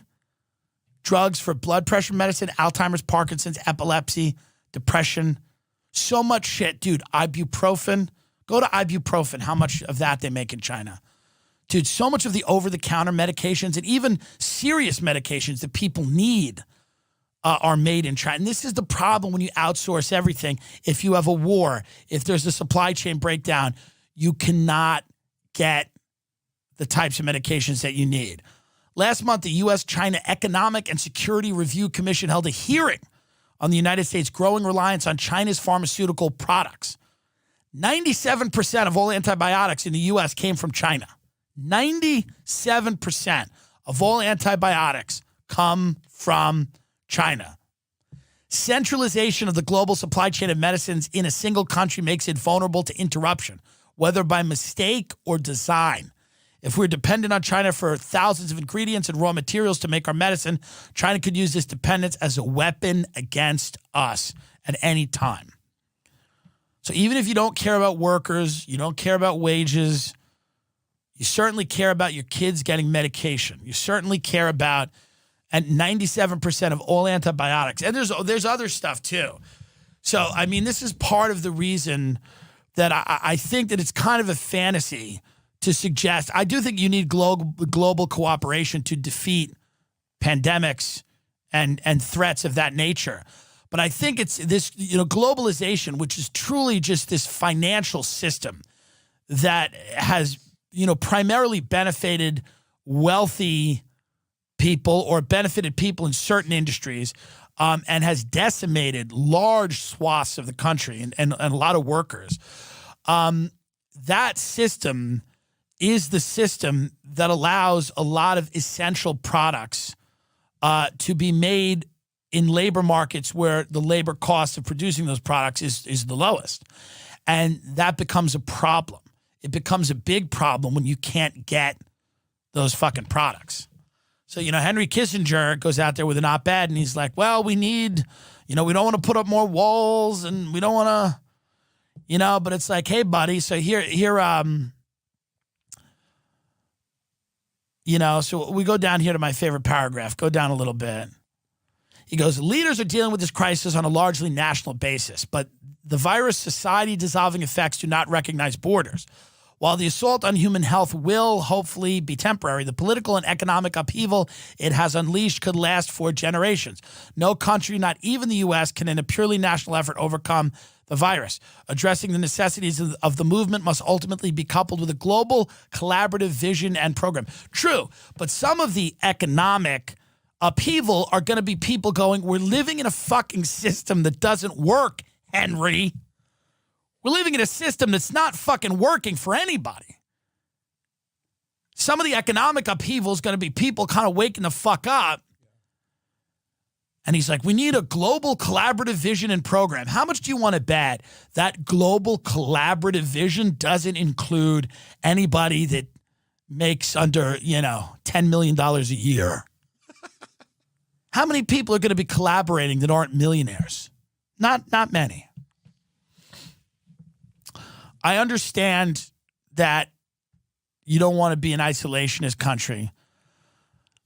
Drugs for blood pressure medicine, Alzheimer's, Parkinson's, epilepsy, depression, So much shit. Dude, ibuprofen. Go to ibuprofen, how much of that they make in China. Dude, so much of the over-the-counter medications and even serious medications that people need are made in China. And this is the problem when you outsource everything. If you have a war, if there's a supply chain breakdown, you cannot get the types of medications that you need. Last month, the U.S.-China Economic and Security Review Commission held a hearing on the United States' growing reliance on China's pharmaceutical products. 97% of all antibiotics in the U.S. came from China. 97% of all antibiotics come from China. Centralization of the global supply chain of medicines in a single country makes it vulnerable to interruption, whether by mistake or design. If we're dependent on China for thousands of ingredients and raw materials to make our medicine, China could use this dependence as a weapon against us at any time. So even if you don't care about workers, you don't care about wages, you certainly care about your kids getting medication. You certainly care about, and 97% of all antibiotics. And there's other stuff too. So, I mean, this is part of the reason that I think that it's kind of a fantasy to suggest. I do think you need global cooperation to defeat pandemics and threats of that nature. But I think it's this, globalization, which is truly just this financial system that has, primarily benefited wealthy people or benefited people in certain industries, and has decimated large swaths of the country and a lot of workers. That system is the system that allows a lot of essential products to be made in labor markets where the labor cost of producing those products is the lowest. And that becomes a problem. It becomes a big problem when you can't get those fucking products. So, Henry Kissinger goes out there with an op-ed and he's like, well, we need, we don't want to put up more walls and we don't want to, but it's like, hey, buddy, so here, so we go down here to my favorite paragraph, go down a little bit. He goes, leaders are dealing with this crisis on a largely national basis, but the virus' society-dissolving effects do not recognize borders. While the assault on human health will hopefully be temporary, the political and economic upheaval it has unleashed could last for generations. No country, not even the U.S., can in a purely national effort overcome the virus. Addressing the necessities of the movement must ultimately be coupled with a global collaborative vision and program. True, but some of the economic upheaval are going to be people going, we're living in a fucking system that doesn't work, Henry. We're living in a system that's not fucking working for anybody. Some of the economic upheaval is going to be people kind of waking the fuck up. And he's like, we need a global collaborative vision and program. How much do you want to bet that global collaborative vision doesn't include anybody that makes under, $10 million a year? How many people are going to be collaborating that aren't millionaires? Not many. I understand that you don't want to be an isolationist country.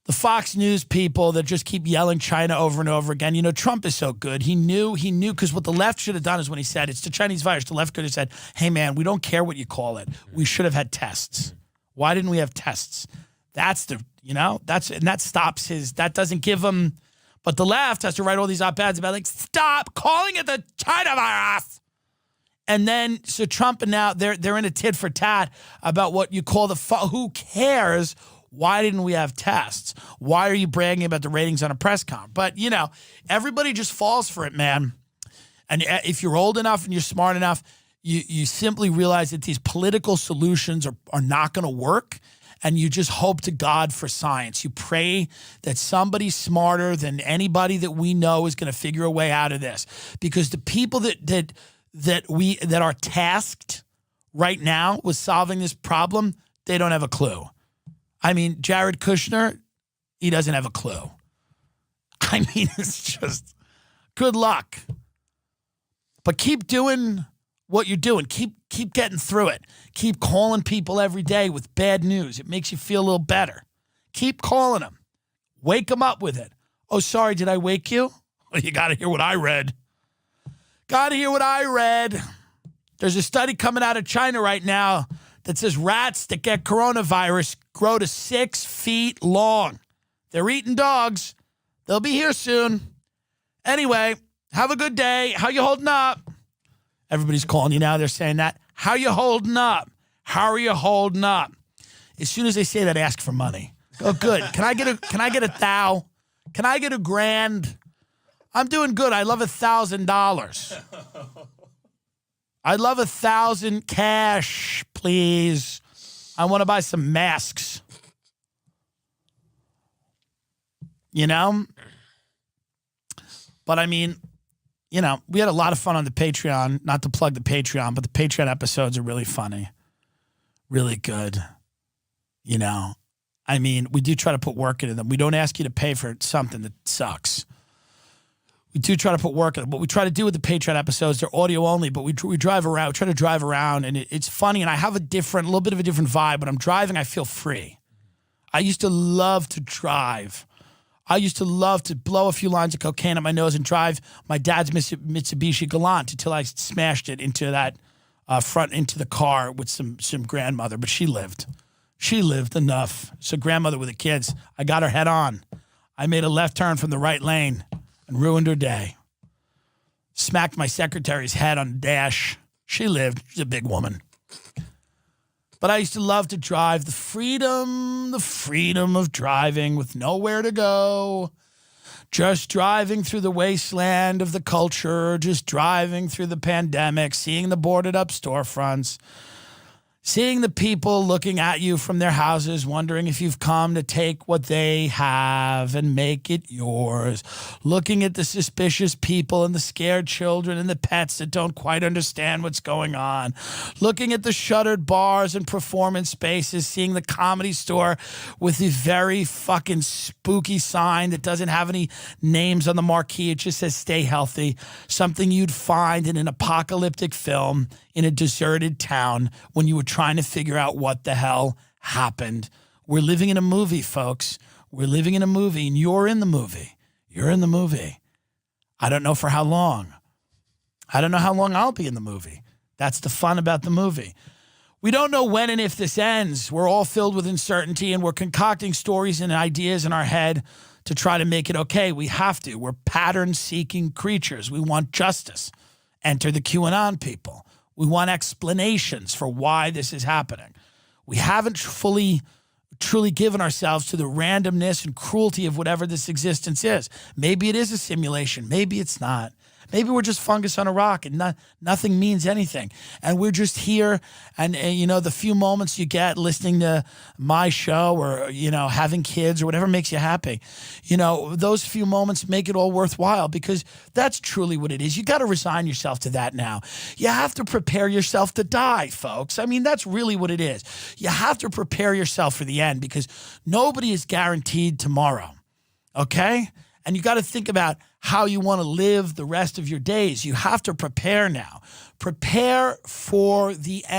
The Fox News people that just keep yelling China over and over again. Trump is so good. He knew, because what the left should have done is when he said it's the Chinese virus, the left could have said, hey, man, we don't care what you call it. We should have had tests. Why didn't we have tests? That's and that stops that doesn't give him, but the left has to write all these op-eds about like, stop calling it the China virus. And then, so Trump and now they're in a tit for tat about what you call who cares? Why didn't we have tests? Why are you bragging about the ratings on a press conference? But, everybody just falls for it, man. And if you're old enough and you're smart enough, you simply realize that these political solutions are not going to work. And you just hope to God for science. You pray that somebody smarter than anybody that we know is going to figure a way out of this. Because the people that are tasked right now with solving this problem, they don't have a clue. I mean, Jared Kushner, he doesn't have a clue. I mean, it's just good luck. But keep doing what you're doing. Keep getting through it. Keep calling people every day with bad news. It makes you feel a little better. Keep calling them. Wake them up with it. Oh, sorry, did I wake you? Well, you got to hear what I read. Gotta hear what I read. There's a study coming out of China right now that says rats that get coronavirus grow to 6 feet long. They're eating dogs. They'll be here soon. Anyway, have a good day. How you holding up? Everybody's calling you now. They're saying that. How you holding up? How are you holding up? As soon as they say that, ask for money. Oh, good. Can I get a thou? Can I get $1,000? I'm doing good. I love $1,000. I love 1,000 cash, please. I want to buy some masks. You know? But I mean, you know, we had a lot of fun on the Patreon. Not to plug the Patreon, but the Patreon episodes are really funny. Really good. You know? I mean, we do try to put work into them. We don't ask you to pay for something that sucks. We do try to put work in it. What we try to do with the Patreon episodes, they're audio only, but we drive around. We try to drive around, and it's funny, and I have a little bit of a different vibe. When I'm driving, I feel free. I used to love to drive. I used to love to blow a few lines of cocaine up my nose and drive my dad's Mitsubishi Galant until I smashed it into that into the car with some grandmother, but she lived. She lived enough. So grandmother with the kids, I got her head on. I made a left turn from the right lane and ruined her day. Smacked my secretary's head on the dash. She lived. She's a big woman. But I used to love to drive. The freedom of driving with nowhere to go. Just driving through the wasteland of the culture. Just driving through the pandemic. Seeing the boarded up storefronts. Seeing the people looking at you from their houses, wondering if you've come to take what they have and make it yours. Looking at the suspicious people and the scared children and the pets that don't quite understand what's going on. Looking at the shuttered bars and performance spaces, seeing the Comedy Store with the very fucking spooky sign that doesn't have any names on the marquee. It just says stay healthy. Something you'd find in an apocalyptic film in a deserted town when you were trying to figure out what the hell happened. We're living in a movie, folks. We're living in a movie, and you're in the movie. You're in the movie. I don't know for how long. I don't know how long I'll be in the movie. That's the fun about the movie. We don't know when and if this ends. We're all filled with uncertainty, and we're concocting stories and ideas in our head to try to make it okay. We have to. We're pattern-seeking creatures. We want justice. Enter the QAnon people. We want explanations for why this is happening. We haven't truly given ourselves to the randomness and cruelty of whatever this existence is. Maybe it is a simulation. Maybe it's not. Maybe we're just fungus on a rock and nothing means anything. And we're just here and, you know, the few moments you get listening to my show or, you know, having kids or whatever makes you happy, you know, those few moments make it all worthwhile because that's truly what it is. You got to resign yourself to that now. You have to prepare yourself to die, folks. I mean, that's really what it is. You have to prepare yourself for the end because nobody is guaranteed tomorrow, okay? And you got to think about how you want to live the rest of your days. You have to prepare now. Prepare for the end.